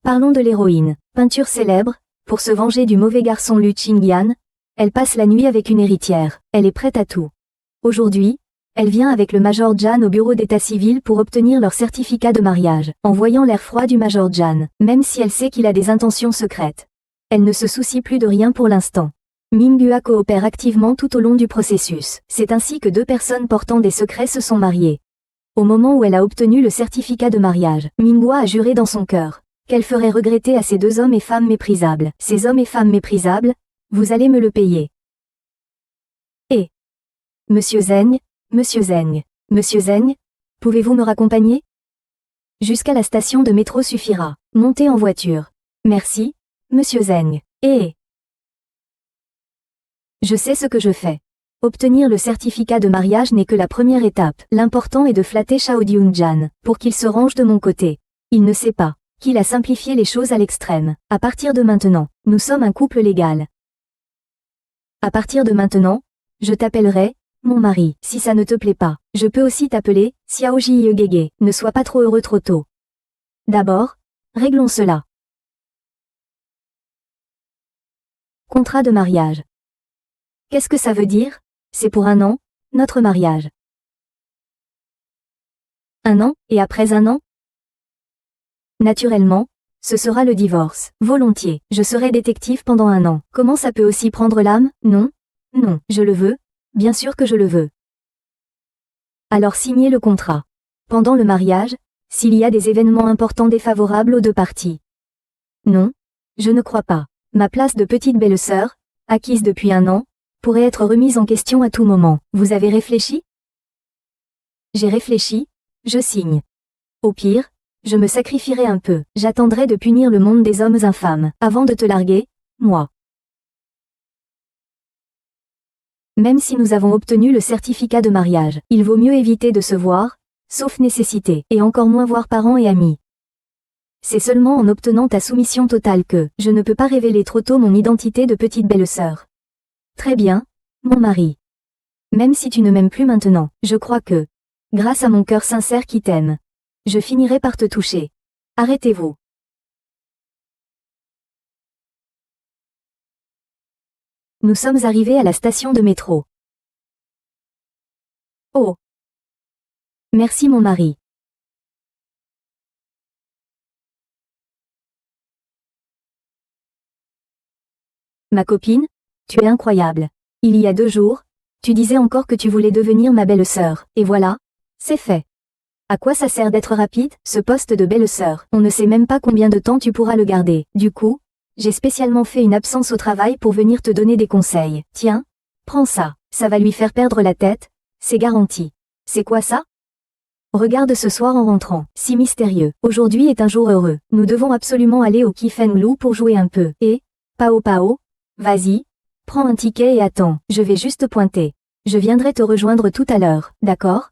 Parlons de l'héroïne. Peinture célèbre, pour se venger du mauvais garçon Lu Qingyan, elle passe la nuit avec une héritière. Elle est prête à tout. Aujourd'hui, elle vient avec le Major Jan au bureau d'état civil pour obtenir leur certificat de mariage. En voyant l'air froid du Major Jan, même si elle sait qu'il a des intentions secrètes, elle ne se soucie plus de rien pour l'instant. Minghua coopère activement tout au long du processus. C'est ainsi que deux personnes portant des secrets se sont mariées. Au moment où elle a obtenu le certificat de mariage, Minghua a juré dans son cœur qu'elle ferait regretter à ces deux hommes et femmes méprisables. Ces hommes et femmes méprisables, vous allez me le payer. Et Monsieur Zeng, Monsieur Zeng, Monsieur Zeng, pouvez-vous me raccompagner? Jusqu'à la station de métro suffira. Montez en voiture. Merci, Monsieur Zeng. Et je sais ce que je fais. Obtenir le certificat de mariage n'est que la première étape. L'important est de flatter Shao Dyun-jan, pour qu'il se range de mon côté. Il ne sait pas qu'il a simplifié les choses à l'extrême. À partir de maintenant, nous sommes un couple légal. À partir de maintenant, je t'appellerai mon mari. Si ça ne te plaît pas, je peux aussi t'appeler Xiao Jiyegege. Ne sois pas trop heureux trop tôt. D'abord, réglons cela. Contrat de mariage. Qu'est-ce que ça veut dire? C'est pour 1 an, notre mariage. 1 an, et après 1 an? Naturellement, ce sera le divorce. Volontiers, je serai détective pendant 1 an. Comment ça peut aussi prendre l'âme? Non, non, je le veux, bien sûr que je le veux. Alors signez le contrat. Pendant le mariage, s'il y a des événements importants défavorables aux deux parties. Non, je ne crois pas. Ma place de petite belle-sœur, acquise depuis 1 an, pourrait être remise en question à tout moment. Vous avez réfléchi? J'ai réfléchi, je signe. Au pire, je me sacrifierai un peu. J'attendrai de punir le monde des hommes infâmes, avant de te larguer, moi. Même si nous avons obtenu le certificat de mariage, il vaut mieux éviter de se voir, sauf nécessité, et encore moins voir parents et amis. C'est seulement en obtenant ta soumission totale que je ne peux pas révéler trop tôt mon identité de petite belle-sœur. Très bien, mon mari. Même si tu ne m'aimes plus maintenant, je crois que, grâce à mon cœur sincère qui t'aime, je finirai par te toucher. Arrêtez-vous. Nous sommes arrivés à la station de métro. Oh. Merci mon mari. Ma copine, tu es incroyable. Il y a 2 jours, tu disais encore que tu voulais devenir ma belle-sœur, et voilà, c'est fait. À quoi ça sert d'être rapide? Ce poste de belle-sœur, on ne sait même pas combien de temps tu pourras le garder. Du coup, j'ai spécialement fait une absence au travail pour venir te donner des conseils. Tiens, prends ça, ça va lui faire perdre la tête, c'est garanti. C'est quoi ça? Regarde ce soir en rentrant, si mystérieux. Aujourd'hui est un jour heureux, nous devons absolument aller au Qifenglu pour jouer un peu. Et, Pao Pao, vas-y, prends un ticket et attends, je vais juste pointer. Je viendrai te rejoindre tout à l'heure, d'accord?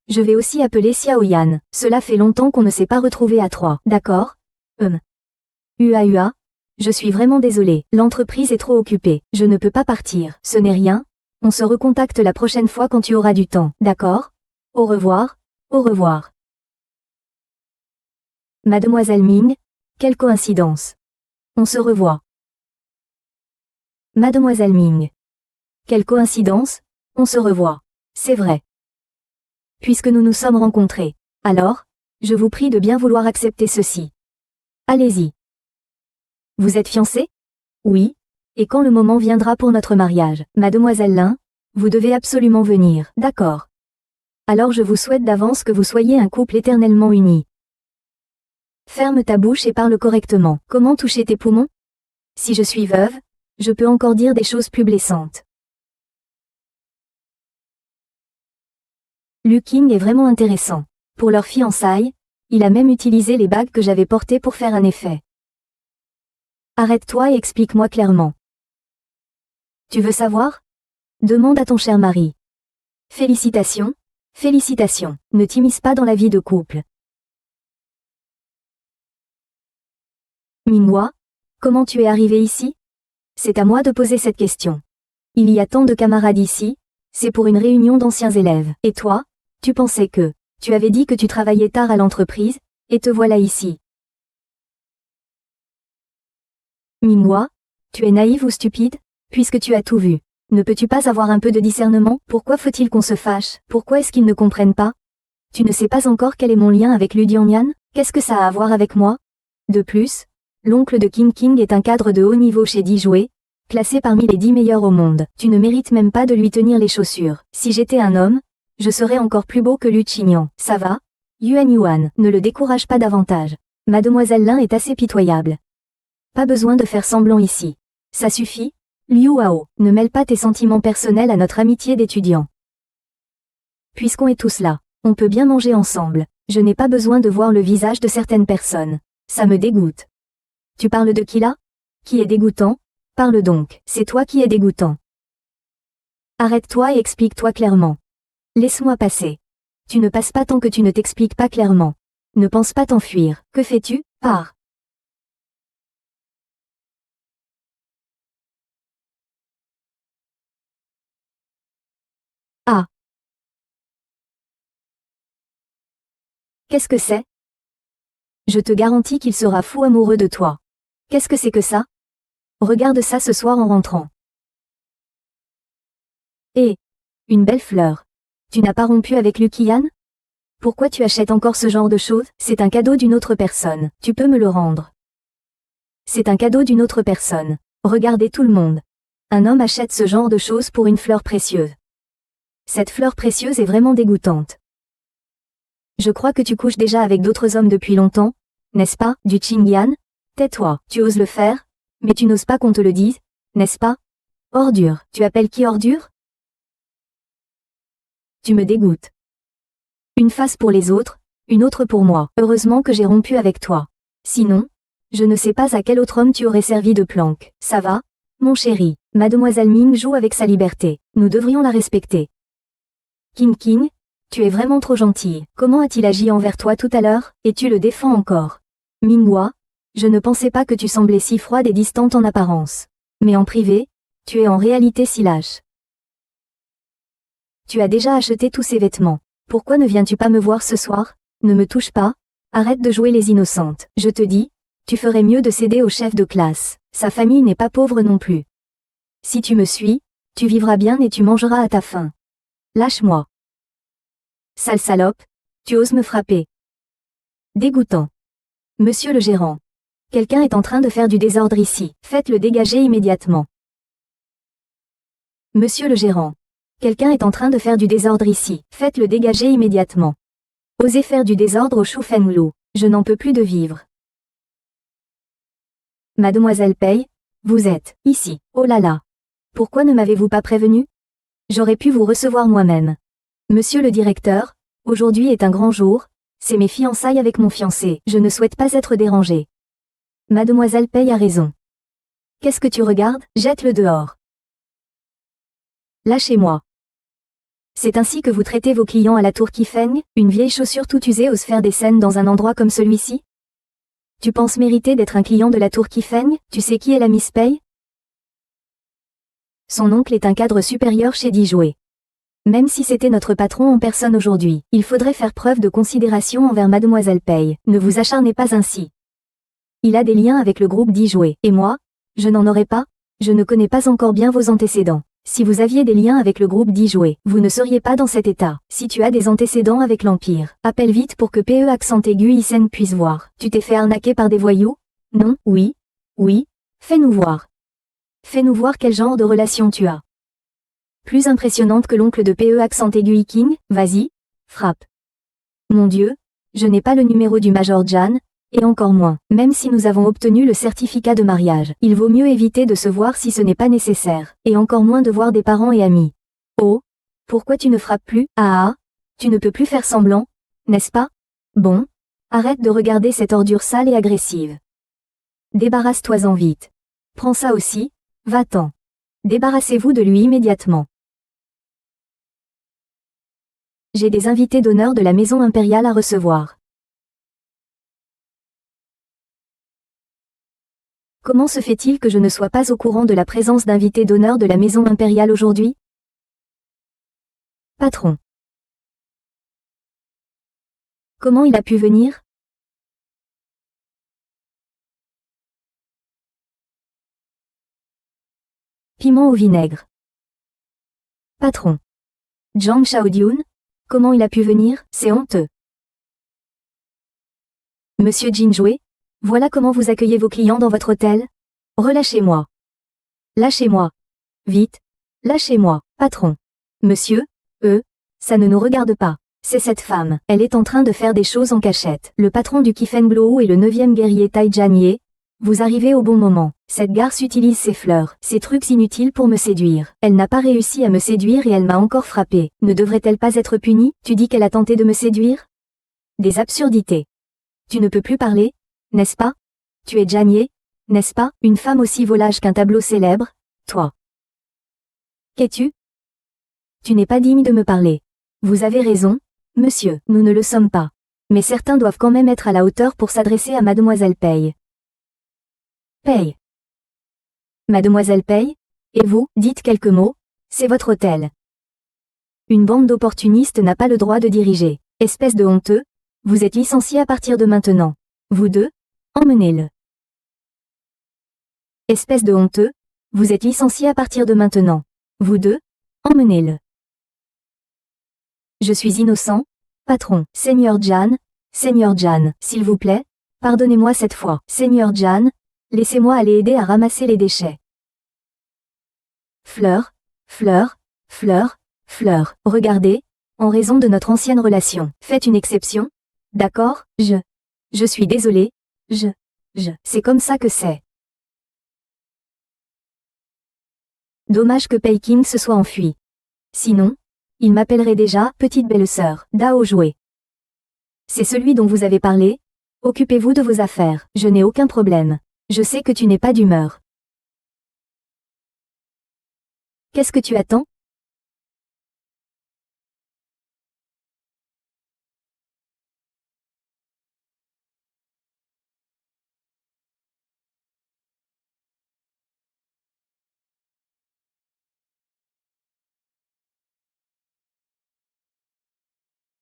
Je vais aussi appeler Xiao Yan, cela fait longtemps qu'on ne s'est pas retrouvés à 3, d'accord? Ua, je suis vraiment désolée, l'entreprise est trop occupée, je ne peux pas partir, ce n'est rien, on se recontacte la prochaine fois quand tu auras du temps, d'accord? Au revoir, au revoir. Mademoiselle Ming, quelle coïncidence. On se revoit. Mademoiselle Ming. Quelle coïncidence, on se revoit. C'est vrai. Puisque nous nous sommes rencontrés, alors, je vous prie de bien vouloir accepter ceci. Allez-y. Vous êtes fiancés? Oui. Et quand le moment viendra pour notre mariage, Mademoiselle Lin, vous devez absolument venir, d'accord. Alors je vous souhaite d'avance que vous soyez un couple éternellement uni. Ferme ta bouche et parle correctement. Comment toucher tes poumons? Si je suis veuve, je peux encore dire des choses plus blessantes. Lu Qing est vraiment intéressant. Pour leur fiançailles, il a même utilisé les bagues que j'avais portées pour faire un effet. Arrête-toi et explique-moi clairement. Tu veux savoir? Demande à ton cher mari. Félicitations, félicitations, ne t'immisce pas dans la vie de couple. Minghua, comment tu es arrivé ici? C'est à moi de poser cette question. Il y a tant de camarades ici, c'est pour une réunion d'anciens élèves. Et toi, tu pensais que, tu avais dit que tu travaillais tard à l'entreprise, et te voilà ici. Minghua, tu es naïve ou stupide? Puisque tu as tout vu. Ne peux-tu pas avoir un peu de discernement? Pourquoi faut-il qu'on se fâche? Pourquoi est-ce qu'ils ne comprennent pas? Tu ne sais pas encore quel est mon lien avec Lu Dianyan? Qu'est-ce que ça a à voir avec moi? De plus, l'oncle de King King est un cadre de haut niveau chez Dijoué, classé parmi les 10 meilleurs au monde. Tu ne mérites même pas de lui tenir les chaussures. Si j'étais un homme, je serais encore plus beau que Lu Qingyan. Ça va? Yuan Yuan, ne le décourage pas davantage. Mademoiselle Lin est assez pitoyable. Pas besoin de faire semblant ici. Ça suffit? Liu Hao, ne mêle pas tes sentiments personnels à notre amitié d'étudiant. Puisqu'on est tous là, on peut bien manger ensemble. Je n'ai pas besoin de voir le visage de certaines personnes. Ça me dégoûte. Tu parles de qui là? Qui est dégoûtant? Parle donc, c'est toi qui es dégoûtant. Arrête-toi et explique-toi clairement. Laisse-moi passer. Tu ne passes pas tant que tu ne t'expliques pas clairement. Ne pense pas t'enfuir. Que fais-tu? Pars. Ah. Qu'est-ce que c'est? Je te garantis qu'il sera fou amoureux de toi. Qu'est-ce que c'est que ça? Regarde ça ce soir en rentrant. Et une belle fleur. Tu n'as pas rompu avec Lukian? Pourquoi tu achètes encore ce genre de choses? C'est un cadeau d'une autre personne. Tu peux me le rendre. C'est un cadeau d'une autre personne. Regardez tout le monde. Un homme achète ce genre de choses pour une fleur précieuse. Cette fleur précieuse est vraiment dégoûtante. Je crois que tu couches déjà avec d'autres hommes depuis longtemps, n'est-ce pas, du Qingyan? Tais-toi, tu oses le faire, mais tu n'oses pas qu'on te le dise, n'est-ce pas? Ordure, tu appelles qui ordure? Tu me dégoûtes. Une face pour les autres, une autre pour moi. Heureusement que j'ai rompu avec toi. Sinon, je ne sais pas à quel autre homme tu aurais servi de planque. Ça va? Mon chéri, Mademoiselle Ming joue avec sa liberté. Nous devrions la respecter. King King, tu es vraiment trop gentille. Comment a-t-il agi envers toi tout à l'heure, et tu le défends encore? Minghua, je ne pensais pas que tu semblais si froide et distante en apparence. Mais en privé, tu es en réalité si lâche. Tu as déjà acheté tous ces vêtements. Pourquoi ne viens-tu pas me voir ce soir? Ne me touche pas. Arrête de jouer les innocentes. Je te dis, tu ferais mieux de céder au chef de classe. Sa famille n'est pas pauvre non plus. Si tu me suis, tu vivras bien et tu mangeras à ta faim. Lâche-moi. Sale salope, tu oses me frapper. Dégoûtant. Monsieur le gérant. Quelqu'un est en train de faire du désordre ici. Faites-le dégager immédiatement. Monsieur le gérant. Quelqu'un est en train de faire du désordre ici. Faites-le dégager immédiatement. Osez faire du désordre au Shu Fenglu. Je n'en peux plus de vivre. Mademoiselle Pei, vous êtes ici. Oh là là. Pourquoi ne m'avez-vous pas prévenu? J'aurais pu vous recevoir moi-même. Monsieur le directeur, aujourd'hui est un grand jour, c'est mes fiançailles avec mon fiancé. Je ne souhaite pas être dérangée. Mademoiselle Pei a raison. Qu'est-ce que tu regardes? Jette-le dehors. Lâchez-moi. C'est ainsi que vous traitez vos clients à la tour Qifeng? Une vieille chaussure toute usée ose faire des scènes dans un endroit comme celui-ci? Tu penses mériter d'être un client de la tour Qifeng? Tu sais qui est la Miss Pei? Son oncle est un cadre supérieur chez Dijoué. Même si c'était notre patron en personne aujourd'hui, il faudrait faire preuve de considération envers Mademoiselle Pei. Ne vous acharnez pas ainsi. Il a des liens avec le groupe Dijoué. Et moi? Je n'en aurais pas? Je ne connais pas encore bien vos antécédents. Si vous aviez des liens avec le groupe Dijoué, vous ne seriez pas dans cet état. Si tu as des antécédents avec l'Empire, appelle vite pour que PE accent aigu Isen puisse voir. Tu t'es fait arnaquer par des voyous? Non? Oui? Oui? Fais-nous voir. Fais-nous voir quel genre de relation tu as. Plus impressionnante que l'oncle de PE accent aigu King? Vas-y, frappe. Mon Dieu, je n'ai pas le numéro du Major Jan, et encore moins, même si nous avons obtenu le certificat de mariage. Il vaut mieux éviter de se voir si ce n'est pas nécessaire, et encore moins de voir des parents et amis. Oh, pourquoi tu ne frappes plus? Ah ah, tu ne peux plus faire semblant, n'est-ce pas? Bon, arrête de regarder cette ordure sale et agressive. Débarrasse-toi-en vite. Prends ça aussi, va-t'en. Débarrassez-vous de lui immédiatement. J'ai des invités d'honneur de la maison impériale à recevoir. Comment se fait-il que je ne sois pas au courant de la présence d'invités d'honneur de la maison impériale aujourd'hui? Patron. Comment il a pu venir? piment au vinaigre. Patron. Zhang Xiaodyun? Comment il a pu venir? C'est honteux. Monsieur Jin Joué? Voilà comment vous accueillez vos clients dans votre hôtel? Relâchez-moi. Lâchez-moi. Vite. Lâchez-moi. Patron. Monsieur? Ça ne nous regarde pas. C'est cette femme. Elle est en train de faire des choses en cachette. Le patron du Qifengluo et le 9e guerrier Tai Jianye. Vous arrivez au bon moment. Cette garce utilise ses fleurs, ses trucs inutiles pour me séduire. Elle n'a pas réussi à me séduire et elle m'a encore frappé. Ne devrait-elle pas être punie? Tu dis qu'elle a tenté de me séduire? Des absurdités. Tu ne peux plus parler, n'est-ce pas? Tu es Jianye, n'est-ce pas? Une femme aussi volage qu'un tableau célèbre? Toi. Qu'es-tu? Tu n'es pas digne de me parler. Vous avez raison, monsieur, nous ne le sommes pas. Mais certains doivent quand même être à la hauteur pour s'adresser à Mademoiselle Pei. Pei. Mademoiselle Pei? Et vous, dites quelques mots, c'est votre hôtel. Une bande d'opportunistes n'a pas le droit de diriger. Espèce de honteux, vous êtes licencié à partir de maintenant. Vous deux, emmenez-le. Espèce de honteux, vous êtes licencié à partir de maintenant. Vous deux, emmenez-le. Je suis innocent, patron. Seigneur Jan, s'il vous plaît, pardonnez-moi cette fois. Seigneur Jan, laissez-moi aller aider à ramasser les déchets. Fleur, fleur, fleur, fleur. Regardez, en raison de notre ancienne relation. Faites une exception. D'accord, je suis désolé, c'est comme ça que c'est. Dommage que Peking se soit enfui. Sinon, il m'appellerait déjà petite belle-sœur. Dao Joué. C'est celui dont vous avez parlé? Occupez-vous de vos affaires. Je n'ai aucun problème. Je sais que tu n'es pas d'humeur. Qu'est-ce que tu attends?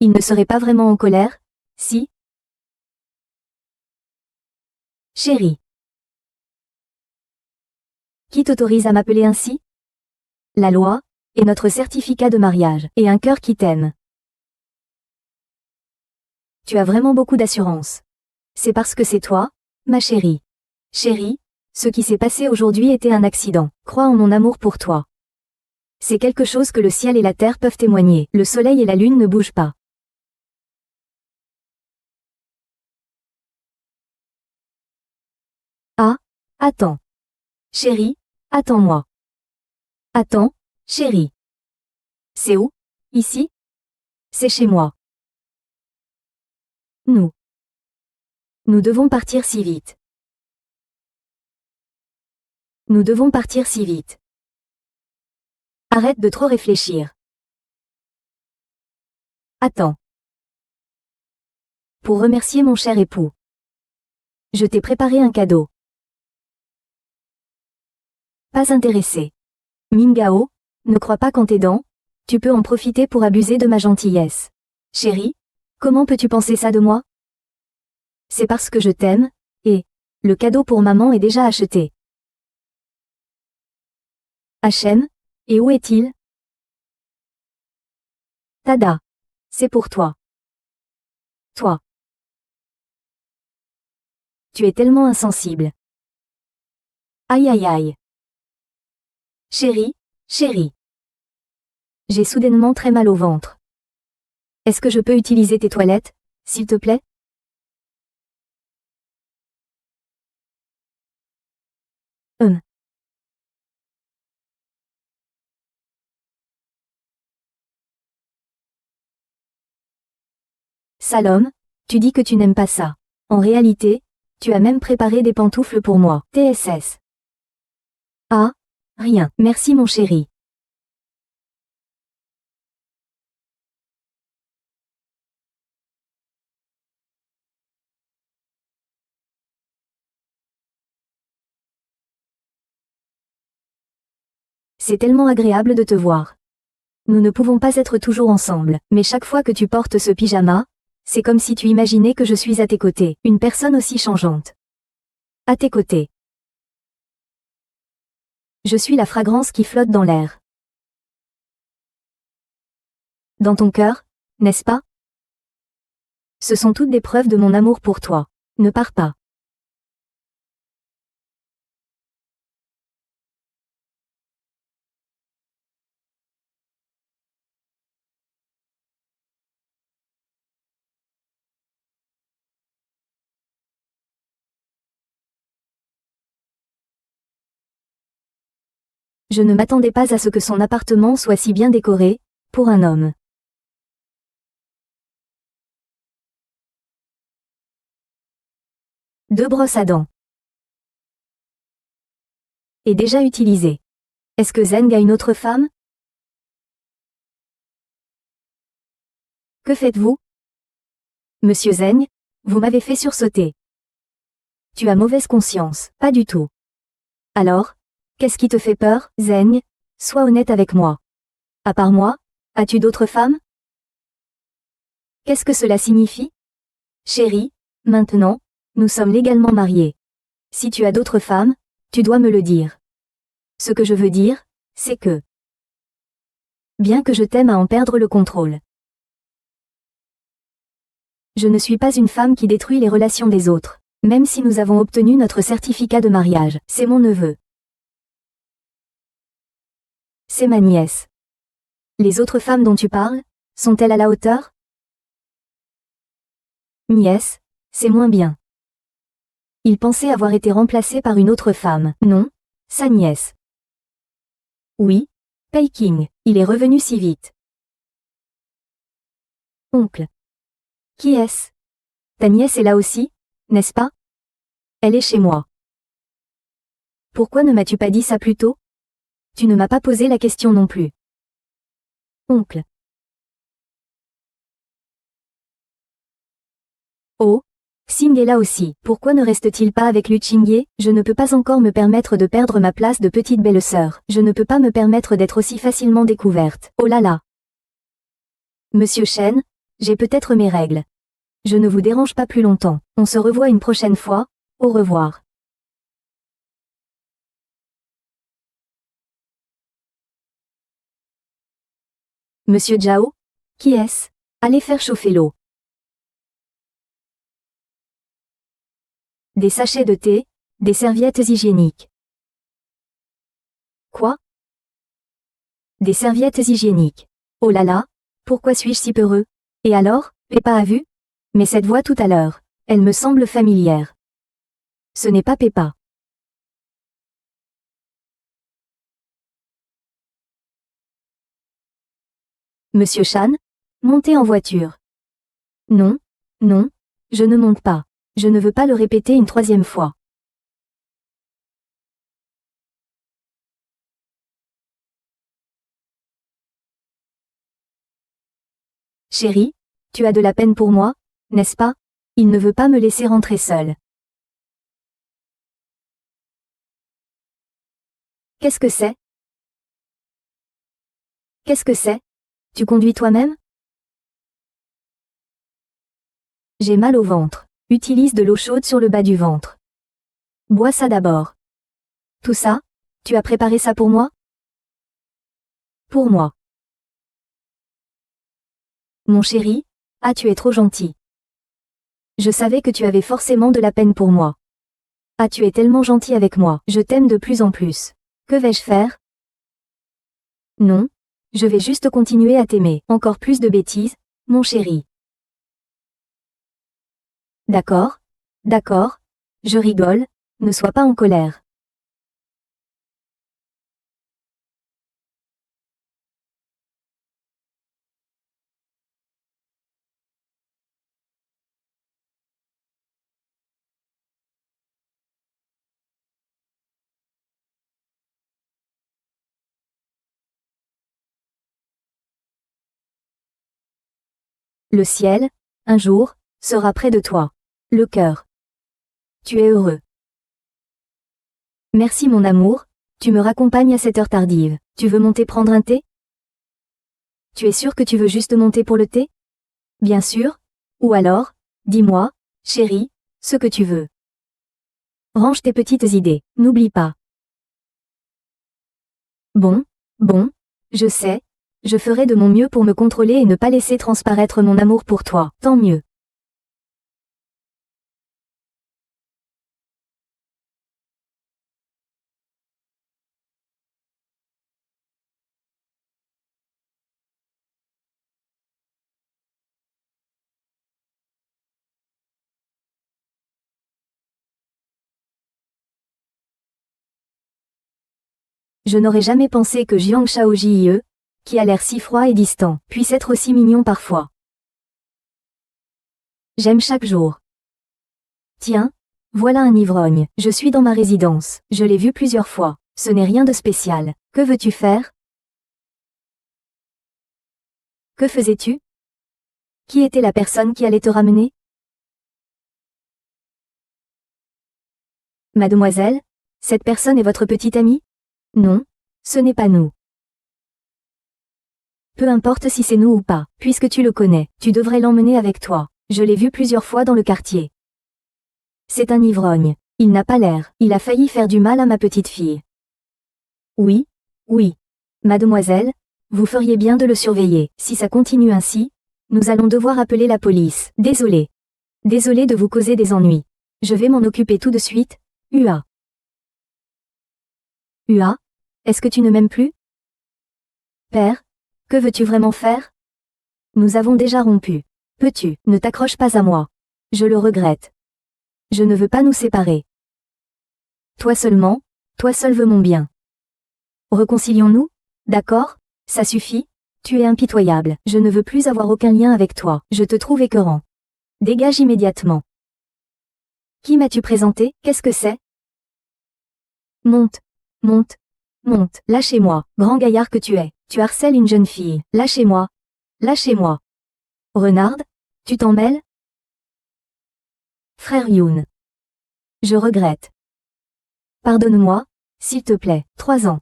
Il ne serait pas vraiment en colère? Si? Chérie. Qui t'autorise à m'appeler ainsi? La loi, et notre certificat de mariage, et un cœur qui t'aime. Tu as vraiment beaucoup d'assurance. C'est parce que c'est toi, ma chérie. Chérie, ce qui s'est passé aujourd'hui était un accident. Crois en mon amour pour toi. C'est quelque chose que le ciel et la terre peuvent témoigner. Le soleil et la lune ne bougent pas. Ah, attends. Chérie, attends-moi. Attends, chérie. C'est où? Ici? C'est chez moi. Nous devons partir si vite. Nous devons partir si vite. Arrête de trop réfléchir. Attends. Pour remercier mon cher époux. Je t'ai préparé un cadeau. Pas intéressé. Mingao, ne crois pas qu'en t'aidant, tu peux en profiter pour abuser de ma gentillesse. Chérie, comment peux-tu penser ça de moi? C'est parce que je t'aime, et le cadeau pour maman est déjà acheté. Hachem, et où est-il? Tada. C'est pour toi. Toi. Tu es tellement insensible. Aïe aïe aïe. Chérie, chérie. J'ai soudainement très mal au ventre. Est-ce que je peux utiliser tes toilettes, s'il te plaît? Salom, tu dis que tu n'aimes pas ça. En réalité, tu as même préparé des pantoufles pour moi. TSS. Ah, rien. Merci mon chéri. C'est tellement agréable de te voir. Nous ne pouvons pas être toujours ensemble, mais chaque fois que tu portes ce pyjama, c'est comme si tu imaginais que je suis à tes côtés, une personne aussi changeante. À tes côtés. Je suis la fragrance qui flotte dans l'air. Dans ton cœur, n'est-ce pas? Ce sont toutes des preuves de mon amour pour toi. Ne pars pas. Je ne m'attendais pas à ce que son appartement soit si bien décoré, pour un homme. Deux brosses à dents. Et déjà utilisées. Est-ce que Zeng a une autre femme? Que faites-vous? Monsieur Zeng, vous m'avez fait sursauter. Tu as mauvaise conscience. Pas du tout. Alors, qu'est-ce qui te fait peur, Zeng? Sois honnête avec moi. À part moi, as-tu d'autres femmes? Qu'est-ce que cela signifie? Chérie, maintenant, nous sommes légalement mariés. Si tu as d'autres femmes, tu dois me le dire. Ce que je veux dire, c'est que, bien que je t'aime à en perdre le contrôle, je ne suis pas une femme qui détruit les relations des autres. Même si nous avons obtenu notre certificat de mariage, c'est mon neveu. C'est ma nièce. Les autres femmes dont tu parles, sont-elles à la hauteur? Nièce, c'est moins bien. Il pensait avoir été remplacé par une autre femme. Non, sa nièce. Oui, Peking, il est revenu si vite. Oncle. Qui est-ce? Ta nièce est là aussi, n'est-ce pas? Elle est chez moi. Pourquoi ne m'as-tu pas dit ça plus tôt? Tu ne m'as pas posé la question non plus. Oncle. Oh, Xing est là aussi. Pourquoi ne reste-t-il pas avec Lu Qingye? Je ne peux pas encore me permettre de perdre ma place de petite belle-sœur. Je ne peux pas me permettre d'être aussi facilement découverte. Oh là là. Monsieur Shen, j'ai peut-être mes règles. Je ne vous dérange pas plus longtemps. On se revoit une prochaine fois. Au revoir. Monsieur Zhao? Qui est-ce? Allez faire chauffer l'eau. Des sachets de thé, des serviettes hygiéniques. Quoi? Des serviettes hygiéniques. Oh là là, pourquoi suis-je si peureux? Et alors, Peppa a vu? Mais cette voix tout à l'heure, elle me semble familière. Ce n'est pas Peppa. Monsieur Shan? Montez en voiture. Non, non, je ne monte pas. Je ne veux pas le répéter une troisième fois. Chérie, tu as de la peine pour moi, n'est-ce pas? Il ne veut pas me laisser rentrer seule. Qu'est-ce que c'est? Qu'est-ce que c'est? Tu conduis toi-même? J'ai mal au ventre. Utilise de l'eau chaude sur le bas du ventre. Bois ça d'abord. Tout ça? Tu as préparé ça pour moi? Pour moi. Mon chéri, ah tu es trop gentil. Je savais que tu avais forcément de la peine pour moi. Ah tu es tellement gentil avec moi, je t'aime de plus en plus. Que vais-je faire? Non, je vais juste continuer à t'aimer. Encore plus de bêtises, mon chéri. D'accord, d'accord, je rigole, ne sois pas en colère. Le ciel, un jour, sera près de toi. Le cœur. Tu es heureux. Merci mon amour, tu me raccompagnes à cette heure tardive. Tu veux monter prendre un thé? Tu es sûr que tu veux juste monter pour le thé? Bien sûr. Ou alors, dis-moi, chérie, ce que tu veux. Range tes petites idées, n'oublie pas. Bon, bon, je sais. Je ferai de mon mieux pour me contrôler et ne pas laisser transparaître mon amour pour toi. Tant mieux. Je n'aurais jamais pensé que Jiang Shaojie, qui a l'air si froid et distant, puisse être aussi mignon parfois. J'aime chaque jour. Tiens, voilà un ivrogne. Je suis dans ma résidence. Je l'ai vu plusieurs fois. Ce n'est rien de spécial. Que veux-tu faire? Que faisais-tu? Qui était la personne qui allait te ramener? Mademoiselle, cette personne est votre petite amie? Non, ce n'est pas nous. Peu importe si c'est nous ou pas, puisque tu le connais, tu devrais l'emmener avec toi. Je l'ai vu plusieurs fois dans le quartier. C'est un ivrogne. Il n'a pas l'air. Il a failli faire du mal à ma petite fille. Oui, oui. Mademoiselle, vous feriez bien de le surveiller. Si ça continue ainsi, nous allons devoir appeler la police. Désolé. Désolé de vous causer des ennuis. Je vais m'en occuper tout de suite. Ua. Ua, est-ce que tu ne m'aimes plus? Père, que veux-tu vraiment faire? Nous avons déjà rompu. Peux-tu, ne t'accroche pas à moi. Je le regrette. Je ne veux pas nous séparer. Toi seulement, toi seul veux mon bien. Réconcilions-nous? D'accord? Ça suffit? Tu es impitoyable. Je ne veux plus avoir aucun lien avec toi. Je te trouve écœurant. Dégage immédiatement. Qui m'as-tu présenté? Qu'est-ce que c'est? Monte. Monte. Monte. Lâchez-moi. Grand gaillard que tu es. Tu harcèles une jeune fille. Lâchez-moi. Lâchez-moi. Renard? Tu t'en mêles? Frère Youn. Je regrette. Pardonne-moi, s'il te plaît. 3 ans.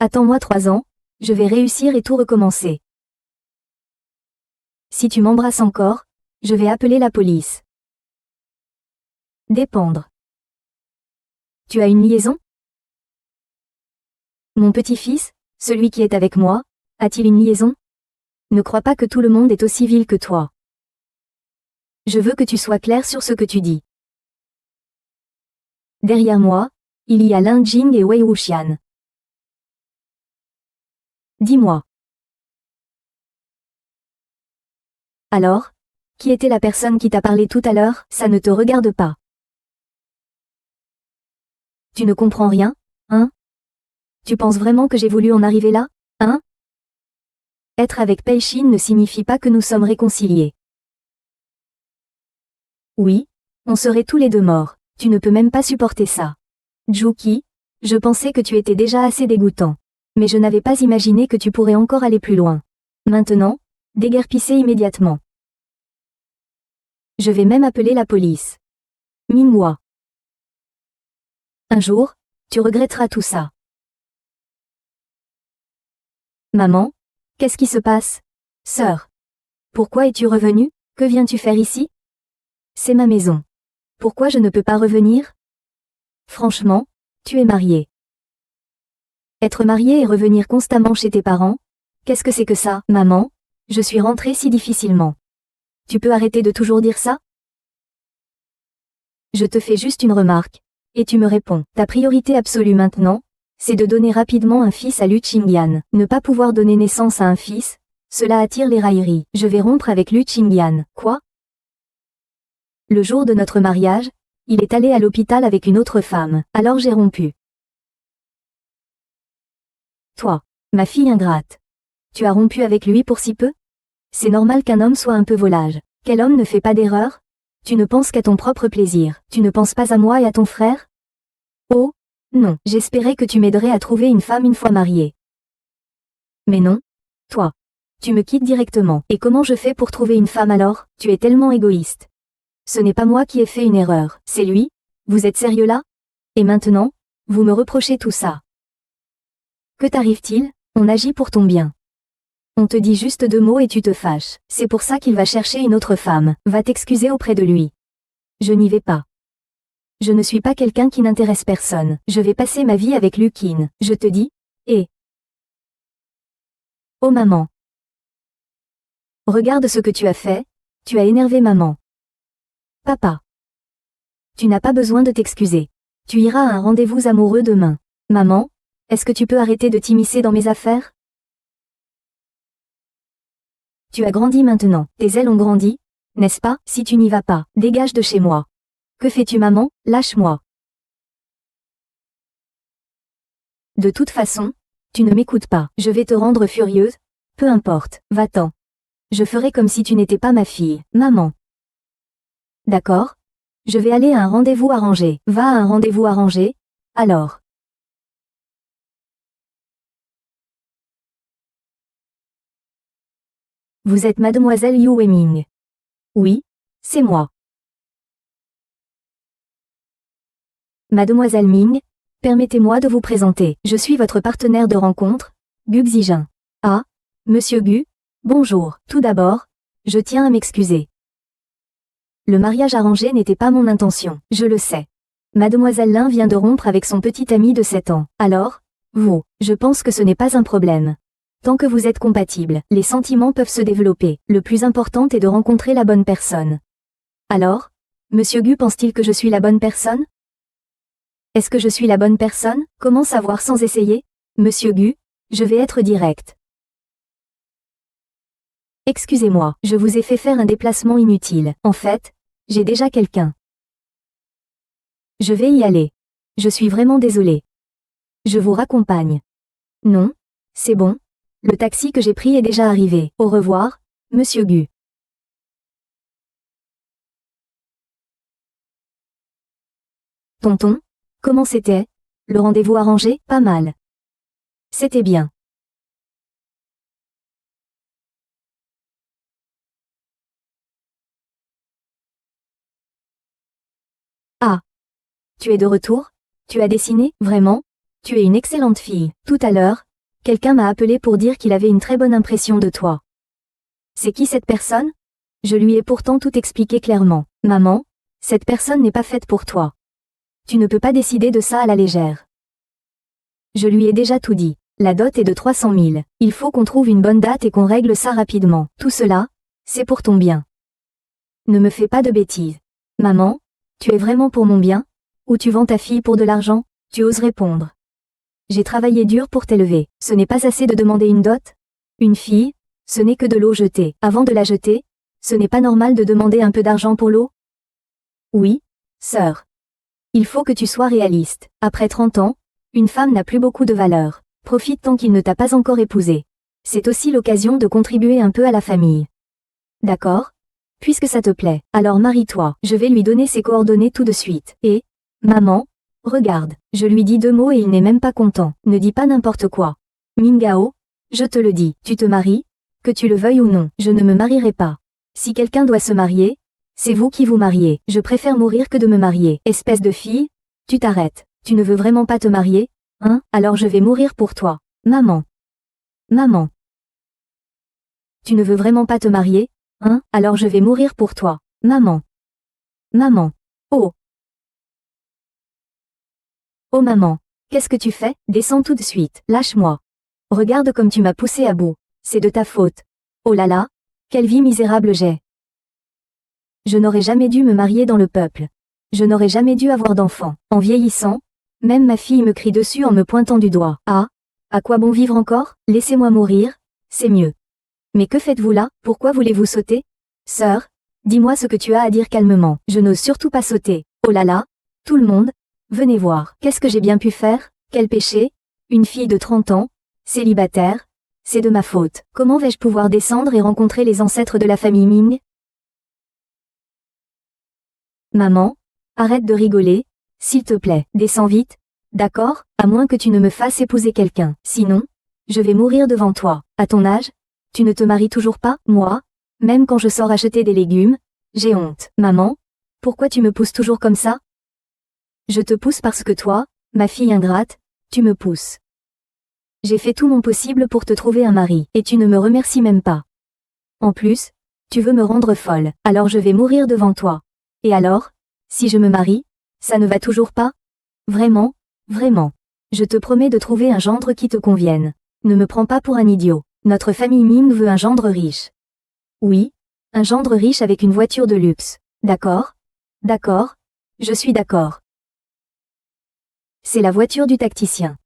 Attends-moi 3 ans, je vais réussir et tout recommencer. Si tu m'embrasses encore, je vais appeler la police. Dépendre. Tu as une liaison? Mon petit-fils, celui qui est avec moi, a-t-il une liaison? Ne crois pas que tout le monde est aussi vil que toi. Je veux que tu sois clair sur ce que tu dis. Derrière moi, il y a Lin Jing et Wei Wuxian. Dis-moi. Alors, qui était la personne qui t'a parlé tout à l'heure? Ça ne te regarde pas. Tu ne comprends rien, hein? Tu penses vraiment que j'ai voulu en arriver là, hein? Être avec Pei Xin ne signifie pas que nous sommes réconciliés. Oui, on serait tous les deux morts. Tu ne peux même pas supporter ça. Juki, je pensais que tu étais déjà assez dégoûtant. Mais je n'avais pas imaginé que tu pourrais encore aller plus loin. Maintenant, déguerpissez immédiatement. Je vais même appeler la police. Minghua. Un jour, tu regretteras tout ça. Maman, qu'est-ce qui se passe? Sœur. Pourquoi es-tu revenue? Que viens-tu faire ici? C'est ma maison. Pourquoi je ne peux pas revenir? Franchement, tu es mariée. Être mariée et revenir constamment chez tes parents? Qu'est-ce que c'est que ça, maman? Je suis rentrée si difficilement. Tu peux arrêter de toujours dire ça? Je te fais juste une remarque. Et tu me réponds. Ta priorité absolue maintenant, c'est de donner rapidement un fils à Lu Qingyan. Ne pas pouvoir donner naissance à un fils, cela attire les railleries. Je vais rompre avec Lu Qingyan. Quoi? Le jour de notre mariage, il est allé à l'hôpital avec une autre femme, alors j'ai rompu. Toi, ma fille ingrate. Tu as rompu avec lui pour si peu? C'est normal qu'un homme soit un peu volage. Quel homme ne fait pas d'erreur? Tu ne penses qu'à ton propre plaisir. Tu ne penses pas à moi et à ton frère? Oh, non, j'espérais que tu m'aiderais à trouver une femme une fois mariée. Mais non. Toi. Tu me quittes directement. Et comment je fais pour trouver une femme alors? Tu es tellement égoïste. Ce n'est pas moi qui ai fait une erreur, c'est lui? Vous êtes sérieux là? Et maintenant, vous me reprochez tout ça. Que t'arrive-t-il? On agit pour ton bien. On te dit juste 2 mots et tu te fâches. C'est pour ça qu'il va chercher une autre femme. Va t'excuser auprès de lui. Je n'y vais pas. Je ne suis pas quelqu'un qui n'intéresse personne. Je vais passer ma vie avec Lu Qin. Je te dis. Et Oh maman. Regarde ce que tu as fait, tu as énervé maman. Papa. Tu n'as pas besoin de t'excuser. Tu iras à un rendez-vous amoureux demain. Maman, est-ce que tu peux arrêter de t'immiscer dans mes affaires? Tu as grandi maintenant, tes ailes ont grandi, n'est-ce pas? Si tu n'y vas pas, dégage de chez moi. Que fais-tu maman? Lâche-moi. De toute façon, tu ne m'écoutes pas, je vais te rendre furieuse, peu importe, va-t'en. Je ferai comme si tu n'étais pas ma fille, maman. D'accord? Je vais aller à un rendez-vous arrangé. Va à un rendez-vous arrangé? Alors. Vous êtes mademoiselle Yu Weiming? Oui, c'est moi. Mademoiselle Ming, permettez-moi de vous présenter. Je suis votre partenaire de rencontre, Gu Xijin. Ah, Monsieur Gu, bonjour. Tout d'abord, je tiens à m'excuser. Le mariage arrangé n'était pas mon intention, je le sais. Mademoiselle Lin vient de rompre avec son petit ami de 7 ans. Alors, vous, je pense que ce n'est pas un problème. Tant que vous êtes compatibles, les sentiments peuvent se développer. Le plus important est de rencontrer la bonne personne. Alors, Monsieur Gu pense-t-il que je suis la bonne personne? Est-ce que je suis la bonne personne? Comment savoir sans essayer? Monsieur Gu, je vais être direct. Excusez-moi, je vous ai fait faire un déplacement inutile. En fait, j'ai déjà quelqu'un. Je vais y aller. Je suis vraiment désolée. Je vous raccompagne. Non, c'est bon. Le taxi que j'ai pris est déjà arrivé. Au revoir, Monsieur Gu. Tonton, comment c'était? Le rendez-vous arrangé? Pas mal. C'était bien. Ah. Tu es de retour? Tu as dessiné? Vraiment? Tu es une excellente fille. Tout à l'heure, quelqu'un m'a appelé pour dire qu'il avait une très bonne impression de toi. C'est qui cette personne? Je lui ai pourtant tout expliqué clairement. Maman, cette personne n'est pas faite pour toi. Tu ne peux pas décider de ça à la légère. Je lui ai déjà tout dit. La dot est de 300 000. Il faut qu'on trouve une bonne date et qu'on règle ça rapidement. Tout cela, c'est pour ton bien. Ne me fais pas de bêtises. Maman, tu es vraiment pour mon bien? Ou tu vends ta fille pour de l'argent? Tu oses répondre. J'ai travaillé dur pour t'élever. Ce n'est pas assez de demander une dot? Une fille, ce n'est que de l'eau jetée. Avant de la jeter, ce n'est pas normal de demander un peu d'argent pour l'eau? Oui, sœur. Il faut que tu sois réaliste. Après 30 ans, une femme n'a plus beaucoup de valeur. Profite tant qu'il ne t'a pas encore épousée. C'est aussi l'occasion de contribuer un peu à la famille. D'accord? Puisque ça te plaît, alors marie-toi. Je vais lui donner ses coordonnées tout de suite. Et, maman, regarde, je lui dis 2 mots et il n'est même pas content. Ne dis pas n'importe quoi. Mingao, je te le dis, tu te maries? Que tu le veuilles ou non, je ne me marierai pas. Si quelqu'un doit se marier, c'est vous qui vous mariez. Je préfère mourir que de me marier. Espèce de fille, tu t'arrêtes. Tu ne veux vraiment pas te marier? Hein? Alors je vais mourir pour toi. Maman. Maman. Tu ne veux vraiment pas te marier? Hein? Alors je vais mourir pour toi. Maman. Maman. Oh. Oh maman. Qu'est-ce que tu fais? Descends tout de suite. Lâche-moi. Regarde comme tu m'as poussé à bout. C'est de ta faute. Oh là là. Quelle vie misérable j'ai. Je n'aurais jamais dû me marier dans le peuple. Je n'aurais jamais dû avoir d'enfant. En vieillissant, même ma fille me crie dessus en me pointant du doigt. Ah. À quoi bon vivre encore? Laissez-moi mourir. C'est mieux. Mais que faites-vous là? Pourquoi voulez-vous sauter? Sœur, dis-moi ce que tu as à dire calmement. Je n'ose surtout pas sauter. Oh là là. Tout le monde. Venez voir. Qu'est-ce que j'ai bien pu faire? Quel péché? Une fille de 30 ans, célibataire. C'est de ma faute. Comment vais-je pouvoir descendre et rencontrer les ancêtres de la famille Ming? Maman, arrête de rigoler, s'il te plaît. Descends vite. D'accord? À moins que tu ne me fasses épouser quelqu'un. Sinon, je vais mourir devant toi. À ton âge? Tu ne te maries toujours pas? Moi? Même quand je sors acheter des légumes? J'ai honte. Maman? Pourquoi tu me pousses toujours comme ça? Je te pousse parce que toi, ma fille ingrate, tu me pousses. J'ai fait tout mon possible pour te trouver un mari, et tu ne me remercies même pas. En plus, tu veux me rendre folle, alors je vais mourir devant toi. Et alors? Si je me marie? Ça ne va toujours pas? Vraiment? Vraiment. Je te promets de trouver un gendre qui te convienne. Ne me prends pas pour un idiot. Notre famille Ming veut un gendre riche. Oui, un gendre riche avec une voiture de luxe. D'accord? D'accord? Je suis d'accord. C'est la voiture du tacticien.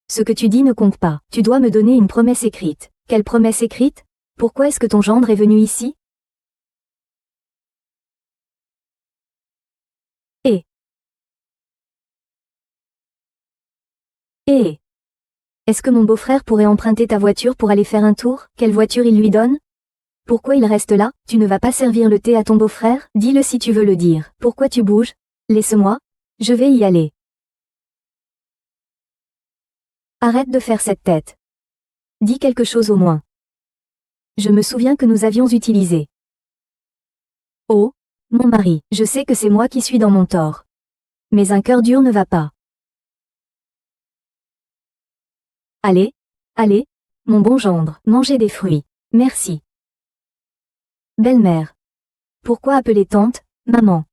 Ce que tu dis ne compte pas. Tu dois me donner une promesse écrite. Quelle promesse écrite? Pourquoi est-ce que ton gendre est venu ici? Et. Et. Est-ce que mon beau-frère pourrait emprunter ta voiture pour aller faire un tour? Quelle voiture il lui donne? Pourquoi il reste là? Tu ne vas pas servir le thé à ton beau-frère? Dis-le si tu veux le dire. Pourquoi tu bouges? Laisse-moi. Je vais y aller. Arrête de faire cette tête. Dis quelque chose au moins. Je me souviens que nous avions utilisé. Oh, mon mari, je sais que c'est moi qui suis dans mon tort. Mais un cœur dur ne va pas. Allez, allez, mon bon gendre, mangez des fruits. Merci. Belle-mère. Pourquoi appeler tante, maman?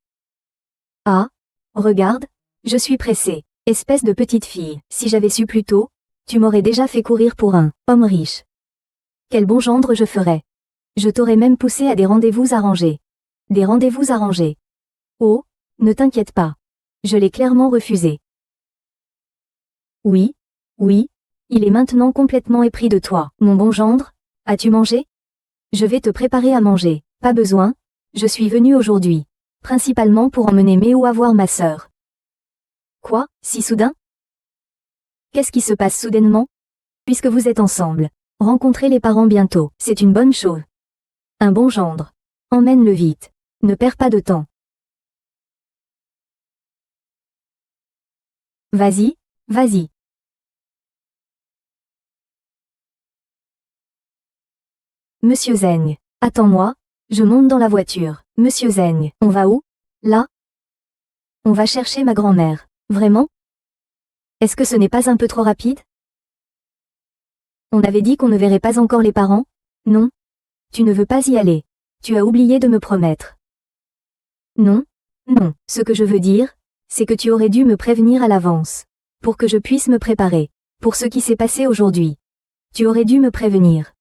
Ah, regarde, je suis pressée. Espèce de petite fille, si j'avais su plus tôt, tu m'aurais déjà fait courir pour un homme riche. Quel bon gendre je ferais. Je t'aurais même poussé à des rendez-vous arrangés. Des rendez-vous arrangés. Oh, ne t'inquiète pas. Je l'ai clairement refusé. Oui, oui, il est maintenant complètement épris de toi. Mon bon gendre, as-tu mangé? Je vais te préparer à manger. Pas besoin, je suis venue aujourd'hui. Principalement pour emmener Méo à voir ma sœur. Quoi, si soudain? Qu'est-ce qui se passe soudainement? Puisque vous êtes ensemble. Rencontrez les parents bientôt, c'est une bonne chose. Un bon gendre. Emmène-le vite. Ne perds pas de temps. Vas-y, vas-y. Monsieur Zeng. Attends-moi, je monte dans la voiture. Monsieur Zeng, on va où? Là? On va chercher ma grand-mère. Vraiment? Est-ce que ce n'est pas un peu trop rapide? On avait dit qu'on ne verrait pas encore les parents? Non? Tu ne veux pas y aller. Tu as oublié de me promettre. Non, non. Ce que je veux dire, c'est que tu aurais dû me prévenir à l'avance. Pour que je puisse me préparer. Pour ce qui s'est passé aujourd'hui. Tu aurais dû me prévenir.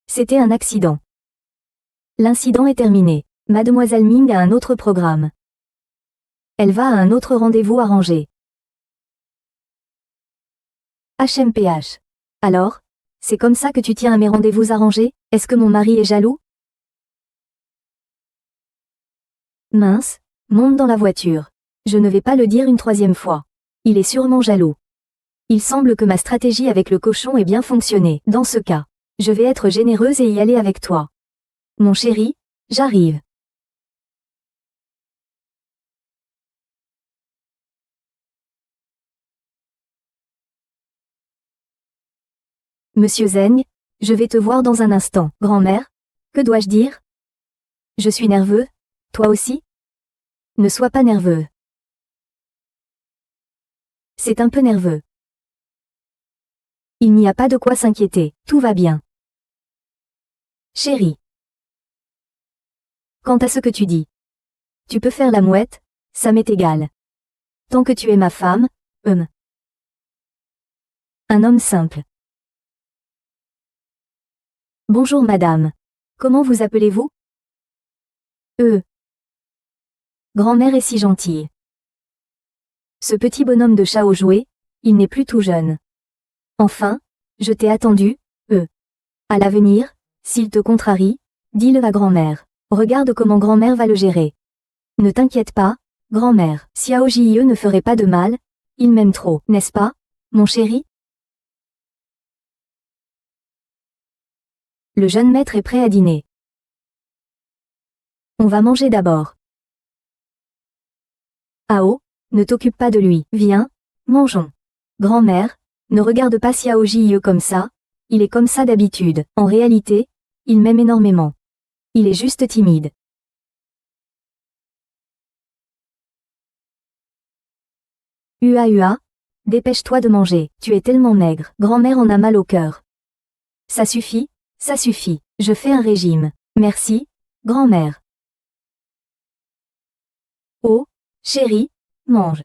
C'était un accident. L'incident est terminé. Mademoiselle Ming a un autre programme. Elle va à un autre rendez-vous arrangé. HMPH. Alors, c'est comme ça que tu tiens à mes rendez-vous arrangés? Est-ce que mon mari est jaloux? Mince, monte dans la voiture. Je ne vais pas le dire une troisième fois. Il est sûrement jaloux. Il semble que ma stratégie avec le cochon ait bien fonctionné. Dans ce cas, je vais être généreuse et y aller avec toi. Mon chéri, j'arrive. Monsieur Zeng, je vais te voir dans un instant. Grand-mère, que dois-je dire? Je suis nerveux, toi aussi? Ne sois pas nerveux. C'est un peu nerveux. Il n'y a pas de quoi s'inquiéter, tout va bien. Chérie. Quant à ce que tu dis. Tu peux faire la mouette, ça m'est égal. Tant que tu es ma femme, un homme simple. Bonjour madame. Comment vous appelez-vous? Grand-mère est si gentille. Ce petit bonhomme de chat au jouet, il n'est plus tout jeune. Enfin, je t'ai attendu, À l'avenir, s'il te contrarie, dis-le à grand-mère. Regarde comment grand-mère va le gérer. Ne t'inquiète pas, grand-mère. Xiao Jie ne ferait pas de mal, il m'aime trop, n'est-ce pas, mon chéri? Le jeune maître est prêt à dîner. On va manger d'abord. Ao, ne t'occupe pas de lui. Viens, mangeons. Grand-mère, ne regarde pas Xiao Jie comme ça, il est comme ça d'habitude. En réalité, il m'aime énormément. Il est juste timide. Ua, dépêche-toi de manger, tu es tellement maigre. Grand-mère en a mal au cœur. Ça suffit, je fais un régime. Merci, grand-mère. Oh, chérie, mange.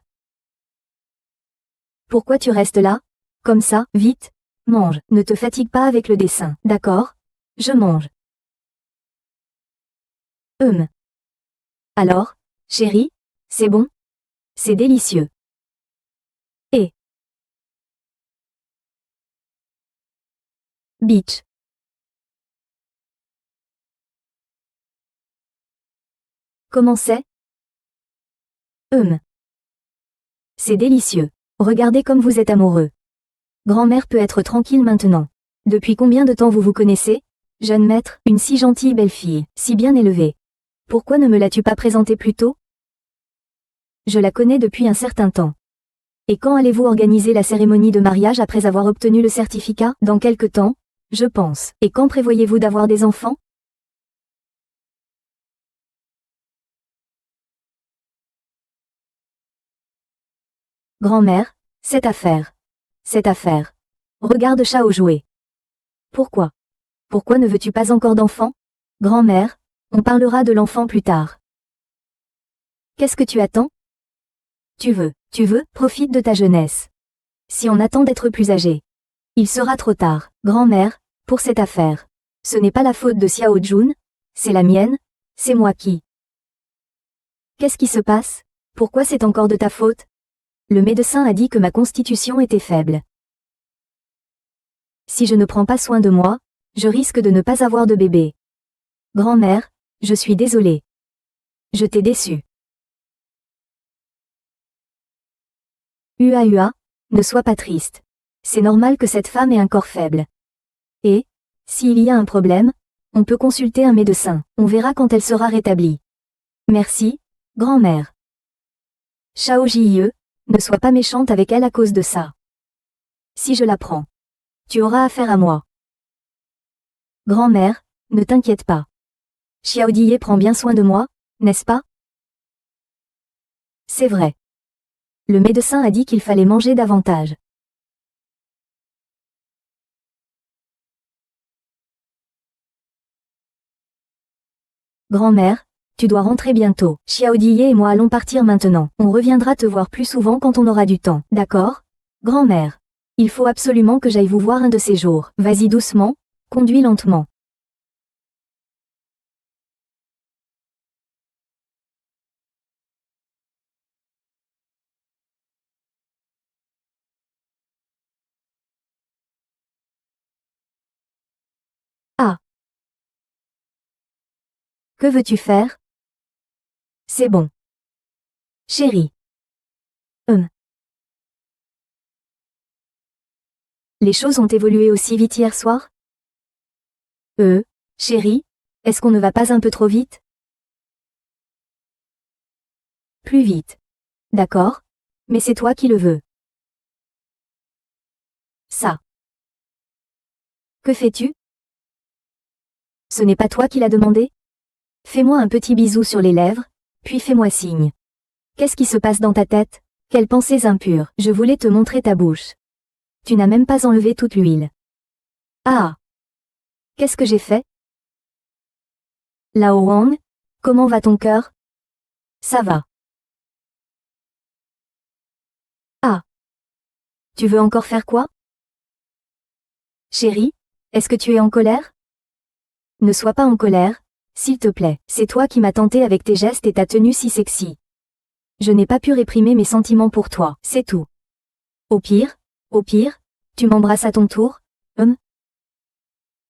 Pourquoi tu restes là? Comme ça, vite, Mange, ne te fatigue pas avec le dessin, d'accord? Je mange. Alors, chérie, c'est bon? C'est délicieux. Et Beach. Comment c'est? C'est délicieux. Regardez comme vous êtes amoureux. Grand-mère peut être tranquille maintenant. Depuis combien de temps vous vous connaissez? Jeune maître, une si gentille belle fille, si bien élevée. Pourquoi ne me l'as-tu pas présentée plus tôt? Je la connais depuis un certain temps. Et quand allez-vous organiser la cérémonie de mariage après avoir obtenu le certificat? Dans quelque temps, je pense. Et quand prévoyez-vous d'avoir des enfants? Grand-mère, cette affaire. Cette affaire. Regarde Chao jouer. Pourquoi? Pourquoi ne veux-tu pas encore d'enfant? Grand-mère, on parlera de l'enfant plus tard. Qu'est-ce que tu attends? Tu veux, profite de ta jeunesse. Si on attend d'être plus âgé, il sera trop tard. Grand-mère, pour cette affaire. Ce n'est pas la faute de Xiao Jun, c'est la mienne, c'est moi qui. Qu'est-ce qui se passe? Pourquoi c'est encore de ta faute? Le médecin a dit que ma constitution était faible. Si je ne prends pas soin de moi, je risque de ne pas avoir de bébé. Grand-mère, je suis désolée. Je t'ai déçue. Ne sois pas triste. C'est normal que cette femme ait un corps faible. Et, s'il y a un problème, on peut consulter un médecin. On verra quand elle sera rétablie. Merci, grand-mère. Shao Jie, ne sois pas méchante avec elle à cause de ça. Si je la prends, tu auras affaire à moi. Grand-mère, ne t'inquiète pas. Xiao Jie prend bien soin de moi, n'est-ce pas? C'est vrai. Le médecin a dit qu'il fallait manger davantage. Grand-mère, tu dois rentrer bientôt. Xiao Jie et moi allons partir maintenant. On reviendra te voir plus souvent quand on aura du temps, d'accord? Grand-mère. Il faut absolument que j'aille vous voir un de ces jours. Vas-y doucement, conduis lentement. Ah. Que veux-tu faire? C'est bon. Chérie. Les choses ont évolué aussi vite hier soir? Chérie, est-ce qu'on ne va pas un peu trop vite? Plus vite. D'accord, mais c'est toi qui le veux. Ça. Que fais-tu? Ce n'est pas toi qui l'as demandé? Fais-moi un petit bisou sur les lèvres, puis fais-moi signe. Qu'est-ce qui se passe dans ta tête? Quelles pensées impures. Je voulais te montrer ta bouche. Tu n'as même pas enlevé toute l'huile. Ah. Qu'est-ce que j'ai fait? Lao Wang, comment va ton cœur? Ça va. Ah. Tu veux encore faire quoi? Chérie, est-ce que tu es en colère? Ne sois pas en colère, s'il te plaît. C'est toi qui m'as tenté avec tes gestes et ta tenue si sexy. Je n'ai pas pu réprimer mes sentiments pour toi, c'est tout. Au pire, tu m'embrasses à ton tour,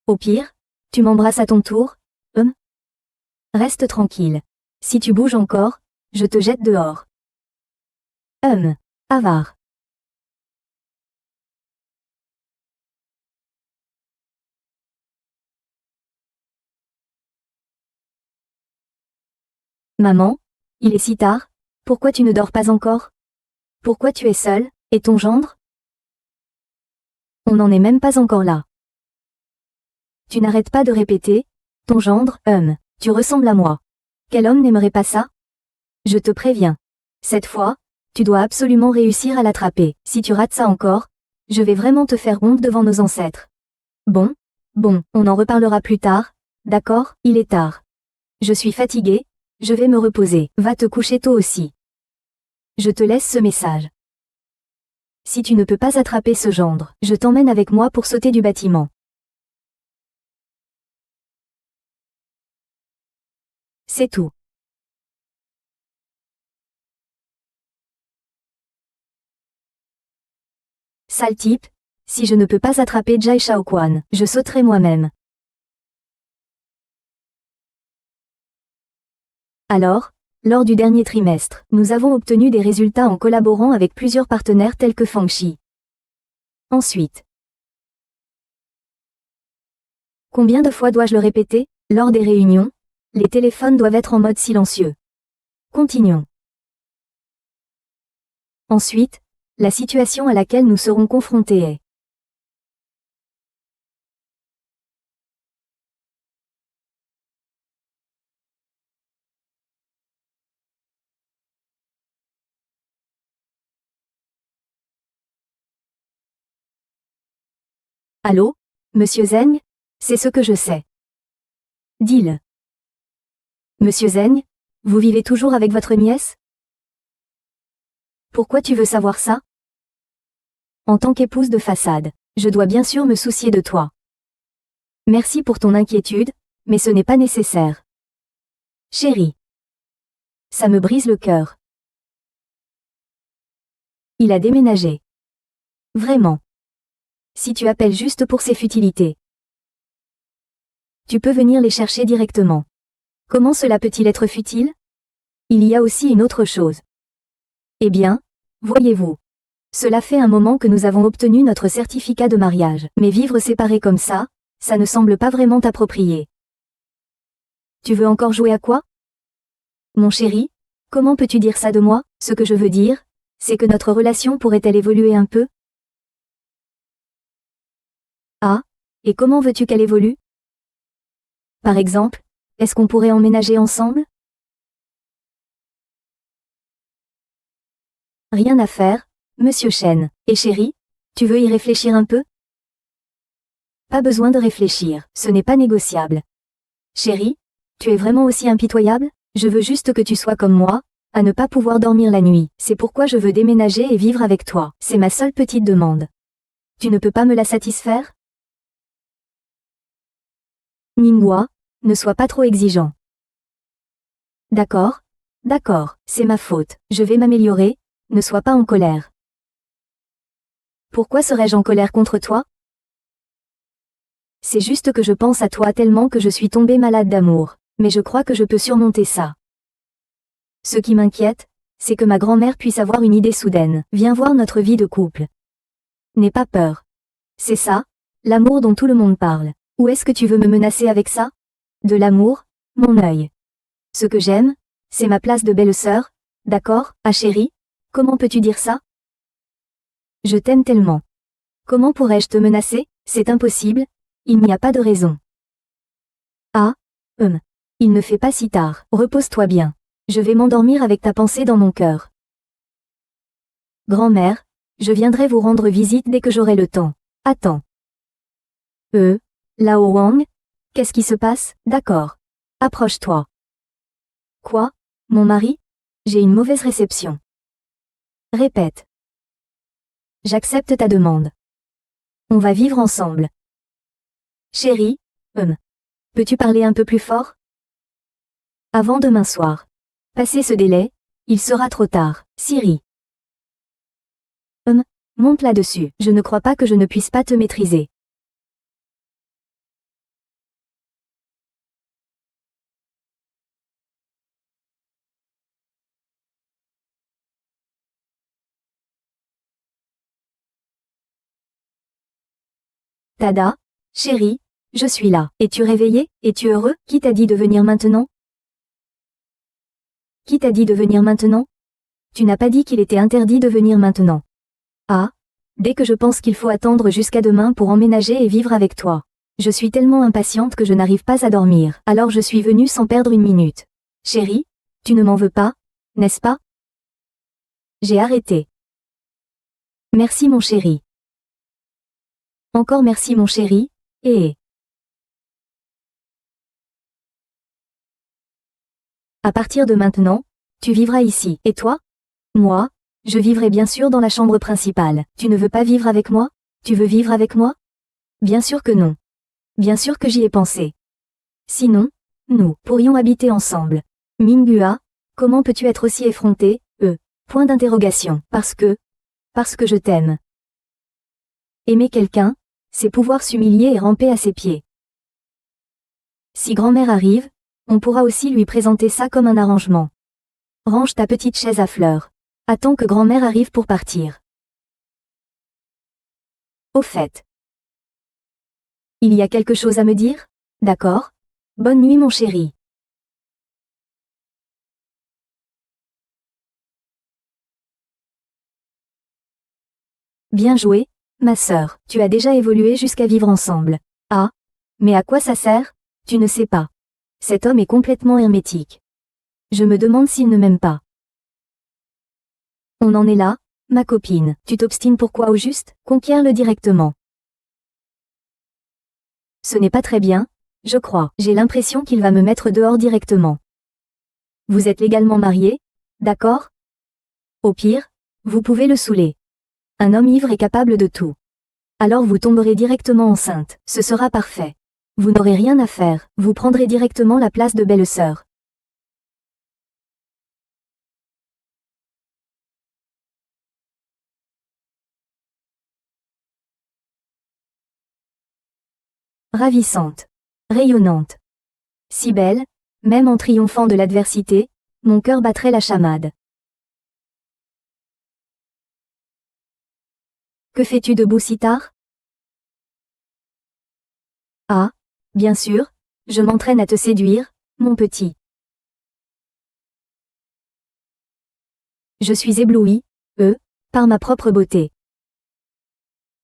Au pire, tu m'embrasses à ton tour, Reste tranquille. Si tu bouges encore, je te jette dehors. Avare. Maman, il est si tard, pourquoi tu ne dors pas encore? Pourquoi tu es seule, et ton gendre? On n'en est même pas encore là. Tu n'arrêtes pas de répéter, ton gendre, tu ressembles à moi. Quel homme n'aimerait pas ça? Je te préviens. Cette fois, tu dois absolument réussir à l'attraper. Si tu rates ça encore, je vais vraiment te faire honte devant nos ancêtres. Bon, on en reparlera plus tard, d'accord? Il est tard. Je suis fatiguée, je vais me reposer. Va te coucher tôt aussi. Je te laisse ce message. Si tu ne peux pas attraper ce gendre, je t'emmène avec moi pour sauter du bâtiment. C'est tout. Sale type, si je ne peux pas attraper Jai Shaoquan, je sauterai moi-même. Alors, lors du dernier trimestre, nous avons obtenu des résultats en collaborant avec plusieurs partenaires tels que Fangxi. Ensuite, combien de fois dois-je le répéter? Lors des réunions, les téléphones doivent être en mode silencieux. Continuons. Ensuite, la situation à laquelle nous serons confrontés est Allô, Monsieur Zeng? C'est ce que je sais. Dis-le. Monsieur Zeng, vous vivez toujours avec votre nièce? Pourquoi tu veux savoir ça? En tant qu'épouse de façade, je dois bien sûr me soucier de toi. Merci pour ton inquiétude, mais ce n'est pas nécessaire. Chérie. Ça me brise le cœur. Il a déménagé. Vraiment. Si tu appelles juste pour ces futilités. Tu peux venir les chercher directement. Comment cela peut-il être futile? Il y a aussi une autre chose. Eh bien, voyez-vous. Cela fait un moment que nous avons obtenu notre certificat de mariage, mais vivre séparés comme ça ne semble pas vraiment approprié. Tu veux encore jouer à quoi? Mon chéri, comment peux-tu dire ça de moi? Ce que je veux dire, c'est que notre relation pourrait-elle évoluer un peu? Ah, et comment veux-tu qu'elle évolue? Par exemple, est-ce qu'on pourrait emménager ensemble? Rien à faire, Monsieur Chen. Et chérie, tu veux y réfléchir un peu? Pas besoin de réfléchir, ce n'est pas négociable. Chérie, tu es vraiment aussi impitoyable? Je veux juste que tu sois comme moi, à ne pas pouvoir dormir la nuit. C'est pourquoi je veux déménager et vivre avec toi. C'est ma seule petite demande. Tu ne peux pas me la satisfaire? Ningguo, ne sois pas trop exigeant. D'accord, c'est ma faute. Je vais m'améliorer, ne sois pas en colère. Pourquoi serais-je en colère contre toi? C'est juste que je pense à toi tellement que je suis tombée malade d'amour, mais je crois que je peux surmonter ça. Ce qui m'inquiète, c'est que ma grand-mère puisse avoir une idée soudaine. Viens voir notre vie de couple. N'aie pas peur. C'est ça, l'amour dont tout le monde parle. Où est-ce que tu veux me menacer avec ça? De l'amour, mon œil. Ce que j'aime, c'est ma place de belle-sœur, d'accord, ah chérie? Comment peux-tu dire ça? Je t'aime tellement. Comment pourrais-je te menacer? C'est impossible, il n'y a pas de raison. Ah, il ne fait pas si tard, repose-toi bien. Je vais m'endormir avec ta pensée dans mon cœur. Grand-mère, je viendrai vous rendre visite dès que j'aurai le temps. Attends. Lao Wang? Qu'est-ce qui se passe? D'accord. Approche-toi. Quoi? Mon mari? J'ai une mauvaise réception. Répète. J'accepte ta demande. On va vivre ensemble. Chérie, peux-tu parler un peu plus fort? Avant demain soir. Passé ce délai, il sera trop tard. Siri. Monte là-dessus. Je ne crois pas que je ne puisse pas te maîtriser. Tada, chérie, je suis là. Es-tu réveillé? Es-tu heureux? Qui t'a dit de venir maintenant? Qui t'a dit de venir maintenant? Tu n'as pas dit qu'il était interdit de venir maintenant. Ah, dès que je pense qu'il faut attendre jusqu'à demain pour emménager et vivre avec toi. Je suis tellement impatiente que je n'arrive pas à dormir. Alors je suis venue sans perdre une minute. Chérie, tu ne m'en veux pas, n'est-ce pas? J'ai arrêté. Merci mon chéri. Encore merci mon chéri, et... À partir de maintenant, tu vivras ici. Et toi? Moi, Je vivrai bien sûr dans la chambre principale. Tu ne veux pas vivre avec moi? Tu veux vivre avec moi? Bien sûr que non. Bien sûr que j'y ai pensé. Sinon, nous pourrions habiter ensemble. Minghua, comment peux-tu être aussi effronté? Point d'interrogation. Parce que je t'aime. Aimer quelqu'un, c'est pouvoir s'humilier et ramper à ses pieds. Si grand-mère arrive, on pourra aussi lui présenter ça comme un arrangement. Range ta petite chaise à fleurs. Attends que grand-mère arrive pour partir. Au fait. Il y a quelque chose à me dire? D'accord. Bonne nuit mon chéri. Bien joué, ma sœur. Tu as déjà évolué jusqu'à vivre ensemble. Ah. Mais à quoi ça sert? Tu ne sais pas. Cet homme est complètement hermétique. Je me demande s'il ne m'aime pas. On en est là, ma copine. Tu t'obstines pourquoi au juste? Conquiers-le directement. Ce n'est pas très bien, je crois. J'ai l'impression qu'il va me mettre dehors directement. Vous êtes légalement mariés? D'accord? Au pire, vous pouvez le saouler. Un homme ivre est capable de tout. Alors vous tomberez directement enceinte. Ce sera parfait. Vous n'aurez rien à faire. Vous prendrez directement la place de belle-sœur. Ravissante. Rayonnante. Si belle, même en triomphant de l'adversité, mon cœur battrait la chamade. Que fais-tu debout si tard? Ah, bien sûr, je m'entraîne à te séduire, mon petit. Je suis éblouie, par ma propre beauté.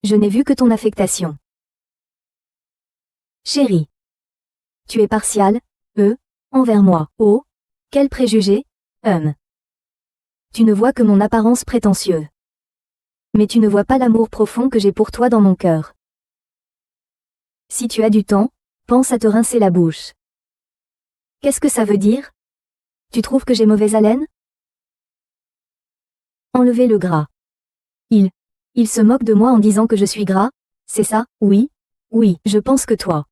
Je n'ai vu que ton affectation. Chérie. Tu es partial, envers moi. Oh, quel préjugé, Tu ne vois que mon apparence prétentieuse. Mais tu ne vois pas l'amour profond que j'ai pour toi dans mon cœur. Si tu as du temps, pense à te rincer la bouche. Qu'est-ce que ça veut dire? Tu trouves que j'ai mauvaise haleine? Enlevez le gras. Il se moque de moi en disant que je suis gras, c'est ça? Oui, je pense que toi.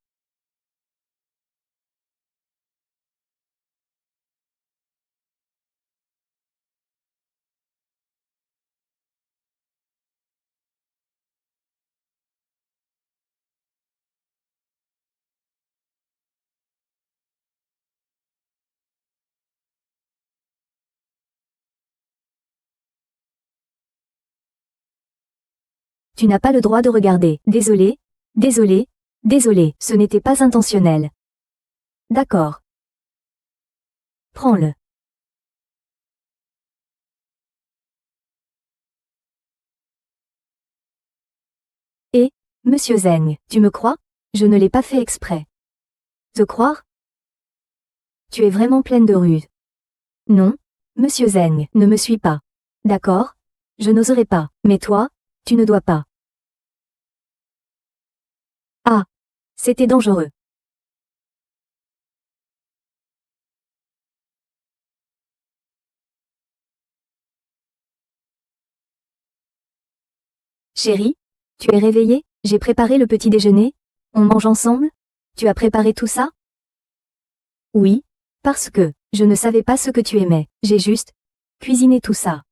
Tu n'as pas le droit de regarder. Désolé, ce n'était pas intentionnel. D'accord. Prends-le. Et, monsieur Zeng, tu me crois? Je ne l'ai pas fait exprès. Te croire? Tu es vraiment pleine de ruse. Non, monsieur Zeng, ne me suis pas. D'accord? Je n'oserais pas, mais toi, tu ne dois pas. Ah, c'était dangereux. Chérie, tu es réveillée? J'ai préparé le petit déjeuner? On mange ensemble? Tu as préparé tout ça? Oui, parce que, je ne savais pas ce que tu aimais, j'ai juste cuisiné tout ça.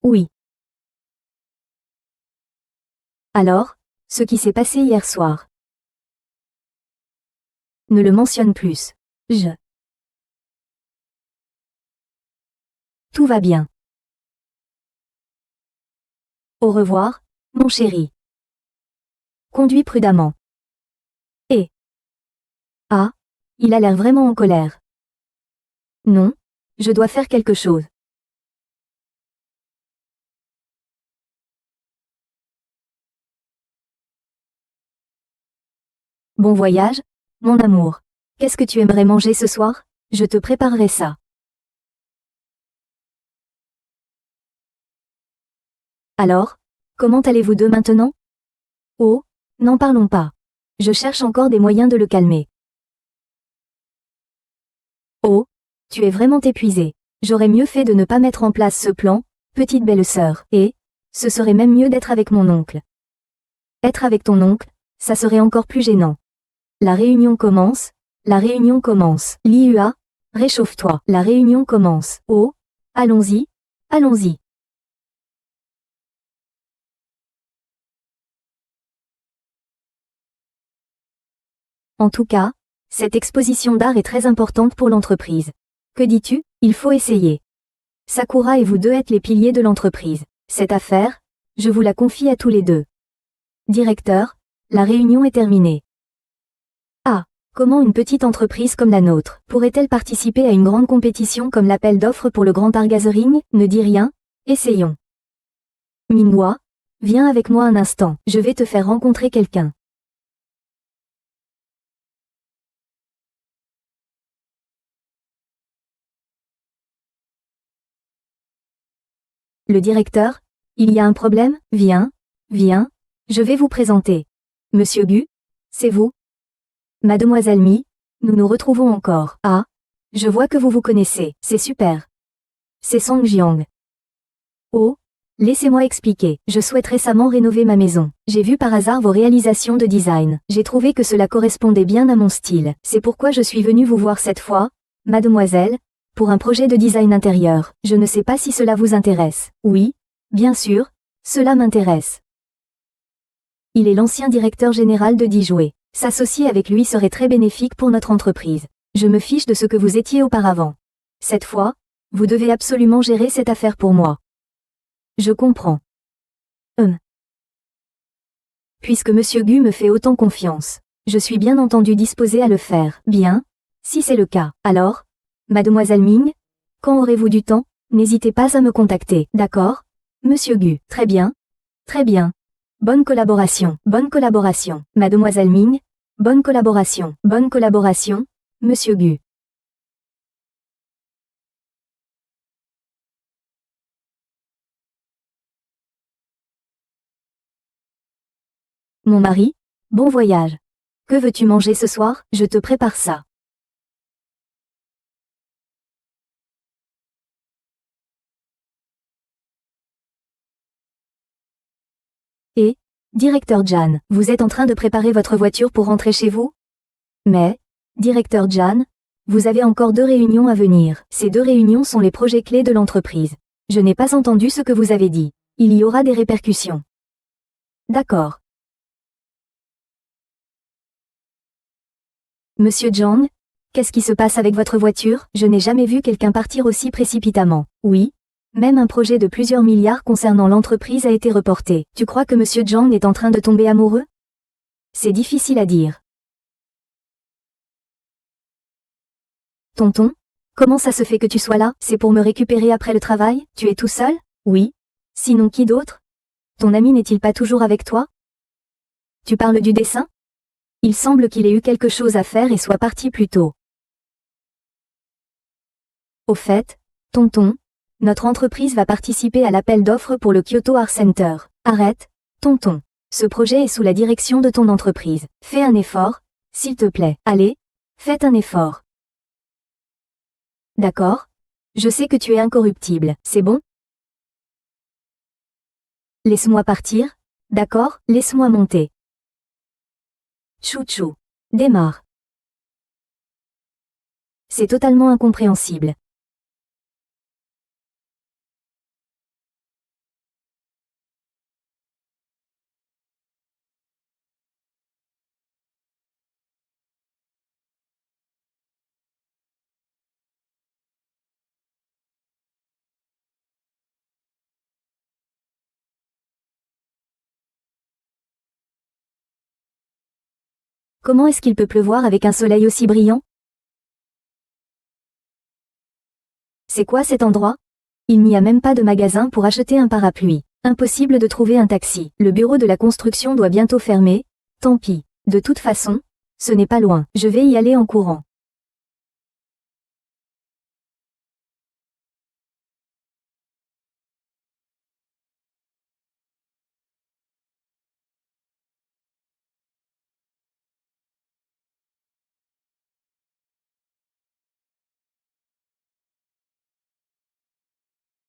Oui. Alors, ce qui s'est passé hier soir. Ne le mentionne plus. Tout va bien. Au revoir, mon chéri. Conduis prudemment. Et. Ah, il a l'air vraiment en colère. Non, je dois faire quelque chose. Bon voyage, mon amour. Qu'est-ce que tu aimerais manger ce soir? Je te préparerai ça. Alors, comment allez-vous deux maintenant? Oh, n'en parlons pas. Je cherche encore des moyens de le calmer. Oh, Tu es vraiment épuisée. J'aurais mieux fait de ne pas mettre en place ce plan, petite belle-sœur, et ce serait même mieux d'être avec mon oncle. Être avec ton oncle, ça serait encore plus gênant. La réunion commence, la réunion commence. Liua, réchauffe-toi. La réunion commence. Oh, allons-y, allons-y. En tout cas, cette exposition d'art est très importante pour l'entreprise. Que dis-tu? Il faut essayer. Sakura et vous deux êtes les piliers de l'entreprise. Cette affaire, je vous la confie à tous les deux. Directeur, la réunion est terminée. Ah, comment une petite entreprise comme la nôtre pourrait-elle participer à une grande compétition comme l'appel d'offres pour le Grand Art Gathering? Ne dis rien, essayons. Minghua, viens avec moi un instant, je vais te faire rencontrer quelqu'un. Le directeur, il y a un problème? Viens, viens, je vais vous présenter. Monsieur Gu, c'est vous? Mademoiselle Mi, nous nous retrouvons encore. Ah, je vois que vous vous connaissez, c'est super. C'est Song Jiang. Oh, laissez-moi expliquer, je souhaite récemment rénover ma maison. J'ai vu par hasard vos réalisations de design. J'ai trouvé que cela correspondait bien à mon style. C'est pourquoi je suis venu vous voir cette fois, mademoiselle, pour un projet de design intérieur. Je ne sais pas si cela vous intéresse. Oui, bien sûr, cela m'intéresse. Il est l'ancien directeur général de Dijoué. S'associer avec lui serait très bénéfique pour notre entreprise. Je me fiche de ce que vous étiez auparavant. Cette fois, vous devez absolument gérer cette affaire pour moi. Je comprends. Puisque Monsieur Gu me fait autant confiance, je suis bien entendu disposé à le faire. Bien, si c'est le cas, alors, Mademoiselle Ming, quand aurez-vous du temps? N'hésitez pas à me contacter, d'accord? Monsieur Gu, très bien. Très bien. Bonne collaboration, Mademoiselle Ming, bonne collaboration, Monsieur Gu. Mon mari, bon voyage. Que veux-tu manger ce soir? Je te prépare ça. Et, directeur Jan, vous êtes en train de préparer votre voiture pour rentrer chez vous? Mais, directeur Jan, vous avez encore 2 réunions à venir. Ces 2 réunions sont les projets clés de l'entreprise. Je n'ai pas entendu ce que vous avez dit. Il y aura des répercussions. D'accord. Monsieur Zhang, qu'est-ce qui se passe avec votre voiture? Je n'ai jamais vu quelqu'un partir aussi précipitamment. Oui. Même un projet de plusieurs milliards concernant l'entreprise a été reporté. Tu crois que Monsieur Zhang est en train de tomber amoureux? C'est difficile à dire. Tonton, comment ça se fait que tu sois là? C'est pour me récupérer après le travail? Tu es tout seul? Oui. Sinon qui d'autre? Ton ami n'est-il pas toujours avec toi? Tu parles du dessin? Il semble qu'il ait eu quelque chose à faire et soit parti plus tôt. Au fait, tonton, notre entreprise va participer à l'appel d'offres pour le Kyoto Art Center. Arrête, tonton. Ce projet est sous la direction de ton entreprise. Fais un effort, s'il te plaît. Allez, faites un effort. D'accord? Je sais que tu es incorruptible, c'est bon? Laisse-moi partir? D'accord, laisse-moi monter. Chouchou. Démarre. C'est totalement incompréhensible. Comment est-ce qu'il peut pleuvoir avec un soleil aussi brillant? C'est quoi cet endroit? Il n'y a même pas de magasin pour acheter un parapluie. Impossible de trouver un taxi. Le bureau de la construction doit bientôt fermer. Tant pis. De toute façon, ce n'est pas loin. Je vais y aller en courant.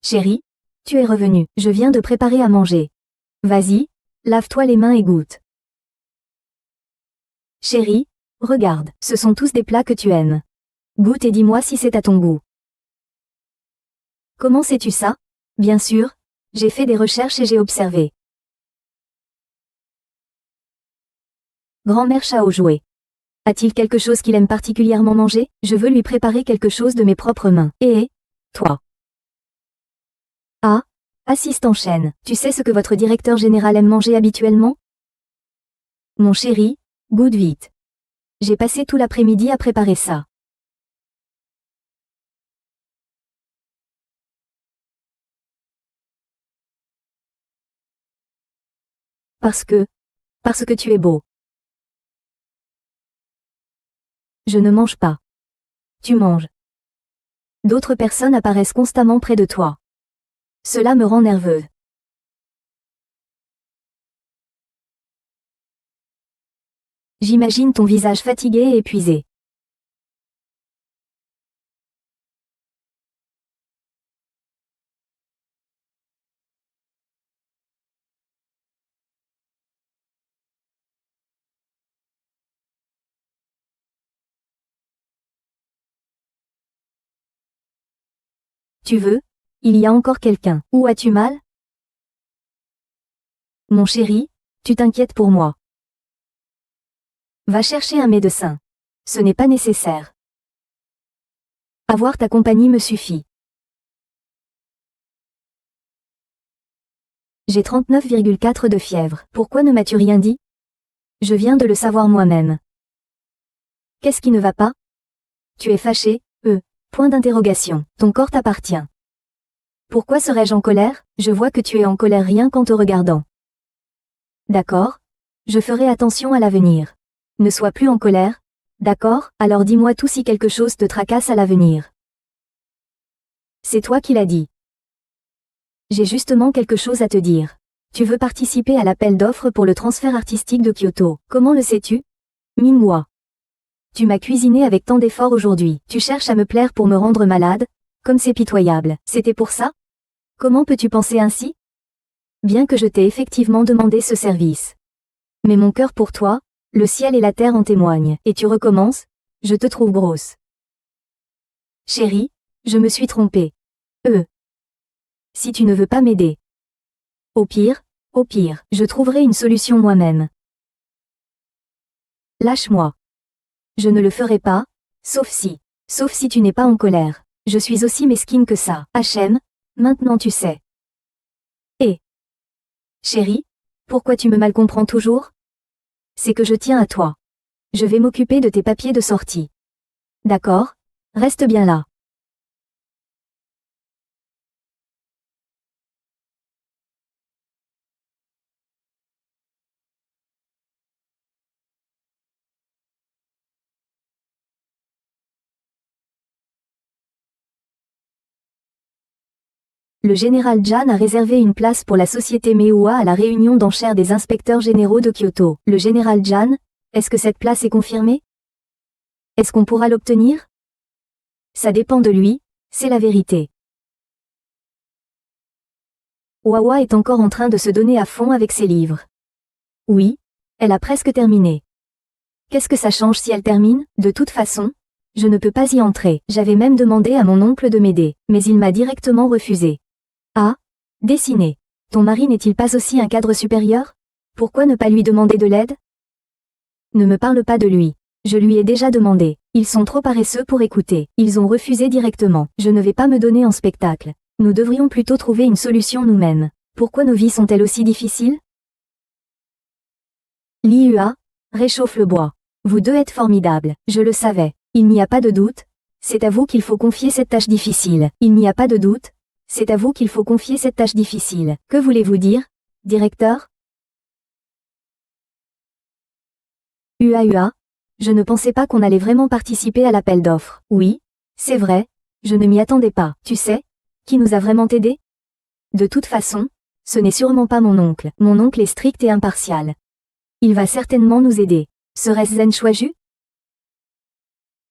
Chérie, tu es revenue. Je viens de préparer à manger. Vas-y, lave-toi les mains et goûte. Chérie, regarde, ce sont tous des plats que tu aimes. Goûte et dis-moi si c'est à ton goût. Comment sais-tu ça? Bien sûr, j'ai fait des recherches et j'ai observé. Grand-mère chat aux jouets. A-t-il quelque chose qu'il aime particulièrement manger? Je veux lui préparer quelque chose de mes propres mains. Et toi? Ah, assistant chaîne, tu sais ce que votre directeur général aime manger habituellement? Mon chéri, goûte vite. J'ai passé tout l'après-midi à préparer ça. Parce que tu es beau. Je ne mange pas. Tu manges. D'autres personnes apparaissent constamment près de toi. Cela me rend nerveuse. J'imagine ton visage fatigué et épuisé. Tu veux? Il y a encore quelqu'un. Où as-tu mal? Mon chéri, tu t'inquiètes pour moi. Va chercher un médecin. Ce n'est pas nécessaire. Avoir ta compagnie me suffit. J'ai 39,4 de fièvre. Pourquoi ne m'as-tu rien dit? Je viens de le savoir moi-même. Qu'est-ce qui ne va pas? Tu es fâché? Point d'interrogation. Ton corps t'appartient. Pourquoi serais-je en colère? Je vois que tu es en colère rien qu'en te regardant. D'accord. Je ferai attention à l'avenir. Ne sois plus en colère. D'accord, alors dis-moi tout si quelque chose te tracasse à l'avenir. C'est toi qui l'as dit. J'ai justement quelque chose à te dire. Tu veux participer à l'appel d'offres pour le transfert artistique de Kyoto. Comment le sais-tu? Minwa. Tu m'as cuisiné avec tant d'efforts aujourd'hui. Tu cherches à me plaire pour me rendre malade? Comme c'est pitoyable. C'était pour ça? Comment peux-tu penser ainsi? Bien que je t'ai effectivement demandé ce service. Mais mon cœur pour toi, le ciel et la terre en témoignent. Et tu recommences? Je te trouve grosse. Chérie, je me suis trompée. Si tu ne veux pas m'aider. Au pire, je trouverai une solution moi-même. Lâche-moi. Je ne le ferai pas, sauf si tu n'es pas en colère. Je suis aussi mesquine que ça. HM, maintenant tu sais. Chérie, pourquoi tu me mal comprends toujours? C'est que je tiens à toi. Je vais m'occuper de tes papiers de sortie. D'accord? Reste bien là. Le général Jan a réservé une place pour la société Meua à la réunion d'enchères des inspecteurs généraux de Kyoto. Le général Jan, est-ce que cette place est confirmée? Est-ce qu'on pourra l'obtenir? Ça dépend de lui, c'est la vérité. Wawa est encore en train de se donner à fond avec ses livres. Oui, elle a presque terminé. Qu'est-ce que ça change si elle termine? De toute façon, je ne peux pas y entrer. J'avais même demandé à mon oncle de m'aider, mais il m'a directement refusé. Ah, dessiner. Ton mari n'est-il pas aussi un cadre supérieur? Pourquoi ne pas lui demander de l'aide? Ne me parle pas de lui. Je lui ai déjà demandé. Ils sont trop paresseux pour écouter. Ils ont refusé directement. Je ne vais pas me donner en spectacle. Nous devrions plutôt trouver une solution nous-mêmes. Pourquoi nos vies sont-elles aussi difficiles? L'IUA, réchauffe le bois. Vous deux êtes formidables. Je le savais. Il n'y a pas de doute. C'est à vous qu'il faut confier cette tâche difficile. Il n'y a pas de doute. C'est à vous qu'il faut confier cette tâche difficile. Que voulez-vous dire, directeur? UA, je ne pensais pas qu'on allait vraiment participer à l'appel d'offres. Oui, c'est vrai, je ne m'y attendais pas. Tu sais, qui nous a vraiment aidés? De toute façon, ce n'est sûrement pas mon oncle. Mon oncle est strict et impartial. Il va certainement nous aider. Serait-ce Zen Chuaju?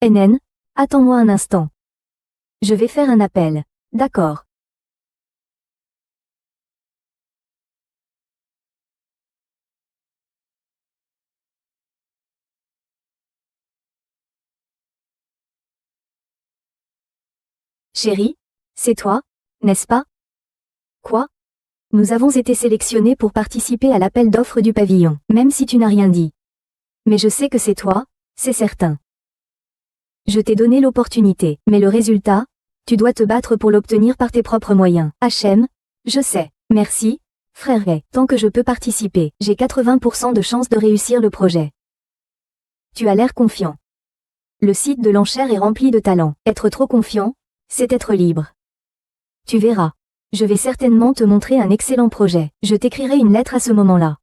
NN, attends-moi un instant. Je vais faire un appel. D'accord. Chérie, c'est toi, n'est-ce pas? Quoi? Nous avons été sélectionnés pour participer à l'appel d'offres du pavillon, même si tu n'as rien dit. Mais je sais que c'est toi, c'est certain. Je t'ai donné l'opportunité, mais le résultat, tu dois te battre pour l'obtenir par tes propres moyens. HM, je sais. Merci, frère Ray. Tant que je peux participer, j'ai 80% de chances de réussir le projet. Tu as l'air confiant. Le site de l'enchère est rempli de talents. Être trop confiant, c'est être libre. Tu verras. Je vais certainement te montrer un excellent projet. Je t'écrirai une lettre à ce moment-là.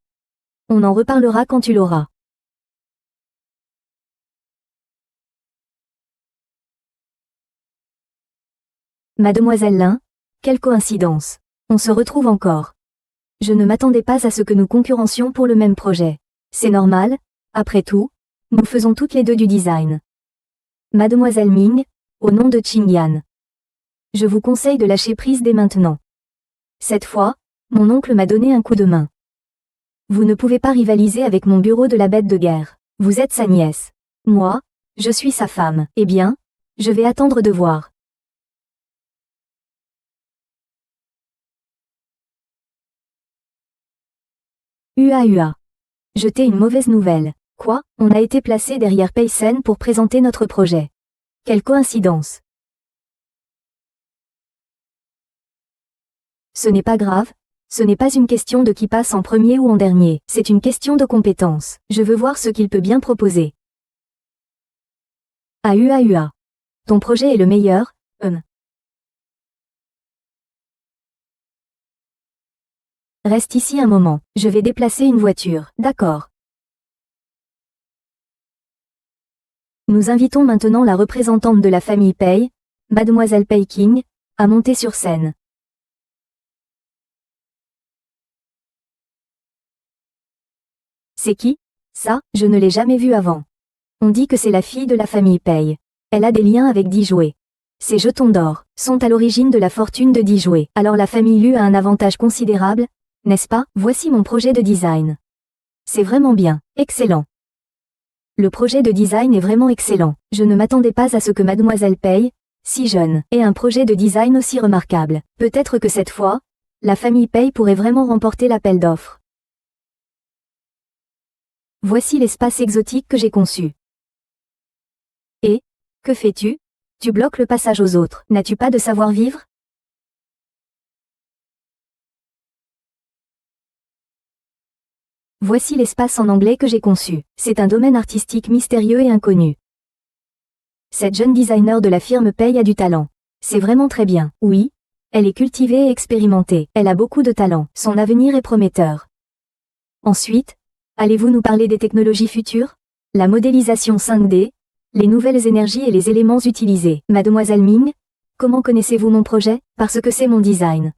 On en reparlera quand tu l'auras. Mademoiselle Lin, quelle coïncidence. On se retrouve encore. Je ne m'attendais pas à ce que nous concurrencions pour le même projet. C'est normal, après tout, nous faisons toutes les deux du design. Mademoiselle Ming, au nom de Qingyan. Je vous conseille de lâcher prise dès maintenant. Cette fois, mon oncle m'a donné un coup de main. Vous ne pouvez pas rivaliser avec mon bureau de la bête de guerre. Vous êtes sa nièce. Moi, je suis sa femme. Eh bien, je vais attendre de voir. Ua. Je t'ai une mauvaise nouvelle. Quoi? On a été placé derrière Paysen pour présenter notre projet. Quelle coïncidence. Ce n'est pas grave, ce n'est pas une question de qui passe en premier ou en dernier, c'est une question de compétence. Je veux voir ce qu'il peut bien proposer. Ua. Ton projet est le meilleur, Reste ici un moment, je vais déplacer une voiture, d'accord. Nous invitons maintenant la représentante de la famille Pei, Mademoiselle Pei King, à monter sur scène. C'est qui? Ça, je ne l'ai jamais vue avant. On dit que c'est la fille de la famille Pei. Elle a des liens avec 10 jouets. Ces jetons d'or sont à l'origine de la fortune de 10 jouets. Alors la famille Lu a un avantage considérable, n'est-ce pas? Voici mon projet de design. C'est vraiment bien, excellent. Le projet de design est vraiment excellent. Je ne m'attendais pas à ce que Mademoiselle Pei, si jeune, ait un projet de design aussi remarquable. Peut-être que cette fois, la famille Pei pourrait vraiment remporter l'appel d'offres. Voici l'espace exotique que j'ai conçu. Et, que fais-tu? Tu bloques le passage aux autres. N'as-tu pas de savoir-vivre? Voici l'espace en anglais que j'ai conçu. C'est un domaine artistique mystérieux et inconnu. Cette jeune designer de la firme Pei a du talent. C'est vraiment très bien. Oui, elle est cultivée et expérimentée. Elle a beaucoup de talent. Son avenir est prometteur. Ensuite, allez-vous nous parler des technologies futures? La modélisation 5D, les nouvelles énergies et les éléments utilisés. Mademoiselle Ming, comment connaissez-vous mon projet? Parce que c'est mon design.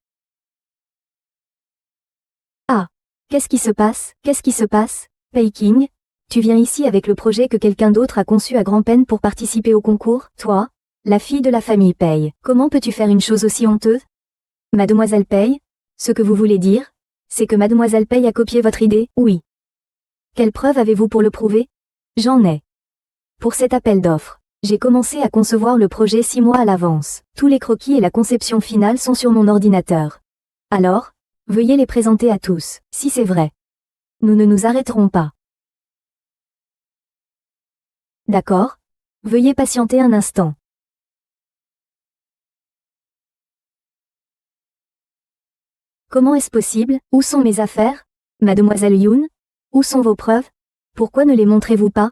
Ah, qu'est-ce qui se passe? Qu'est-ce qui se passe? Pei King, tu viens ici avec le projet que quelqu'un d'autre a conçu à grand-peine pour participer au concours? Toi, la fille de la famille Pei. Comment peux-tu faire une chose aussi honteuse? Mademoiselle Pei, ce que vous voulez dire, c'est que Mademoiselle Pei a copié votre idée? Oui. Quelle preuve avez-vous pour le prouver? J'en ai. Pour cet appel d'offres, j'ai commencé à concevoir le projet 6 mois à l'avance. Tous les croquis et la conception finale sont sur mon ordinateur. Alors, veuillez les présenter à tous, si c'est vrai. Nous ne nous arrêterons pas. D'accord? Veuillez patienter un instant. Comment est-ce possible? Où sont mes affaires? Mademoiselle Yoon? Où sont vos preuves? Pourquoi ne les montrez-vous pas?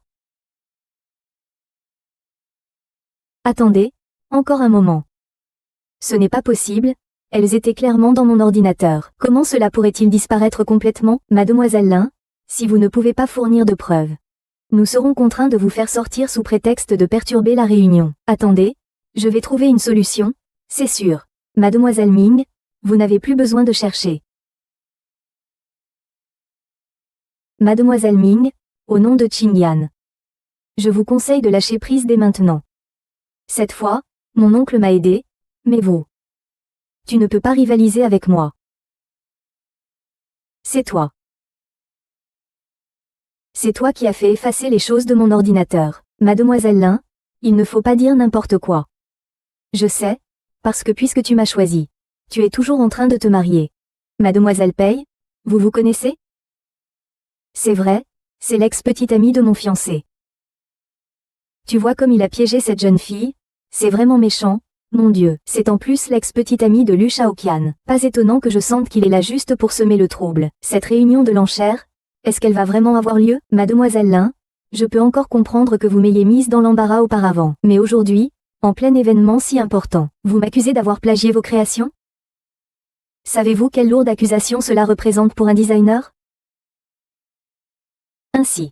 Attendez, encore un moment. Ce n'est pas possible, elles étaient clairement dans mon ordinateur. Comment cela pourrait-il disparaître complètement? Mademoiselle Lin, si vous ne pouvez pas fournir de preuves, nous serons contraints de vous faire sortir sous prétexte de perturber la réunion. Attendez, je vais trouver une solution, c'est sûr. Mademoiselle Ming, vous n'avez plus besoin de chercher. Mademoiselle Ming, au nom de Qingyan. Je vous conseille de lâcher prise dès maintenant. Cette fois, mon oncle m'a aidé, mais vous. Tu ne peux pas rivaliser avec moi. C'est toi. C'est toi qui as fait effacer les choses de mon ordinateur. Mademoiselle Lin, il ne faut pas dire n'importe quoi. Je sais, Parce que puisque tu m'as choisi, tu es toujours en train de te marier. Mademoiselle Pei, vous vous connaissez? C'est vrai, c'est l'ex-petite amie de mon fiancé. Tu vois comme il a piégé cette jeune fille? C'est vraiment méchant, mon Dieu. C'est en plus l'ex-petite amie de Lu Shaoqian. Pas étonnant que je sente qu'il est là juste pour semer le trouble. Cette réunion de l'enchère, est-ce qu'elle va vraiment avoir lieu? Mademoiselle Lin, je peux encore comprendre que vous m'ayez mise dans l'embarras auparavant. Mais aujourd'hui, en plein événement si important, vous m'accusez d'avoir plagié vos créations? Savez-vous quelle lourde accusation cela représente pour un designer? Ainsi.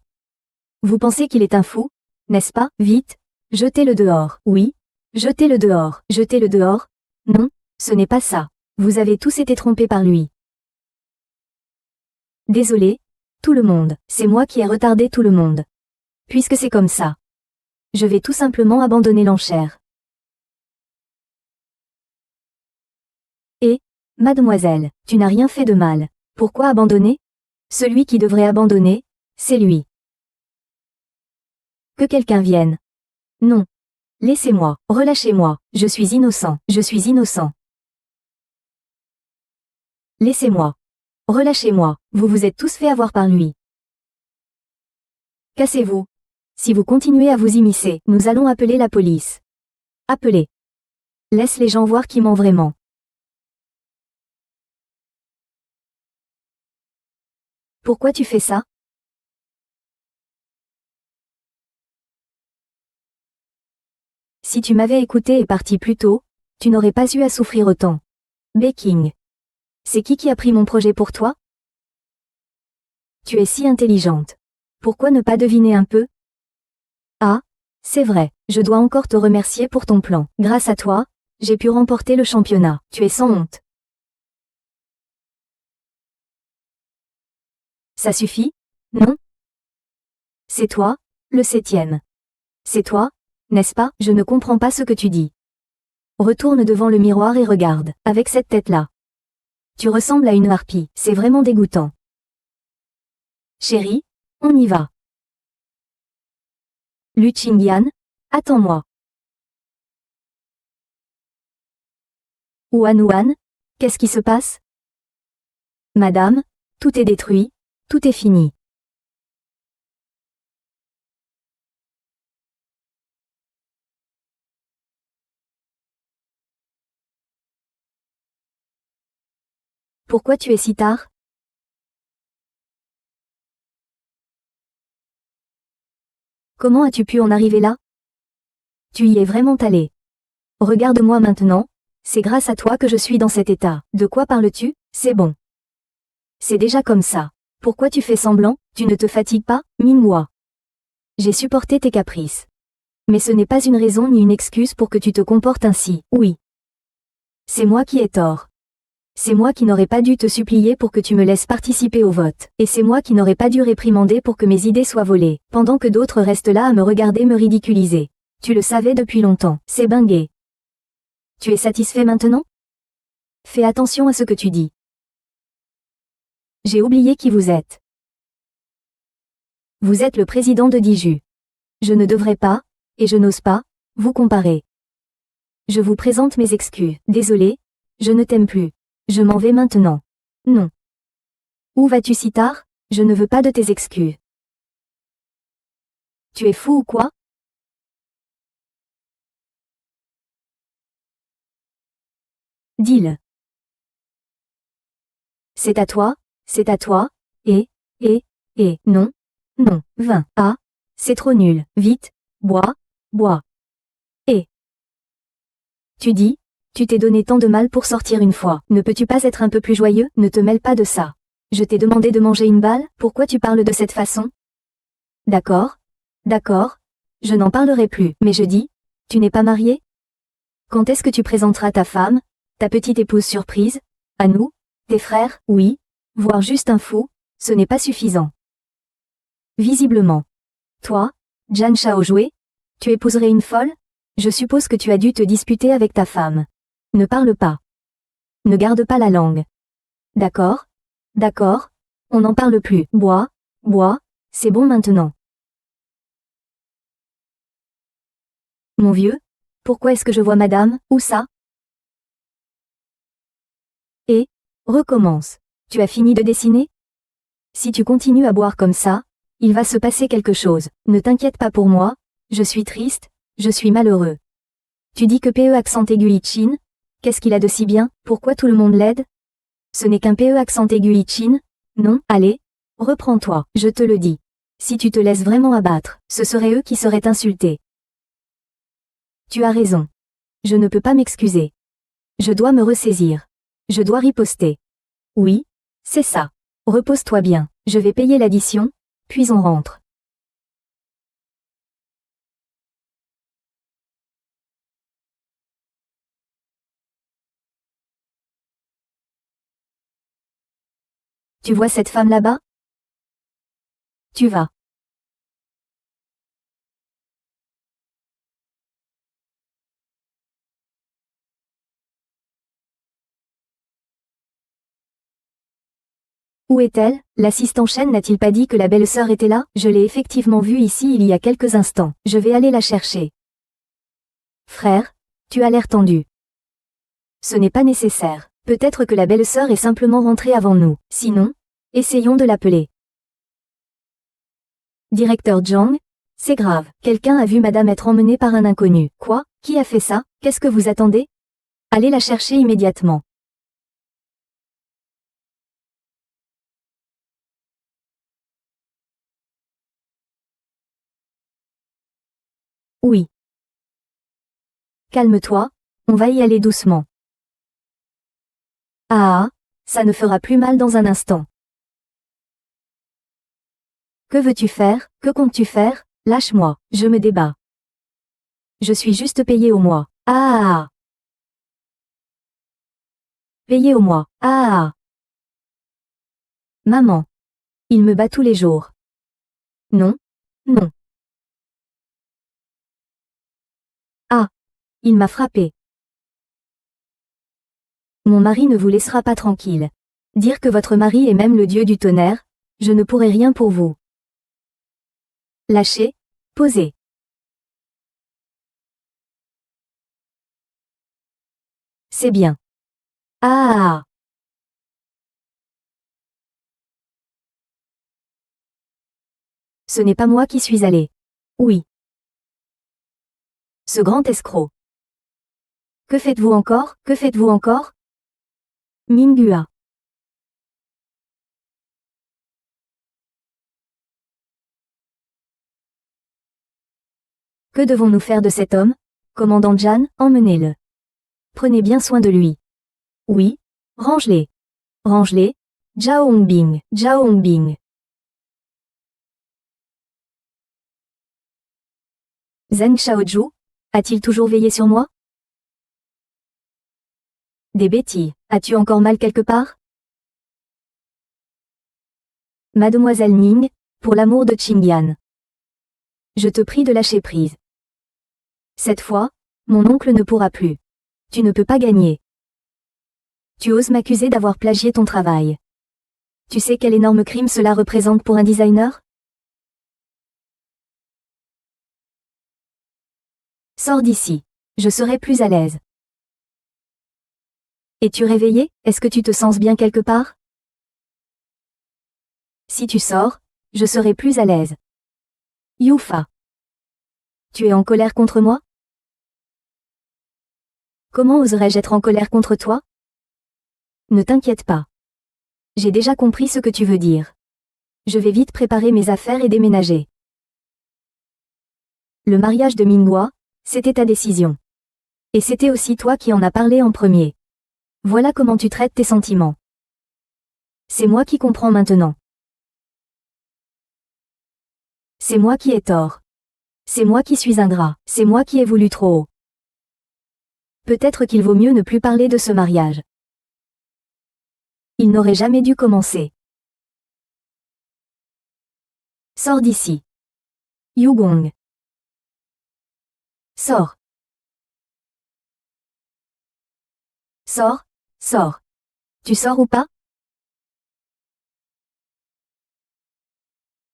Vous pensez qu'il est un fou, n'est-ce pas? Vite, jetez-le dehors. Oui, jetez-le dehors. Jetez-le dehors? Non, ce n'est pas ça. Vous avez tous été trompés par lui. Désolé, tout le monde. C'est moi qui ai retardé tout le monde. Puisque c'est comme ça. Je vais tout simplement abandonner l'enchère. Et, mademoiselle, tu n'as rien fait de mal. Pourquoi abandonner? Celui qui devrait abandonner, c'est lui. Que quelqu'un vienne. Non. Laissez-moi, relâchez-moi, je suis innocent, je suis innocent. Laissez-moi. Relâchez-moi, vous vous êtes tous fait avoir par lui. Cassez-vous. Si vous continuez à vous immiscer, nous allons appeler la police. Appelez. Laisse les gens voir qui ment vraiment. Pourquoi tu fais ça? Si tu m'avais écouté et parti plus tôt, tu n'aurais pas eu à souffrir autant. Baking. C'est qui a pris mon projet pour toi? Tu es si intelligente. Pourquoi ne pas deviner un peu? Ah, c'est vrai, je dois encore te remercier pour ton plan. Grâce à toi, j'ai pu remporter le championnat. Tu es sans honte. Ça suffit? Non? C'est toi, le 7e. C'est toi, n'est-ce pas? Je ne comprends pas ce que tu dis. Retourne devant le miroir et regarde, avec cette tête-là. Tu ressembles à une harpie, c'est vraiment dégoûtant. Chérie, on y va. Lu Qingyan, attends-moi. Ouan, qu'est-ce qui se passe? Madame, tout est détruit, tout est fini. Pourquoi tu es si tard? Comment as-tu pu en arriver là? Tu y es vraiment allé. Regarde-moi maintenant, c'est grâce à toi que je suis dans cet état. De quoi parles-tu? C'est bon. C'est déjà comme ça. Pourquoi tu fais semblant? Tu ne te fatigues pas? Mine-moi. J'ai supporté tes caprices. Mais ce n'est pas une raison ni une excuse pour que tu te comportes ainsi. Oui. C'est moi qui ai tort. C'est moi qui n'aurais pas dû te supplier pour que tu me laisses participer au vote. Et c'est moi qui n'aurais pas dû réprimander pour que mes idées soient volées, pendant que d'autres restent là à me regarder me ridiculiser. Tu le savais depuis longtemps. C'est bingué. Tu es satisfait maintenant? Fais attention à ce que tu dis. J'ai oublié qui vous êtes. Vous êtes le président de Diju. Je ne devrais pas, et je n'ose pas, vous comparer. Je vous présente mes excuses. Désolé, je ne t'aime plus. Je m'en vais maintenant. Non. Où vas-tu si tard? Je ne veux pas de tes excuses. Tu es fou ou quoi? Dis-le. C'est à toi, et, non, non, vin, ah, c'est trop nul, vite, bois, bois. Et. Tu dis, tu t'es donné tant de mal pour sortir une fois, ne peux-tu pas être un peu plus joyeux? Ne te mêle pas de ça. Je t'ai demandé de manger une balle, pourquoi tu parles de cette façon? D'accord, je n'en parlerai plus, mais je dis, tu n'es pas marié? Quand est-ce que tu présenteras ta femme, ta petite épouse surprise, à nous, tes frères? Oui, voir juste un fou, ce n'est pas suffisant. Visiblement. Toi, Jan Shaojue, tu épouserais une folle? Je suppose que tu as dû te disputer avec ta femme. Ne parle pas. Ne garde pas la langue. D'accord, on n'en parle plus. Bois, c'est bon maintenant. Mon vieux, pourquoi est-ce que je vois madame? Où ça? Et, recommence. Tu as fini de dessiner? Si tu continues à boire comme ça, il va se passer quelque chose. Ne t'inquiète pas pour moi, je suis triste, je suis malheureux. Tu dis que PE accent aigu Ichin? Qu'est-ce qu'il a de si bien? Pourquoi tout le monde l'aide? Ce n'est qu'un PE accent aigu Ichin? Non, allez, reprends-toi, je te le dis. Si tu te laisses vraiment abattre, ce seraient eux qui seraient insultés. Tu as raison. Je ne peux pas m'excuser. Je dois me ressaisir. Je dois riposter. Oui, c'est ça. Repose-toi bien, je vais payer l'addition, puis on rentre. Tu vois cette femme là-bas? Tu vas. Où est-elle? L'assistant Chen n'a-t-il pas dit que la belle-sœur était là? Je l'ai effectivement vue ici il y a quelques instants. Je vais aller la chercher. Frère, tu as l'air tendu. Ce n'est pas nécessaire. Peut-être que la belle-sœur est simplement rentrée avant nous. Sinon, essayons de l'appeler. Directeur Zhang? C'est grave. Quelqu'un a vu madame être emmenée par un inconnu. Quoi? Qui a fait ça? Qu'est-ce que vous attendez? Allez la chercher immédiatement. Oui. Calme-toi, on va y aller doucement. Ah, ça ne fera plus mal dans un instant. Que veux-tu faire? Que comptes-tu faire? Lâche-moi, je me débats. Je suis juste payé au mois. Ah. Payé au mois. Ah. Maman. Il me bat tous les jours. Non. Non. Ah. Il m'a frappé. Mon mari ne vous laissera pas tranquille. Dire que votre mari est même le dieu du tonnerre, je ne pourrai rien pour vous. Lâchez. Posez. C'est bien. Ah. Ce n'est pas moi qui suis allé. Oui. Ce grand escroc. Que faites-vous encore? Que faites-vous encore? Minghua. Que devons-nous faire de cet homme? Commandant Jan, emmenez-le. Prenez bien soin de lui. Oui. Range-les. Range-les. Zhao Hongbing. Zhao Hongbing. Zheng Shaoju? A-t-il toujours veillé sur moi? Des bêtises. As-tu encore mal quelque part? Mademoiselle Ning, pour l'amour de Qingyan. Je te prie de lâcher prise. Cette fois, mon oncle ne pourra plus. Tu ne peux pas gagner. Tu oses m'accuser d'avoir plagié ton travail. Tu sais quel énorme crime cela représente pour un designer? Sors d'ici. Je serai plus à l'aise. Es-tu réveillé? Est-ce que tu te sens bien quelque part? Si tu sors, je serai plus à l'aise. Youfa. Tu es en colère contre moi? Comment oserais-je être en colère contre toi? Ne t'inquiète pas. J'ai déjà compris ce que tu veux dire. Je vais vite préparer mes affaires et déménager. Le mariage de Minghua, c'était ta décision. Et c'était aussi toi qui en as parlé en premier. Voilà comment tu traites tes sentiments. C'est moi qui comprends maintenant. C'est moi qui ai tort. C'est moi qui suis ingrat. C'est moi qui ai voulu trop haut. Peut-être qu'il vaut mieux ne plus parler de ce mariage. Il n'aurait jamais dû commencer. Sors d'ici. Yugong. Sors. Sors, sors. Tu sors ou pas?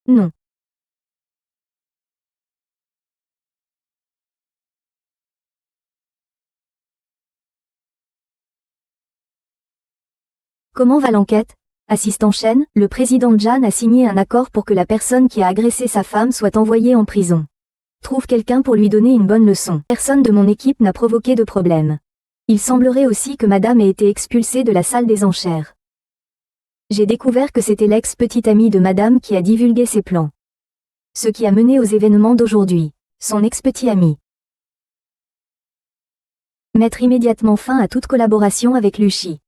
Non. Comment va l'enquête? Assistant chaîne, le président Jan a signé un accord pour que la personne qui a agressé sa femme soit envoyée en prison. Trouve quelqu'un pour lui donner une bonne leçon. Personne de mon équipe n'a provoqué de problème. Il semblerait aussi que madame ait été expulsée de la salle des enchères. J'ai découvert que c'était l'ex-petite amie de madame qui a divulgué ses plans. Ce qui a mené aux événements d'aujourd'hui. Son ex-petit ami. Mettre immédiatement fin à toute collaboration avec Lucie.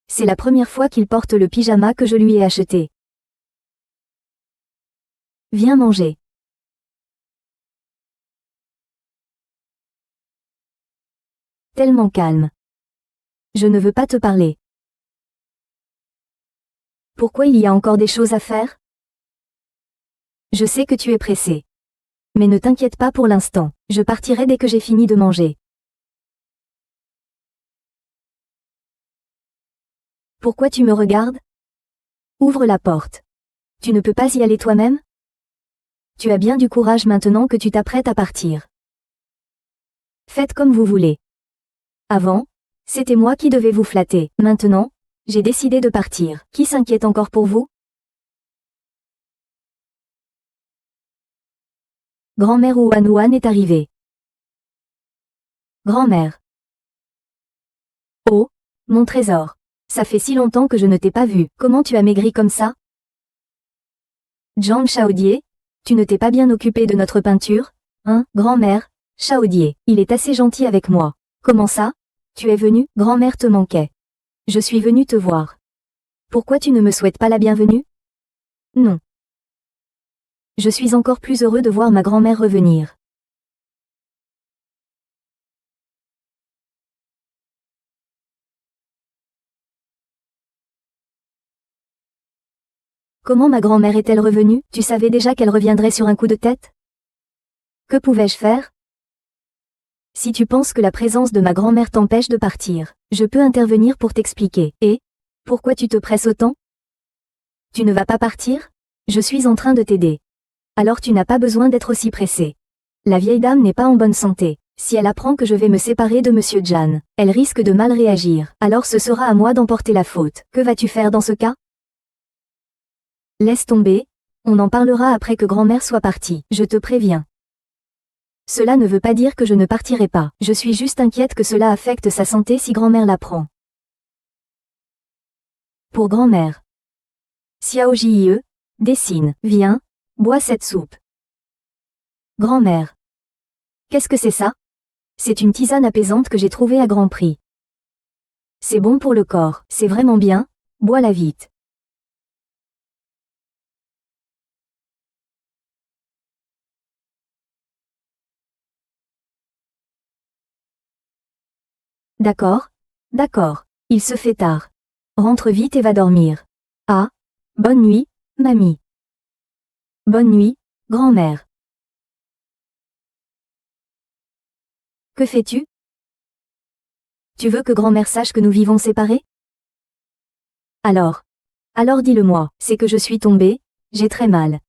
C'est la première fois qu'il porte le pyjama que je lui ai acheté. Viens manger. Tellement calme. Je ne veux pas te parler. Pourquoi il y a encore des choses à faire? Je sais que tu es pressé. Mais ne t'inquiète pas pour l'instant, je partirai dès que j'ai fini de manger. Pourquoi tu me regardes? Ouvre la porte. Tu ne peux pas y aller toi-même? Tu as bien du courage maintenant que tu t'apprêtes à partir. Faites comme vous voulez. Avant, c'était moi qui devais vous flatter. Maintenant, j'ai décidé de partir. Qui s'inquiète encore pour vous? Grand-mère Ouan est arrivée. Grand-mère. Oh, mon trésor. Ça fait si longtemps que je ne t'ai pas vu. Comment tu as maigri comme ça? Jean Chaudier, tu ne t'es pas bien occupé de notre peinture, hein, grand-mère? Chaudier, il est assez gentil avec moi. Comment ça? Tu es venu, grand-mère te manquait. Je suis venu te voir. Pourquoi tu ne me souhaites pas la bienvenue? Non. Je suis encore plus heureux de voir ma grand-mère revenir. Comment ma grand-mère est-elle revenue? Tu savais déjà qu'elle reviendrait sur un coup de tête? Que pouvais-je faire? Si tu penses que la présence de ma grand-mère t'empêche de partir, je peux intervenir pour t'expliquer. Et pourquoi tu te presses autant? Tu ne vas pas partir? Je suis en train de t'aider. Alors tu n'as pas besoin d'être aussi pressé. La vieille dame n'est pas en bonne santé. Si elle apprend que je vais me séparer de monsieur Jan, elle risque de mal réagir. Alors ce sera à moi d'emporter la faute. Que vas-tu faire dans ce cas? Laisse tomber. On en parlera après que grand-mère soit partie. Je te préviens. Cela ne veut pas dire que je ne partirai pas. Je suis juste inquiète que cela affecte sa santé si grand-mère l'apprend. Pour grand-mère. Xiao Jie, dessine. Viens, bois cette soupe. Grand-mère. Qu'est-ce que c'est ça? C'est une tisane apaisante que j'ai trouvée à grand prix. C'est bon pour le corps, c'est vraiment bien, bois-la vite. D'accord, d'accord, il se fait tard. Rentre vite et va dormir. Ah, bonne nuit, mamie. Bonne nuit, grand-mère. Que fais-tu? Tu veux que grand-mère sache que nous vivons séparés? Alors dis-le-moi, c'est que je suis tombée, j'ai très mal.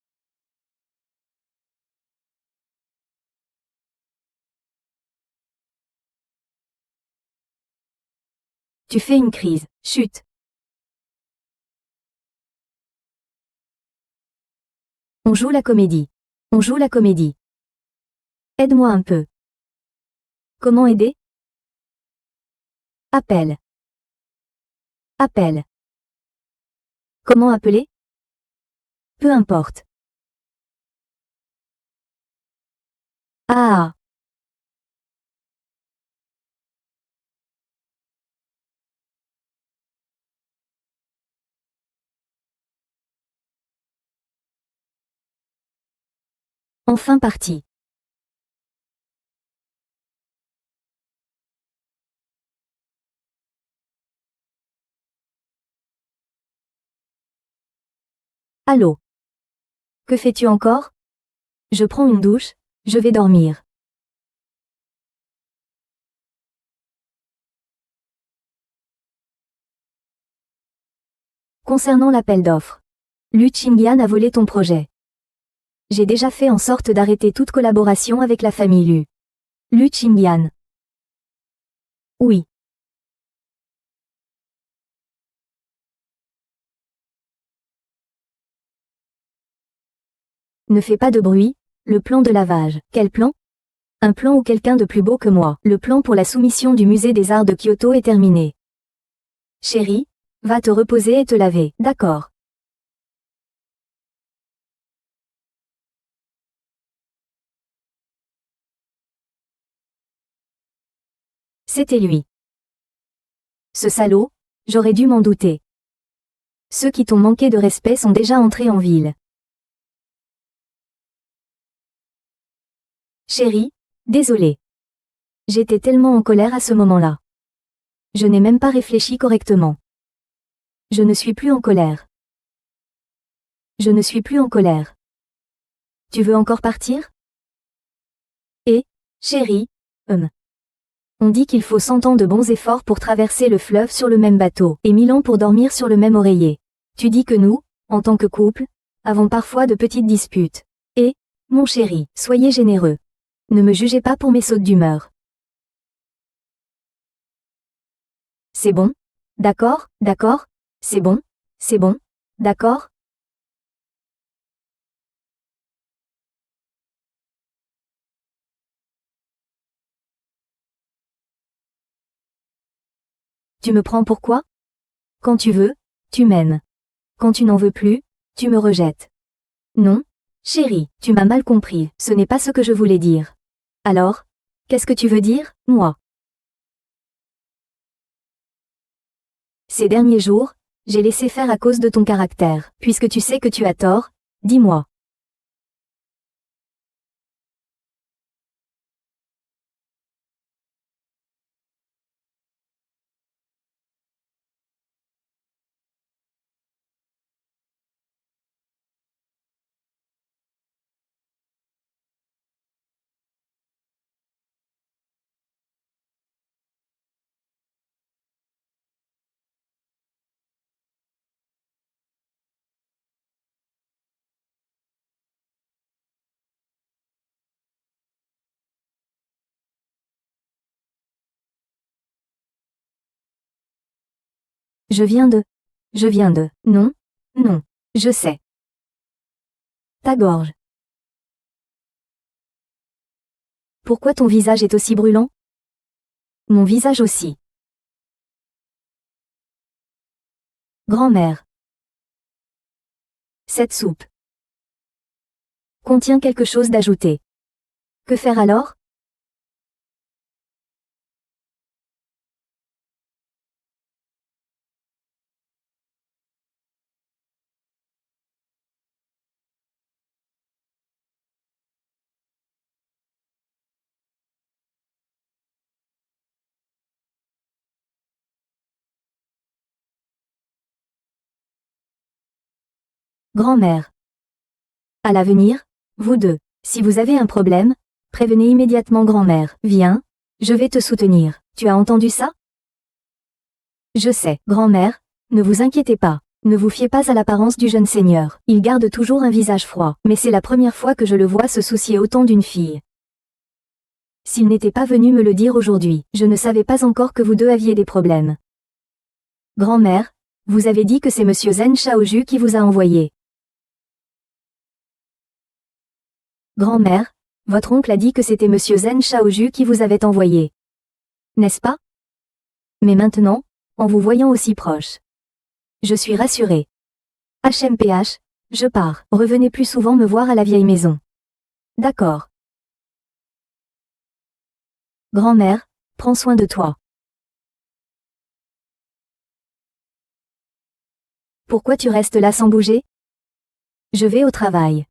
Tu fais une crise, chut. On joue la comédie. On joue la comédie. Aide-moi un peu. Comment aider? Appelle. Appelle. Comment appeler? Peu importe. Ah. Enfin parti. Allô? Que fais-tu encore? Je prends une douche, je vais dormir. Concernant l'appel d'offres. Lu Qingyan a volé ton projet. J'ai déjà fait en sorte d'arrêter toute collaboration avec la famille Lu. Lu Qingyan. Oui. Ne fais pas de bruit, le plan de lavage. Quel plan? Un plan ou quelqu'un de plus beau que moi. Le plan pour la soumission du musée des arts de Kyoto est terminé. Chérie, va te reposer et te laver. D'accord. C'était lui. Ce salaud, j'aurais dû m'en douter. Ceux qui t'ont manqué de respect sont déjà entrés en ville. Chérie, désolé. J'étais tellement en colère à ce moment-là. Je n'ai même pas réfléchi correctement. Je ne suis plus en colère. Je ne suis plus en colère. Tu veux encore partir? Chérie, On dit qu'il faut 100 ans de bons efforts pour traverser le fleuve sur le même bateau, et 1000 ans pour dormir sur le même oreiller. Tu dis que nous, en tant que couple, avons parfois de petites disputes. Mon chéri, soyez généreux. Ne me jugez pas pour mes sautes d'humeur. C'est bon? D'accord, c'est bon, d'accord? Tu me prends pour quoi? Quand tu veux, tu m'aimes. Quand tu n'en veux plus, tu me rejettes. Non, chérie, tu m'as mal compris, ce n'est pas ce que je voulais dire. Alors, qu'est-ce que tu veux dire, moi? Ces derniers jours, j'ai laissé faire à cause de ton caractère. Puisque tu sais que tu as tort, dis-moi. Je viens de. Non, je sais. Ta gorge. Pourquoi ton visage est aussi brûlant? Mon visage aussi. Grand-mère. Cette soupe contient quelque chose d'ajouté. Que faire alors? Grand-mère. À l'avenir, vous deux, si vous avez un problème, prévenez immédiatement grand-mère. Viens, je vais te soutenir. Tu as entendu ça? Je sais, grand-mère, ne vous inquiétez pas. Ne vous fiez pas à l'apparence du jeune seigneur. Il garde toujours un visage froid, mais c'est la première fois que je le vois se soucier autant d'une fille. S'il n'était pas venu me le dire aujourd'hui, je ne savais pas encore que vous deux aviez des problèmes. Grand-mère, vous avez dit que c'est monsieur Zen Shaoju qui vous a envoyé. Grand-mère, votre oncle a dit que c'était monsieur Zen Shaoju qui vous avait envoyé. N'est-ce pas? Mais maintenant, en vous voyant aussi proche, je suis rassurée. HMPH, je pars. Revenez plus souvent me voir à la vieille maison. D'accord. Grand-mère, prends soin de toi. Pourquoi tu restes là sans bouger? Je vais au travail.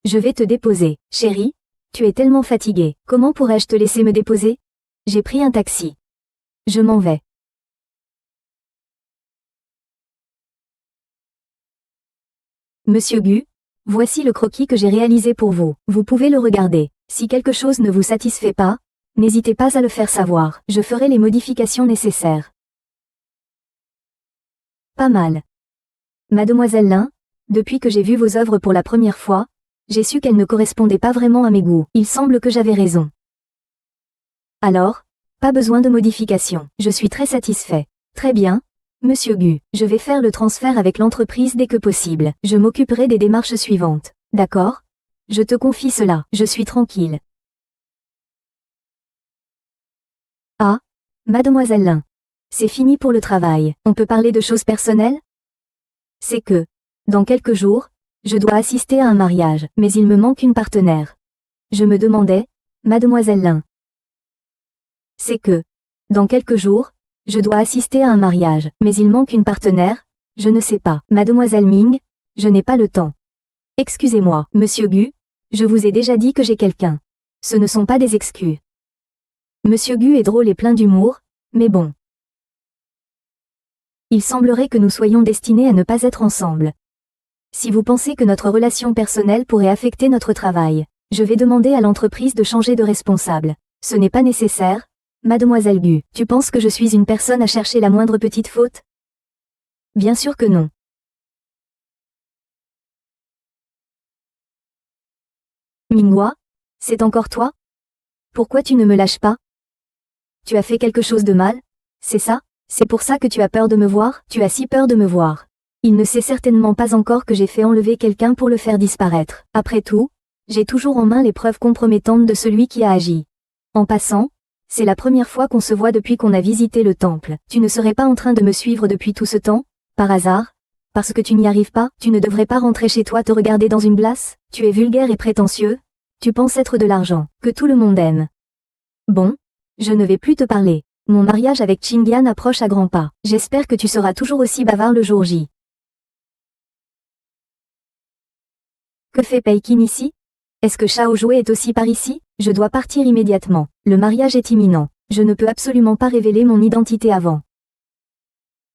Je vais te déposer. Chérie, tu es tellement fatiguée. Comment pourrais-je te laisser me déposer? J'ai pris un taxi. Je m'en vais. Monsieur Gu, voici le croquis que j'ai réalisé pour vous. Vous pouvez le regarder. Si quelque chose ne vous satisfait pas, n'hésitez pas à le faire savoir. Je ferai les modifications nécessaires. Pas mal. Mademoiselle Lin, depuis que j'ai vu vos œuvres pour la première fois, j'ai su qu'elles ne correspondaient pas vraiment à mes goûts. Il semble que j'avais raison. Alors, pas besoin de modification. Je suis très satisfait. Très bien, Monsieur Gu. Je vais faire le transfert avec l'entreprise dès que possible. Je m'occuperai des démarches suivantes. D'accord? Je te confie cela. Je suis tranquille. Ah, Mademoiselle Lin. C'est fini pour le travail. On peut parler de choses personnelles? C'est que, dans quelques jours, je dois assister à un mariage, mais il me manque une partenaire. Je me demandais, Mademoiselle Lin. C'est que, dans quelques jours, je dois assister à un mariage, mais il manque une partenaire, je ne sais pas. Mademoiselle Ming, je n'ai pas le temps. Excusez-moi, Monsieur Gu, je vous ai déjà dit que j'ai quelqu'un. Ce ne sont pas des excuses. Monsieur Gu est drôle et plein d'humour, mais bon. Il semblerait que nous soyons destinés à ne pas être ensemble. Si vous pensez que notre relation personnelle pourrait affecter notre travail, je vais demander à l'entreprise de changer de responsable. Ce n'est pas nécessaire, Mademoiselle Gu. Tu penses que je suis une personne à chercher la moindre petite faute? Bien sûr que non. Minghua, c'est encore toi? Pourquoi tu ne me lâches pas? Tu as fait quelque chose de mal? C'est ça? C'est pour ça que tu as peur de me voir? Tu as si peur de me voir. Il ne sait certainement pas encore que j'ai fait enlever quelqu'un pour le faire disparaître. Après tout, j'ai toujours en main les preuves compromettantes de celui qui a agi. En passant, c'est la première fois qu'on se voit depuis qu'on a visité le temple. Tu ne serais pas en train de me suivre depuis tout ce temps, par hasard? Parce que tu n'y arrives pas? Tu ne devrais pas rentrer chez toi te regarder dans une glace? Tu es vulgaire et prétentieux? Tu penses être de l'argent, que tout le monde aime. Bon, je ne vais plus te parler. Mon mariage avec Qingyan approche à grands pas. J'espère que tu seras toujours aussi bavard le jour J. Que fait Peikin ici? Est-ce que Shao Jue est aussi par ici? Je dois partir immédiatement. Le mariage est imminent. Je ne peux absolument pas révéler mon identité avant.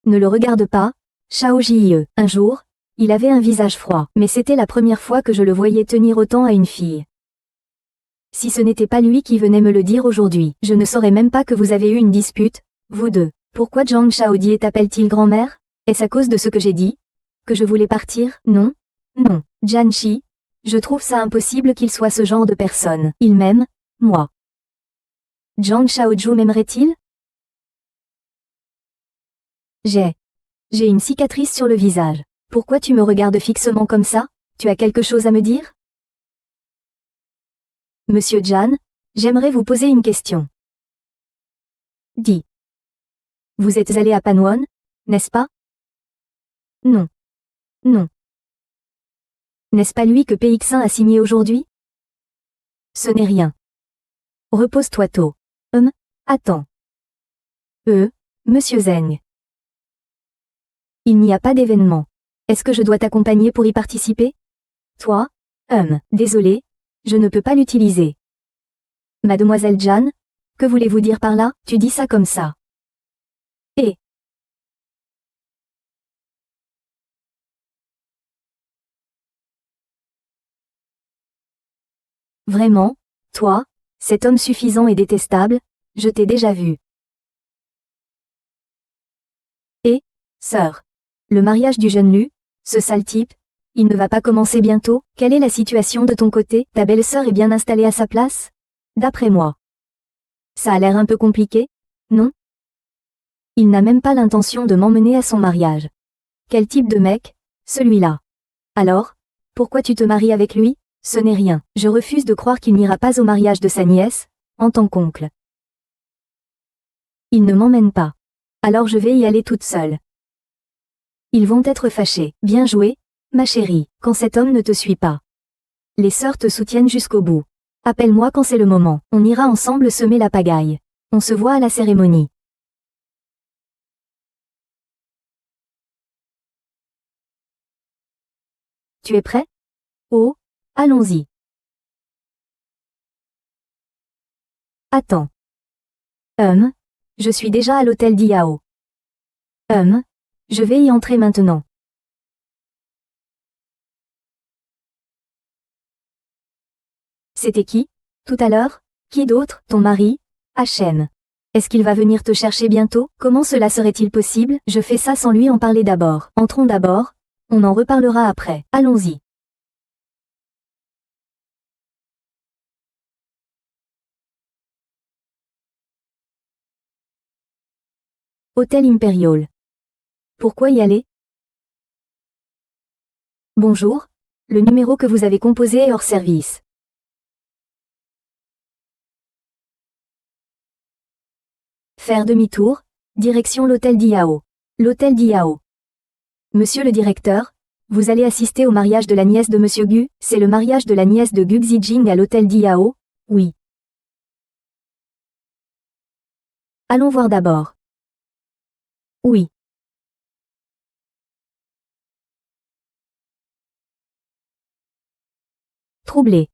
Ne le regarde pas, Shao Jie. Un jour, il avait un visage froid, mais c'était la première fois que je le voyais tenir autant à une fille. Si ce n'était pas lui qui venait me le dire aujourd'hui, je ne saurais même pas que vous avez eu une dispute, vous deux. Pourquoi Zhang Shaodie t'appelle-t-il grand-mère? Est-ce à cause de ce que j'ai dit? Que je voulais partir? Non. Non. Jianqi, je trouve ça impossible qu'il soit ce genre de personne. Il m'aime, moi. Zhang Shaoju m'aimerait-il? J'ai une cicatrice sur le visage. Pourquoi tu me regardes fixement comme ça? Tu as quelque chose à me dire? Monsieur Jan, j'aimerais vous poser une question. Dis. Vous êtes allé à Panwon, n'est-ce pas? Non. Non. N'est-ce pas lui que Peixin a signé aujourd'hui? Ce n'est rien. Repose-toi tôt. Attends. Monsieur Zeng. Il n'y a pas d'événement. Est-ce que je dois t'accompagner pour y participer? Toi? Désolé, je ne peux pas l'utiliser. Mademoiselle Jan, que voulez-vous dire par là? Tu dis ça comme ça. Vraiment, toi, cet homme suffisant et détestable, je t'ai déjà vu. Sœur. Le mariage du jeune Lu, ce sale type, il ne va pas commencer bientôt? Quelle est la situation de ton côté? Ta belle-sœur est bien installée à sa place? D'après moi. Ça a l'air un peu compliqué, non? Il n'a même pas l'intention de m'emmener à son mariage. Quel type de mec, celui-là? Alors, pourquoi tu te maries avec lui? Ce n'est rien. Je refuse de croire qu'il n'ira pas au mariage de sa nièce, en tant qu'oncle. Il ne m'emmène pas. Alors je vais y aller toute seule. Ils vont être fâchés. Bien joué, ma chérie, quand cet homme ne te suit pas. Les sœurs te soutiennent jusqu'au bout. Appelle-moi quand c'est le moment. On ira ensemble semer la pagaille. On se voit à la cérémonie. Tu es prêt? Oh, allons-y. Attends. Je suis déjà à l'hôtel d'Iao. Je vais y entrer maintenant. C'était qui, tout à l'heure? Qui d'autre? Ton mari? Hachem. Est-ce qu'il va venir te chercher bientôt? Comment cela serait-il possible? Je fais ça sans lui en parler d'abord. Entrons d'abord, On en reparlera après. Allons-y. Hôtel Imperial. Pourquoi y aller? Bonjour. Le numéro que vous avez composé est hors service. Faire demi-tour. Direction l'hôtel Diao. L'hôtel Diao. Monsieur le directeur, vous allez assister au mariage de la nièce de Monsieur Gu, c'est le mariage de la nièce de Gu Xijing à l'hôtel Diao? Oui. Allons voir d'abord. Oui. Troublé.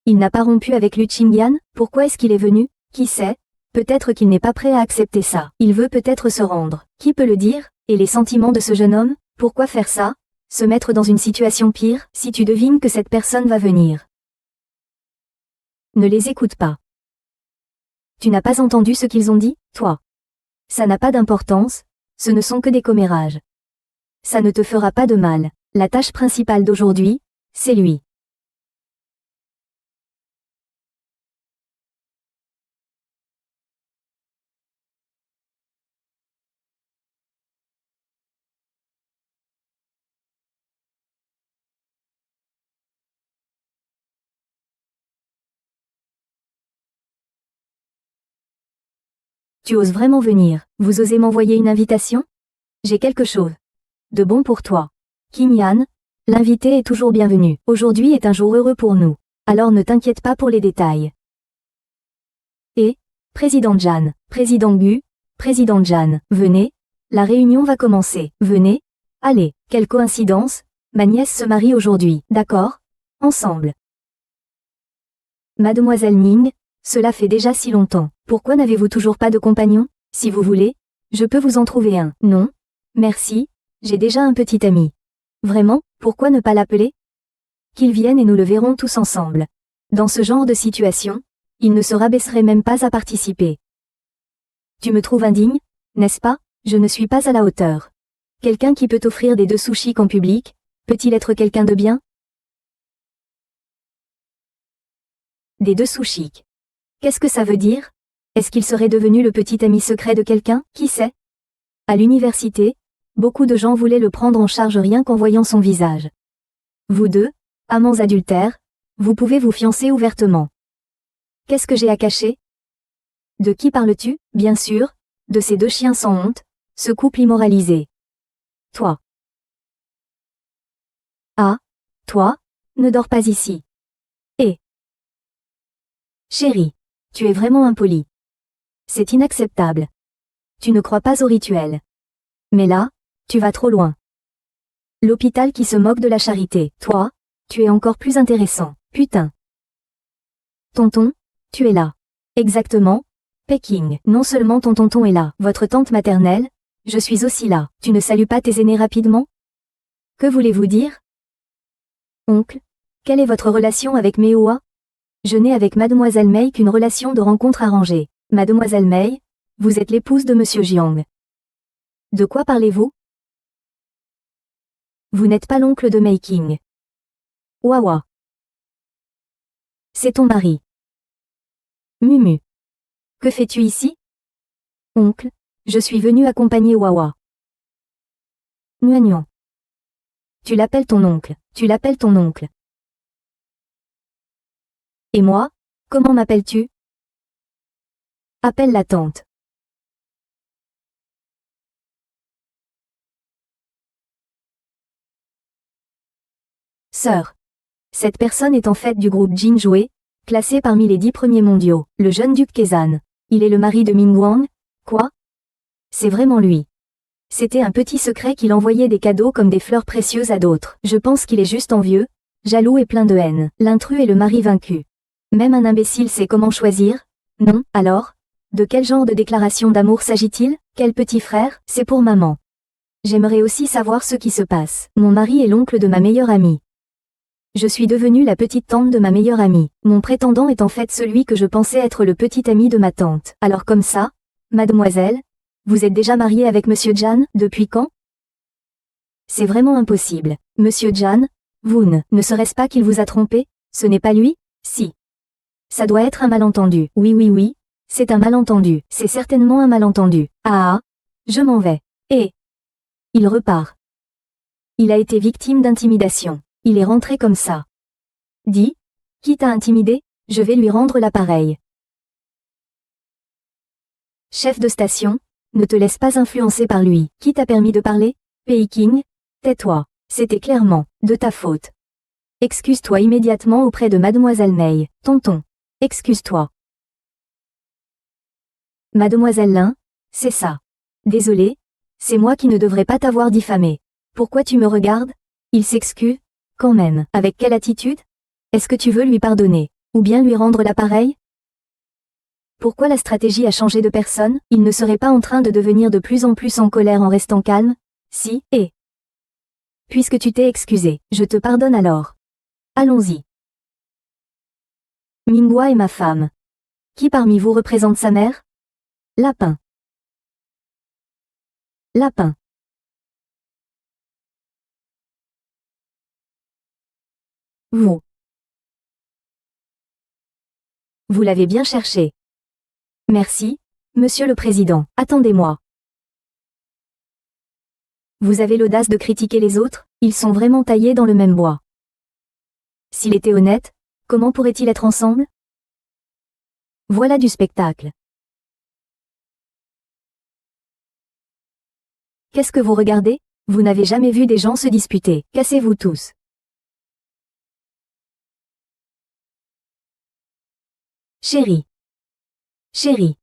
Il n'a pas rompu avec Lu Qingyan, pourquoi est-ce qu'il est venu? Qui sait? Peut-être qu'il n'est pas prêt à accepter ça. Il veut peut-être se rendre. Qui peut le dire? Et les sentiments de ce jeune homme? Pourquoi faire ça? Se mettre dans une situation pire, si tu devines que cette personne va venir. Ne les écoute pas. Tu n'as pas entendu ce qu'ils ont dit, toi? Ça n'a pas d'importance, ce ne sont que des commérages. Ça ne te fera pas de mal. La tâche principale d'aujourd'hui, c'est lui. Tu oses vraiment venir, vous osez m'envoyer une invitation? J'ai quelque chose de bon pour toi. Qin Yan, l'invité est toujours bienvenu. Aujourd'hui est un jour heureux pour nous. Alors ne t'inquiète pas pour les détails. Et, Président Jan, Président Gu, Président Jan, venez, la réunion va commencer. Venez, allez, quelle coïncidence, ma nièce se marie aujourd'hui, d'accord? Ensemble. Mademoiselle Ning, cela fait déjà si longtemps. Pourquoi n'avez-vous toujours pas de compagnon? Si vous voulez, je peux vous en trouver un. Non? Merci, j'ai déjà un petit ami. Vraiment, pourquoi ne pas l'appeler? Qu'il vienne et nous le verrons tous ensemble. Dans ce genre de situation, il ne se rabaisserait même pas à participer. Tu me trouves indigne, n'est-ce pas? Je ne suis pas à la hauteur. Quelqu'un qui peut offrir des dessous chics en public, peut-il être quelqu'un de bien? Des dessous chics. Qu'est-ce que ça veut dire? Est-ce qu'il serait devenu le petit ami secret de quelqu'un? Qui sait? À l'université, beaucoup de gens voulaient le prendre en charge rien qu'en voyant son visage. Vous deux, amants adultères, vous pouvez vous fiancer ouvertement. Qu'est-ce que j'ai à cacher? De qui parles-tu? Bien sûr, de ces deux chiens sans honte, ce couple immoralisé. Toi. Ah, toi, ne dors pas ici. Et. Chérie, tu es vraiment impoli. C'est inacceptable. Tu ne crois pas au rituel. Mais là, tu vas trop loin. L'hôpital qui se moque de la charité. Toi, tu es encore plus intéressant. Putain. Tonton, tu es là. Exactement. Peking. Non seulement ton tonton est là, votre tante maternelle, je suis aussi là. Tu ne salues pas tes aînés rapidement? Que voulez-vous dire? Oncle, quelle est votre relation avec Meoa? Je n'ai avec Mademoiselle Mei qu'une relation de rencontre arrangée. Mademoiselle Mei, vous êtes l'épouse de Monsieur Jiang. De quoi parlez-vous? Vous n'êtes pas l'oncle de Mei Qing. Wawa. C'est ton mari. Mumu. Que fais-tu ici? Oncle, je suis venu accompagner Wawa. Nuan. Tu l'appelles ton oncle, tu l'appelles ton oncle. Et moi, comment m'appelles-tu? Appelle la tante. Sœur. Cette personne est en fait du groupe Jinjue, classé parmi les 10 premiers mondiaux. Le jeune duc Kezan. Il est le mari de Ming Wang? Quoi? C'est vraiment lui. C'était un petit secret qu'il envoyait des cadeaux comme des fleurs précieuses à d'autres. Je pense qu'il est juste envieux, jaloux et plein de haine. L'intrus est le mari vaincu. Même un imbécile sait comment choisir? Non, alors? De quel genre de déclaration d'amour s'agit-il? Quel petit frère? C'est pour maman. J'aimerais aussi savoir ce qui se passe. Mon mari est l'oncle de ma meilleure amie. Je suis devenue la petite tante de ma meilleure amie. Mon prétendant est en fait celui que je pensais être le petit ami de ma tante. Alors comme ça, mademoiselle, vous êtes déjà mariée avec Monsieur Jan, depuis quand? C'est vraiment impossible. Monsieur Jan, vous ne serait-ce pas qu'il vous a trompé? Ce n'est pas lui? Si. Ça doit être un malentendu. Oui, oui, oui. C'est un malentendu. C'est certainement un malentendu. Ah, je m'en vais. Et il repart. Il a été victime d'intimidation. Il est rentré comme ça. Dis, qui t'a intimidé? Je vais lui rendre l'appareil. Chef de station, ne te laisse pas influencer par lui. Qui t'a permis de parler? Peking, tais-toi. C'était clairement de ta faute. Excuse-toi immédiatement auprès de Mademoiselle May. Tonton. Excuse-toi. Mademoiselle Lin, c'est ça. Désolé, c'est moi qui ne devrais pas t'avoir diffamé. Pourquoi tu me regardes? Il s'excuse? Quand même. Avec quelle attitude? Est-ce que tu veux lui pardonner? Ou bien lui rendre l'appareil? Pourquoi la stratégie a changé de personne? Il ne serait pas en train de devenir de plus en plus en colère en restant calme? Si, et puisque tu t'es excusé, je te pardonne alors. Allons-y. Minghua est ma femme. Qui parmi vous représente sa mère? Lapin. Lapin. Vous. Vous l'avez bien cherché. Merci, Monsieur le Président. Attendez-moi. Vous avez l'audace de critiquer les autres? Ils sont vraiment taillés dans le même bois. S'il était honnête, comment pourrait-il être ensemble? Voilà du spectacle. Qu'est-ce que vous regardez? Vous n'avez jamais vu des gens se disputer. Cassez-vous tous. Chérie. Chérie.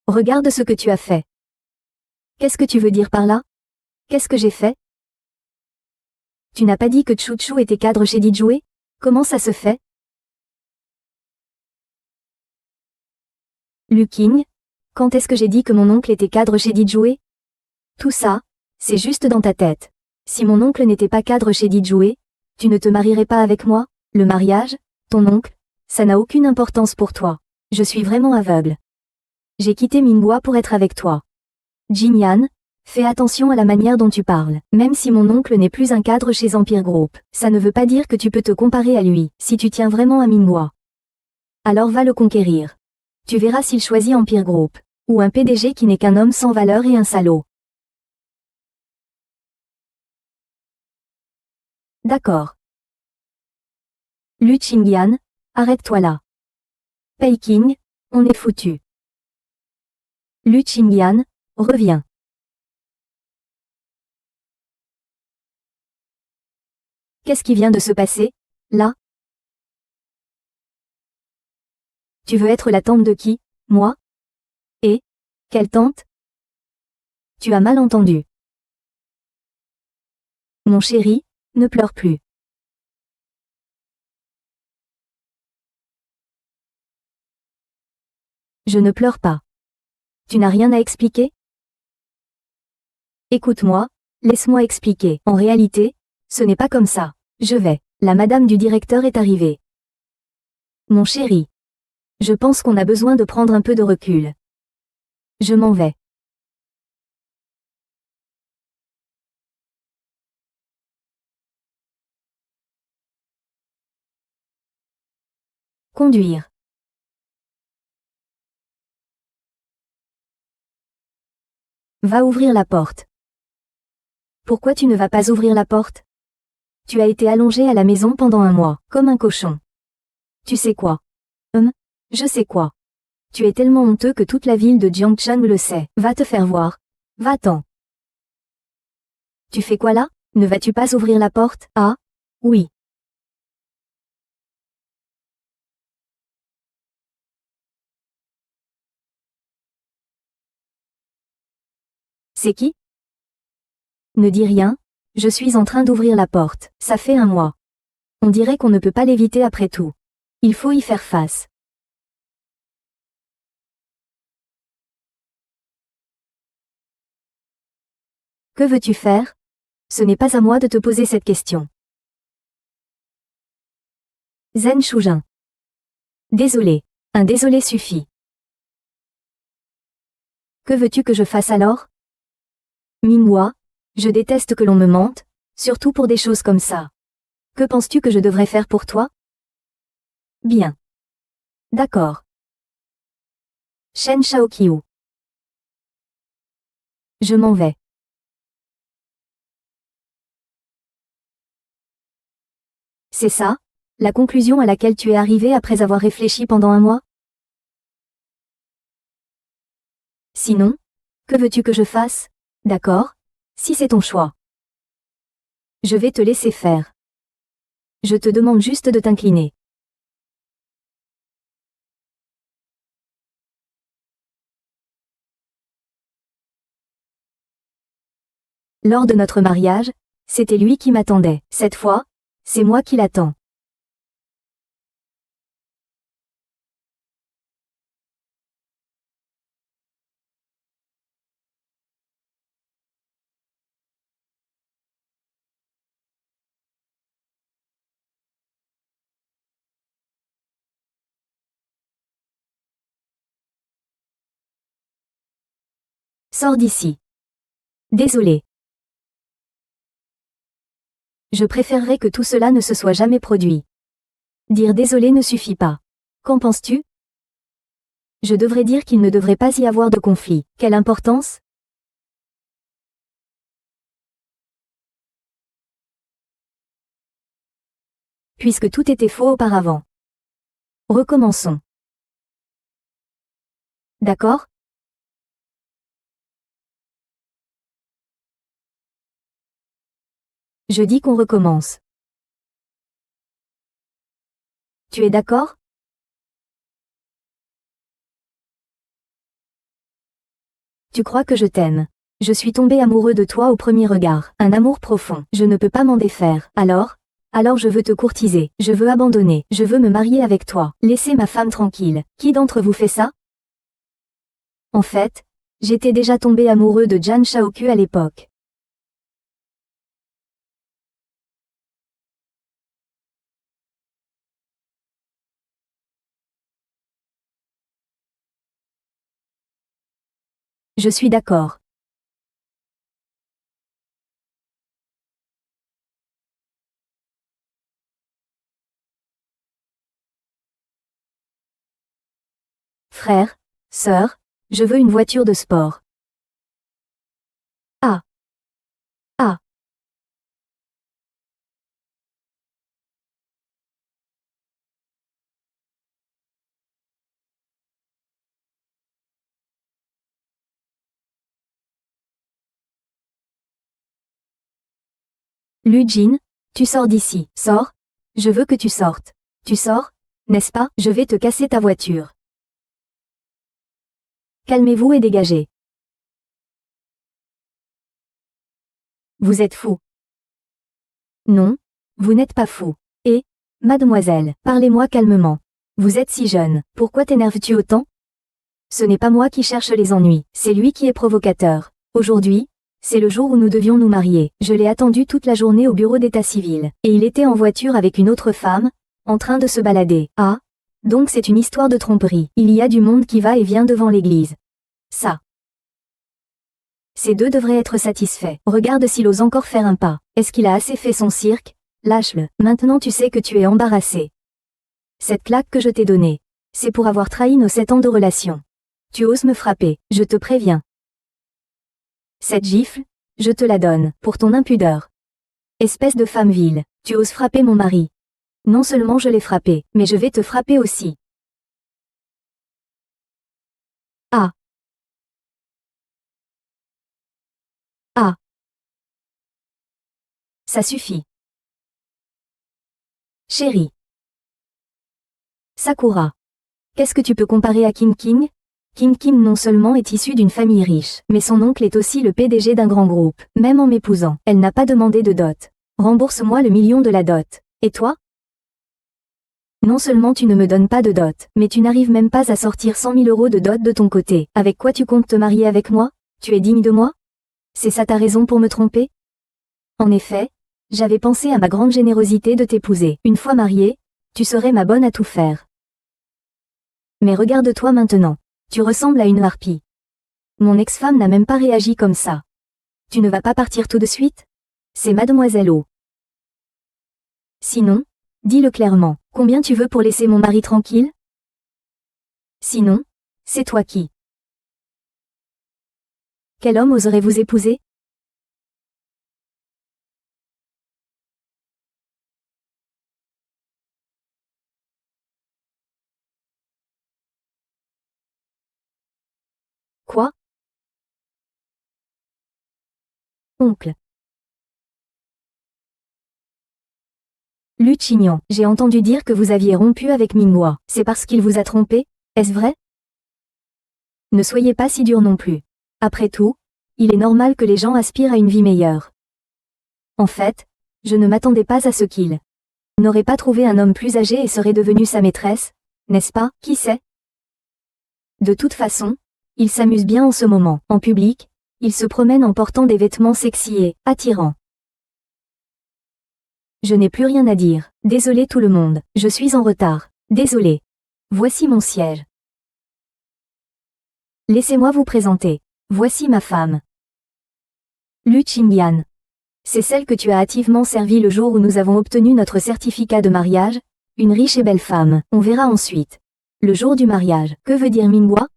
Regarde ce que tu as fait. Qu'est-ce que tu veux dire par là? Qu'est-ce que j'ai fait? Tu n'as pas dit que Chouchou était cadre chez Dijoué? Comment ça se fait? Luking, quand est-ce que j'ai dit que mon oncle était cadre chez Dijoué? Tout ça, c'est juste dans ta tête. Si mon oncle n'était pas cadre chez Dijoué, tu ne te marierais pas avec moi? Le mariage, ton oncle, ça n'a aucune importance pour toi. Je suis vraiment aveugle. J'ai quitté Minghua pour être avec toi. Jinyan, fais attention à la manière dont tu parles. Même si mon oncle n'est plus un cadre chez Empire Group, ça ne veut pas dire que tu peux te comparer à lui. Si tu tiens vraiment à Minghua, alors va le conquérir. Tu verras s'il choisit Empire Group, ou un PDG qui n'est qu'un homme sans valeur et un salaud. D'accord. Lu Qingyan, arrête-toi là. Peking, on est foutu. Lu Qingyan, reviens. Qu'est-ce qui vient de se passer, là? Tu veux être la tante de qui? Moi? Et? Quelle tante? Tu as mal entendu. Mon chéri, ne pleure plus. Je ne pleure pas. Tu n'as rien à expliquer? Écoute-moi, laisse-moi expliquer. En réalité, ce n'est pas comme ça. Je vais. La madame du directeur est arrivée. Mon chéri. Je pense qu'on a besoin de prendre un peu de recul. Je m'en vais. Conduire. Va ouvrir la porte. Pourquoi tu ne vas pas ouvrir la porte? Tu as été allongé à la maison pendant un mois, comme un cochon. Tu sais quoi? Je sais quoi. Tu es tellement honteux que toute la ville de Jiangcheng le sait. Va te faire voir. Va-t'en. Tu fais quoi là? Ne vas-tu pas ouvrir la porte? Ah? Oui. C'est qui? Ne dis rien, je suis en train d'ouvrir la porte. Ça fait un mois. On dirait qu'on ne peut pas l'éviter après tout. Il faut y faire face. Que veux-tu faire? Ce n'est pas à moi de te poser cette question. Zhen Shujin. Désolé. Un désolé suffit. Que veux-tu que je fasse alors? Minghua, Je déteste que l'on me mente, surtout pour des choses comme ça. Que penses-tu que je devrais faire pour toi? Bien. D'accord. Shen Shaoqiu. Je m'en vais. C'est ça, la conclusion à laquelle tu es arrivé après avoir réfléchi pendant un mois? Sinon, que veux-tu que je fasse? D'accord, si c'est ton choix. Je vais te laisser faire. Je te demande juste de t'incliner. Lors de notre mariage, c'était lui qui m'attendait. Cette fois, c'est moi qui l'attends. Sors d'ici. Désolé. Je préférerais que tout cela ne se soit jamais produit. Dire désolé ne suffit pas. Qu'en penses-tu? Je devrais dire qu'il ne devrait pas y avoir de conflit. Quelle importance? Puisque tout était faux auparavant. Recommençons. D'accord? Je dis qu'on recommence. Tu es d'accord? Tu crois que je t'aime. Je suis tombé amoureux de toi au premier regard. Un amour profond. Je ne peux pas m'en défaire. Alors je veux te courtiser. Je veux abandonner. Je veux me marier avec toi. Laissez ma femme tranquille. Qui d'entre vous fait ça? En fait, j'étais déjà tombé amoureux de Jan Shaoku à l'époque. Je suis d'accord. Frère, sœur, je veux une voiture de sport. Ah. Ah. Lu Jin, tu sors d'ici. Sors. Je veux que tu sortes. Tu sors, n'est-ce pas? Je vais te casser ta voiture. Calmez-vous et dégagez. Vous êtes fou. Non, vous n'êtes pas fou. Et, mademoiselle, parlez-moi calmement. Vous êtes si jeune, pourquoi t'énerves-tu autant? Ce n'est pas moi qui cherche les ennuis, c'est lui qui est provocateur. Aujourd'hui, c'est le jour où nous devions nous marier. Je l'ai attendu toute la journée au bureau d'état civil, et il était en voiture avec une autre femme, en train de se balader. Ah, donc c'est une histoire de tromperie. Il y a du monde qui va et vient devant l'église. Ça. Ces deux devraient être satisfaits. Regarde s'il ose encore faire un pas. Est-ce qu'il a assez fait son cirque? Lâche-le. Maintenant tu sais que tu es embarrassé. Cette claque que je t'ai donnée, c'est pour avoir trahi nos 7 ans de relation. Tu oses me frapper, je te préviens. Cette gifle, je te la donne, pour ton impudeur. Espèce de femme vile, tu oses frapper mon mari. Non seulement je l'ai frappé, mais je vais te frapper aussi. Ah. Ah. Ça suffit. Chérie. Sakura. Qu'est-ce que tu peux comparer à King King? King Kim non seulement est issue d'une famille riche, mais son oncle est aussi le PDG d'un grand groupe. Même en m'épousant, elle n'a pas demandé de dot. Rembourse-moi le million de la dot. Et toi? Non seulement tu ne me donnes pas de dot, mais tu n'arrives même pas à sortir 100 000 € de dot de ton côté. Avec quoi tu comptes te marier avec moi? Tu es digne de moi? C'est ça ta raison pour me tromper? En effet, j'avais pensé à ma grande générosité de t'épouser. Une fois mariée, tu serais ma bonne à tout faire. Mais regarde-toi maintenant. Tu ressembles à une harpie. Mon ex-femme n'a même pas réagi comme ça. Tu ne vas pas partir tout de suite? C'est mademoiselle O. Sinon, dis-le clairement, combien tu veux pour laisser mon mari tranquille? Sinon, c'est toi qui. Quel homme oserait vous épouser? Quoi? Oncle. Luchignan, j'ai entendu dire que vous aviez rompu avec Minghua. C'est parce qu'il vous a trompé? Est-ce vrai? Ne soyez pas si dur non plus. Après tout, il est normal que les gens aspirent à une vie meilleure. En fait, je ne m'attendais pas à ce qu'il n'aurait pas trouvé un homme plus âgé et serait devenu sa maîtresse, n'est-ce pas? Qui sait? De toute façon, il s'amuse bien en ce moment. En public, il se promène en portant des vêtements sexy et attirants. Je n'ai plus rien à dire. Désolé tout le monde, je suis en retard. Désolé. Voici mon siège. Laissez-moi vous présenter. Voici ma femme. Lu Qingyan. C'est celle que tu as hâtivement servie le jour où nous avons obtenu notre certificat de mariage, une riche et belle femme. On verra ensuite. Le jour du mariage. Que veut dire Minghua?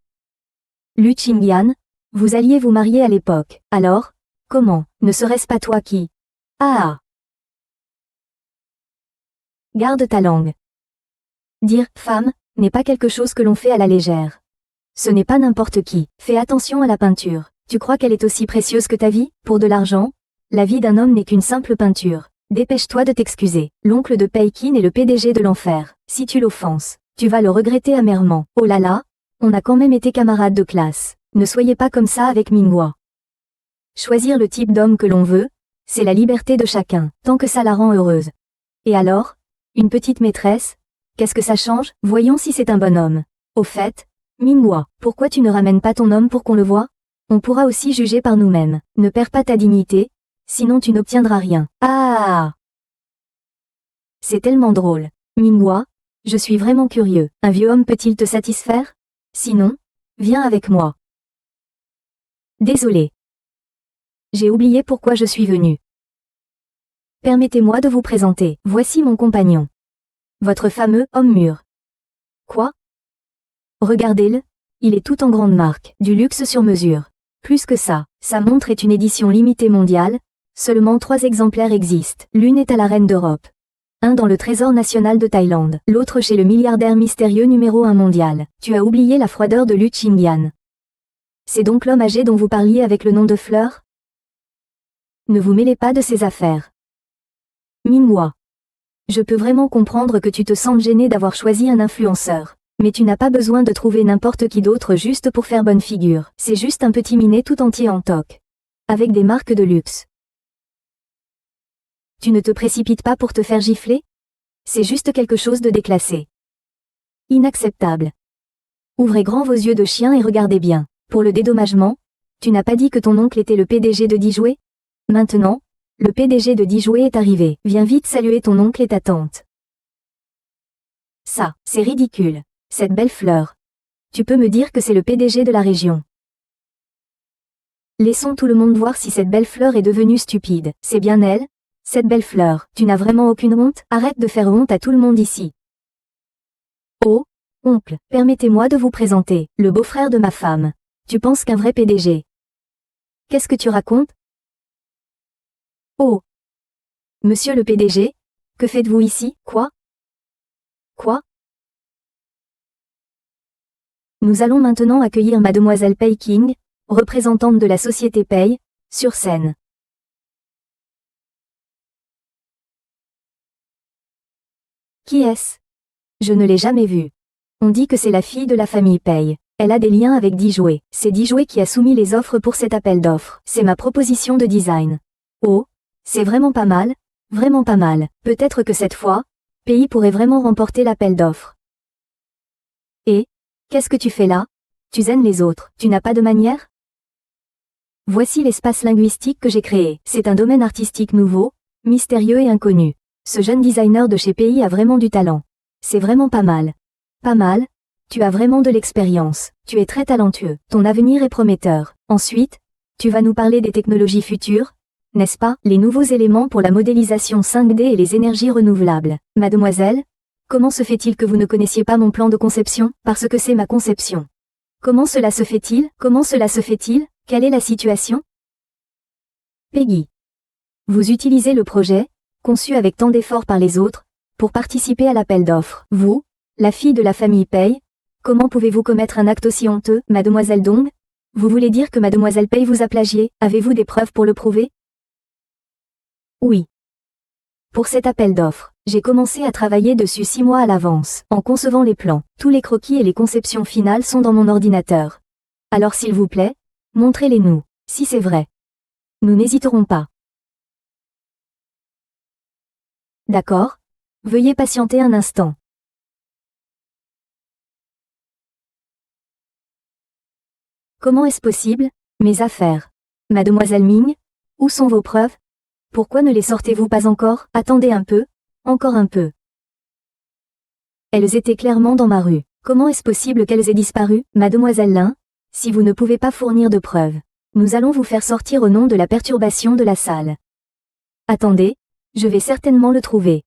Lu Qingyan, vous alliez vous marier à l'époque. Alors, comment? Ne serait-ce pas toi qui... Ah! Garde ta langue. Dire « femme » n'est pas quelque chose que l'on fait à la légère. Ce n'est pas n'importe qui. Fais attention à la peinture. Tu crois qu'elle est aussi précieuse que ta vie? Pour de l'argent? La vie d'un homme n'est qu'une simple peinture. Dépêche-toi de t'excuser. L'oncle de Peikin est le PDG de l'enfer. Si tu l'offenses, tu vas le regretter amèrement. Oh là là, on a quand même été camarades de classe. Ne soyez pas comme ça avec Minghua. Choisir le type d'homme que l'on veut, c'est la liberté de chacun, tant que ça la rend heureuse. Et alors? Une petite maîtresse? Qu'est-ce que ça change? Voyons si c'est un bon homme. Au fait, Minghua, pourquoi tu ne ramènes pas ton homme pour qu'on le voie? On pourra aussi juger par nous-mêmes. Ne perds pas ta dignité, sinon tu n'obtiendras rien. Ah! C'est tellement drôle. Minghua, je suis vraiment curieux. Un vieux homme peut-il te satisfaire? Sinon, viens avec moi. Désolé. J'ai oublié pourquoi je suis venu. Permettez-moi de vous présenter. Voici mon compagnon. Votre fameux homme mûr. Quoi? Regardez-le, il est tout en grande marque, du luxe sur mesure. Plus que ça, sa montre est une édition limitée mondiale, seulement 3 exemplaires existent. L'une est à la reine d'Europe. Un dans le trésor national de Thaïlande, l'autre chez le milliardaire mystérieux numéro 1 mondial. Tu as oublié la froideur de Lu Qingyan. C'est donc l'homme âgé dont vous parliez avec le nom de Fleur? Ne vous mêlez pas de ces affaires. Minghua. Je peux vraiment comprendre que tu te sentes gêné d'avoir choisi un influenceur. Mais tu n'as pas besoin de trouver n'importe qui d'autre juste pour faire bonne figure. C'est juste un petit minet tout entier en toc. Avec des marques de luxe. Tu ne te précipites pas pour te faire gifler? C'est juste quelque chose de déclassé. Inacceptable. Ouvrez grand vos yeux de chien et regardez bien. Pour le dédommagement, tu n'as pas dit que ton oncle était le PDG de Dijoué? Maintenant, le PDG de Dijoué est arrivé. Viens vite saluer ton oncle et ta tante. Ça, c'est ridicule. Cette belle fleur. Tu peux me dire que c'est le PDG de la région. Laissons tout le monde voir si cette belle fleur est devenue stupide. C'est bien elle? Cette belle fleur, tu n'as vraiment aucune honte? Arrête de faire honte à tout le monde ici. Oh, oncle, permettez-moi de vous présenter, le beau-frère de ma femme. Tu penses qu'un vrai PDG? Qu'est-ce que tu racontes? Oh. Monsieur le PDG, que faites-vous ici? Quoi? Quoi? Nous allons maintenant accueillir mademoiselle Peiking, représentante de la société Pei, sur scène. Qui est-ce? Je ne l'ai jamais vue. On dit que c'est la fille de la famille Pei. Elle a des liens avec Dijoué. C'est Dijoué qui a soumis les offres pour cet appel d'offres. C'est ma proposition de design. Oh, c'est vraiment pas mal, vraiment pas mal. Peut-être que cette fois, Pei pourrait vraiment remporter l'appel d'offres. Et, qu'est-ce que tu fais là? Tu zen les autres, tu n'as pas de manière? Voici l'espace linguistique que j'ai créé. C'est un domaine artistique nouveau, mystérieux et inconnu. Ce jeune designer de chez Pei a vraiment du talent. C'est vraiment pas mal. Pas mal? Tu as vraiment de l'expérience. Tu es très talentueux. Ton avenir est prometteur. Ensuite, Tu vas nous parler des technologies futures, n'est-ce pas, les nouveaux éléments pour la modélisation 5D et les énergies renouvelables. Mademoiselle, comment se fait-il que vous ne connaissiez pas mon plan de conception, parce que c'est ma conception. Comment cela se fait-il? Comment cela se fait-il? Quelle est la situation? Peggy. Vous utilisez le projet, conçu avec tant d'efforts par les autres, pour participer à l'appel d'offres. Vous, la fille de la famille Pei, comment pouvez-vous commettre un acte aussi honteux, Mademoiselle Dong? Vous voulez dire que Mademoiselle Pei vous a plagié? Avez-vous des preuves pour le prouver? Oui. Pour cet appel d'offres, j'ai commencé à travailler dessus 6 mois à l'avance, en concevant les plans. Tous les croquis et les conceptions finales sont dans mon ordinateur. Alors s'il vous plaît, montrez-les-nous, si c'est vrai. Nous n'hésiterons pas. D'accord? Veuillez patienter un instant. Comment est-ce possible? Mes affaires. Mademoiselle Ming, où sont vos preuves? Pourquoi ne les sortez-vous pas encore? Attendez un peu, encore un peu. Elles étaient clairement dans ma rue. Comment est-ce possible qu'elles aient disparu? Mademoiselle Lin, si vous ne pouvez pas fournir de preuves, nous allons vous faire sortir au nom de la perturbation de la salle. Attendez, je vais certainement le trouver.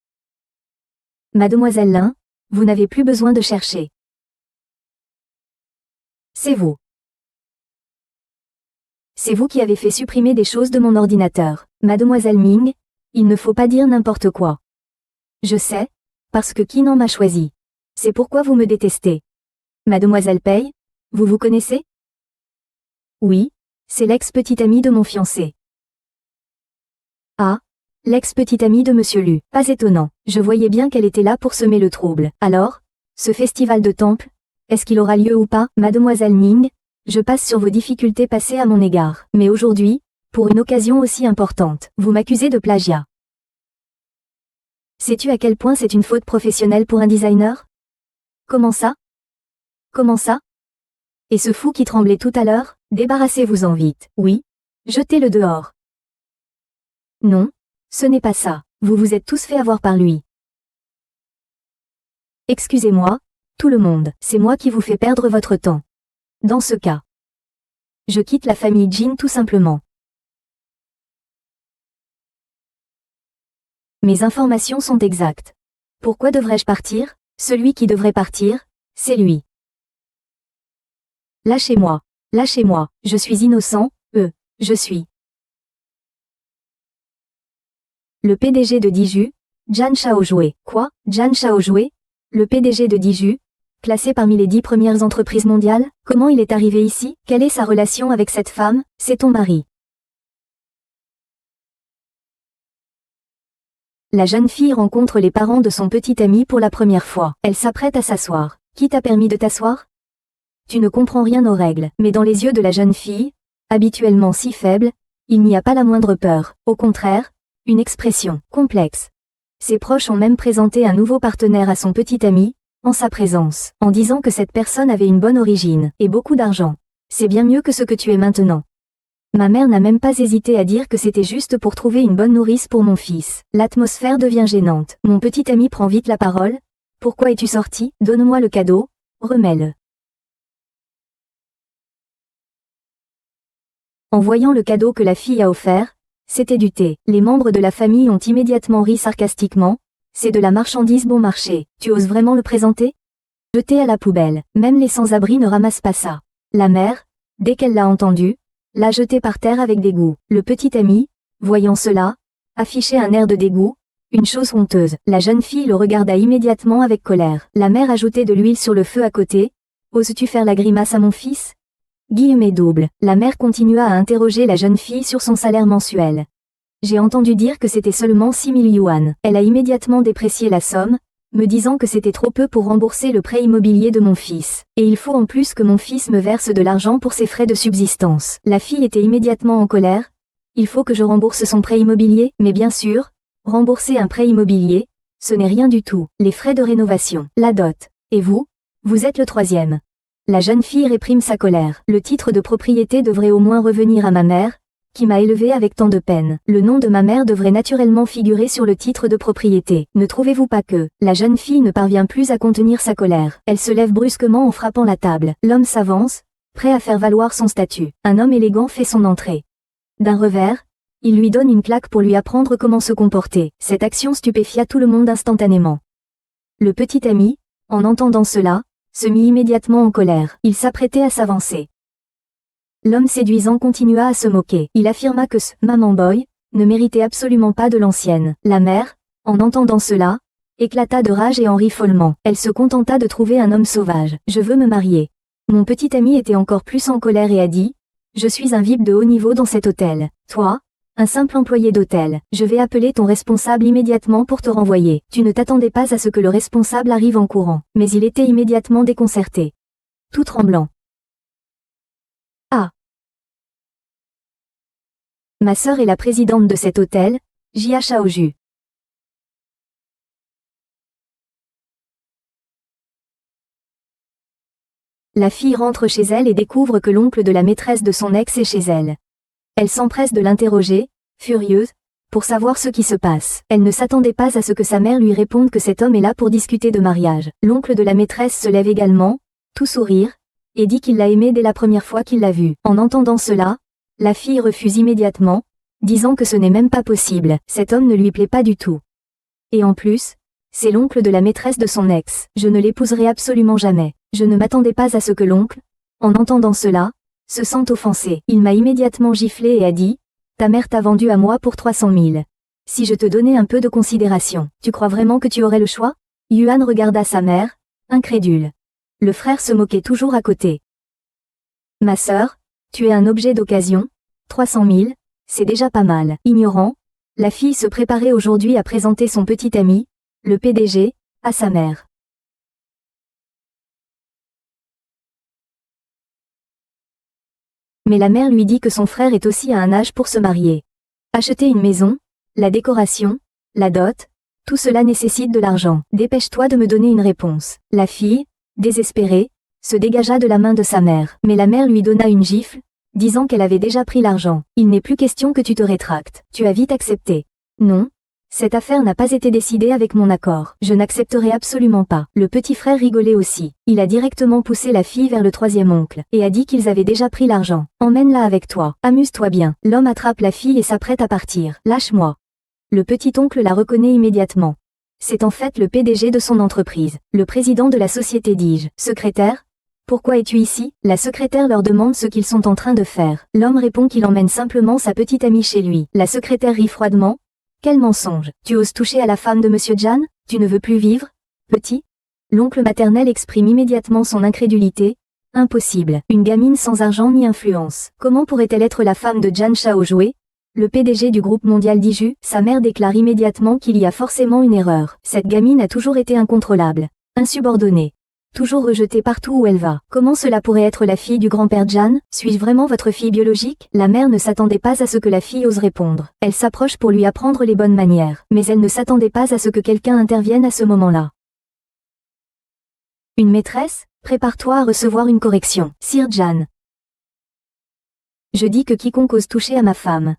Mademoiselle Lin, vous n'avez plus besoin de chercher. C'est vous. C'est vous qui avez fait supprimer des choses de mon ordinateur. Mademoiselle Ming, il ne faut pas dire n'importe quoi. Je sais, parce que Qinan m'a choisi. C'est pourquoi vous me détestez. Mademoiselle Pei, vous vous connaissez? Oui, c'est l'ex-petite amie de mon fiancé. Ah, l'ex-petite amie de Monsieur Lu. Pas étonnant, je voyais bien qu'elle était là pour semer le trouble. Alors, ce festival de temple, est-ce qu'il aura lieu ou pas? Mademoiselle Ming, je passe sur vos difficultés passées à mon égard. Mais aujourd'hui, pour une occasion aussi importante, vous m'accusez de plagiat. Sais-tu à quel point c'est une faute professionnelle pour un designer? Comment ça? Comment ça? Et ce fou qui tremblait tout à l'heure, débarrassez-vous-en vite. Oui? Jetez-le dehors. Non, ce n'est pas ça. Vous vous êtes tous fait avoir par lui. Excusez-moi, tout le monde, c'est moi qui vous fais perdre votre temps. Dans ce cas, je quitte la famille Jin tout simplement. Mes informations sont exactes. Pourquoi devrais-je partir? Celui qui devrait partir, c'est lui. Lâchez-moi, lâchez-moi, je suis innocent, je suis. Le PDG de Diju, Jan Shaojue. Quoi? Jan Shaojue? Le PDG de Diju? Classé parmi les 10 premières entreprises mondiales? Comment il est arrivé ici? Quelle est sa relation avec cette femme? C'est ton mari. La jeune fille rencontre les parents de son petit ami pour la première fois. Elle s'apprête à s'asseoir. Qui t'a permis de t'asseoir? Tu ne comprends rien aux règles, mais dans les yeux de la jeune fille, habituellement si faible, il n'y a pas la moindre peur. Au contraire, une expression complexe. Ses proches ont même présenté un nouveau partenaire à son petit ami, en sa présence, en disant que cette personne avait une bonne origine, et beaucoup d'argent. C'est bien mieux que ce que tu es maintenant. Ma mère n'a même pas hésité à dire que c'était juste pour trouver une bonne nourrice pour mon fils. L'atmosphère devient gênante. Mon petit ami prend vite la parole. Pourquoi es-tu sorti? Donne-moi le cadeau, remets-le. En voyant le cadeau que la fille a offert, c'était du thé. Les membres de la famille ont immédiatement ri sarcastiquement. C'est de la marchandise bon marché. Tu oses vraiment le présenter? Jeté à la poubelle. Même les sans-abri ne ramassent pas ça. La mère, dès qu'elle l'a entendu, l'a jeté par terre avec dégoût. Le petit ami, voyant cela, affichait un air de dégoût, une chose honteuse. La jeune fille le regarda immédiatement avec colère. La mère ajoutait de l'huile sur le feu à côté. Oses-tu faire la grimace à mon fils? Guillemets double. La mère continua à interroger la jeune fille sur son salaire mensuel. J'ai entendu dire que c'était seulement 6 000 yuan. Elle a immédiatement déprécié la somme, me disant que c'était trop peu pour rembourser le prêt immobilier de mon fils. Et il faut en plus que mon fils me verse de l'argent pour ses frais de subsistance. La fille était immédiatement en colère. Il faut que je rembourse son prêt immobilier, mais bien sûr, rembourser un prêt immobilier, ce n'est rien du tout. Les frais de rénovation, la dot. Et vous? Vous êtes le troisième. La jeune fille réprime sa colère. Le titre de propriété devrait au moins revenir à ma mère, qui m'a élevée avec tant de peine. Le nom de ma mère devrait naturellement figurer sur le titre de propriété. Ne trouvez-vous pas que, la jeune fille ne parvient plus à contenir sa colère. Elle se lève brusquement en frappant la table. L'homme s'avance, prêt à faire valoir son statut. Un homme élégant fait son entrée. D'un revers, il lui donne une claque pour lui apprendre comment se comporter. Cette action stupéfia tout le monde instantanément. Le petit ami, en entendant cela, se mit immédiatement en colère. Il s'apprêtait à s'avancer. L'homme séduisant continua à se moquer. Il affirma que ce « maman boy » ne méritait absolument pas de l'ancienne. La mère, en entendant cela, éclata de rage et en rit follement. Elle se contenta de trouver un homme sauvage. « Je veux me marier. » Mon petit ami était encore plus en colère et a dit « Je suis un VIP de haut niveau dans cet hôtel. Toi, un simple employé d'hôtel. Je vais appeler ton responsable immédiatement pour te renvoyer. » Tu ne t'attendais pas à ce que le responsable arrive en courant. Mais il était immédiatement déconcerté. Tout tremblant. Ah. Ma sœur est la présidente de cet hôtel, Jia Shaoju. La fille rentre chez elle et découvre que l'oncle de la maîtresse de son ex est chez elle. Elle s'empresse de l'interroger, furieuse, pour savoir ce qui se passe. Elle ne s'attendait pas à ce que sa mère lui réponde que cet homme est là pour discuter de mariage. L'oncle de la maîtresse se lève également, tout sourire, et dit qu'il l'a aimée dès la première fois qu'il l'a vue. En entendant cela, la fille refuse immédiatement, disant que ce n'est même pas possible, cet homme ne lui plaît pas du tout. Et en plus, c'est l'oncle de la maîtresse de son ex. Je ne l'épouserai absolument jamais. Je ne m'attendais pas à ce que l'oncle, en entendant cela, se sente offensé. Il m'a immédiatement giflé et a dit « Ta mère t'a vendu à moi pour 300 000. Si je te donnais un peu de considération, tu crois vraiment que tu aurais le choix ?» Yuan regarda sa mère, incrédule. Le frère se moquait toujours à côté. « Ma sœur, tu es un objet d'occasion, 300 000, c'est déjà pas mal. » Ignorant, la fille se préparait aujourd'hui à présenter son petit ami, le PDG, à sa mère. Mais la mère lui dit que son frère est aussi à un âge pour se marier. Acheter une maison, la décoration, la dot, tout cela nécessite de l'argent. Dépêche-toi de me donner une réponse. La fille, désespérée, se dégagea de la main de sa mère. Mais la mère lui donna une gifle, disant qu'elle avait déjà pris l'argent. Il n'est plus question que tu te rétractes. Tu as vite accepté. Non. Cette affaire n'a pas été décidée avec mon accord. Je n'accepterai absolument pas. Le petit frère rigolait aussi. Il a directement poussé la fille vers le troisième oncle, et a dit qu'ils avaient déjà pris l'argent. Emmène-la avec toi. Amuse-toi bien. L'homme attrape la fille et s'apprête à partir. Lâche-moi. Le petit oncle la reconnaît immédiatement. C'est en fait le PDG de son entreprise. Le président de la société, dis-je. Secrétaire? Pourquoi es-tu ici? La secrétaire leur demande ce qu'ils sont en train de faire. L'homme répond qu'il emmène simplement sa petite amie chez lui. La secrétaire rit froidement. Quel mensonge! Tu oses toucher à la femme de Monsieur Jan? Tu ne veux plus vivre? Petit? L'oncle maternel exprime immédiatement son incrédulité. Impossible. Une gamine sans argent ni influence. Comment pourrait-elle être la femme de Jan Shaojue? Le PDG du groupe mondial Diju, sa mère déclare immédiatement qu'il y a forcément une erreur. Cette gamine a toujours été incontrôlable, insubordonnée, toujours rejetée partout où elle va. Comment cela pourrait être la fille du grand-père Jan? Suis-je vraiment votre fille biologique? La mère ne s'attendait pas à ce que la fille ose répondre. Elle s'approche pour lui apprendre les bonnes manières, mais elle ne s'attendait pas à ce que quelqu'un intervienne à ce moment-là. Une maîtresse? Prépare-toi à recevoir une correction. Sir Jan. Je dis que quiconque ose toucher à ma femme,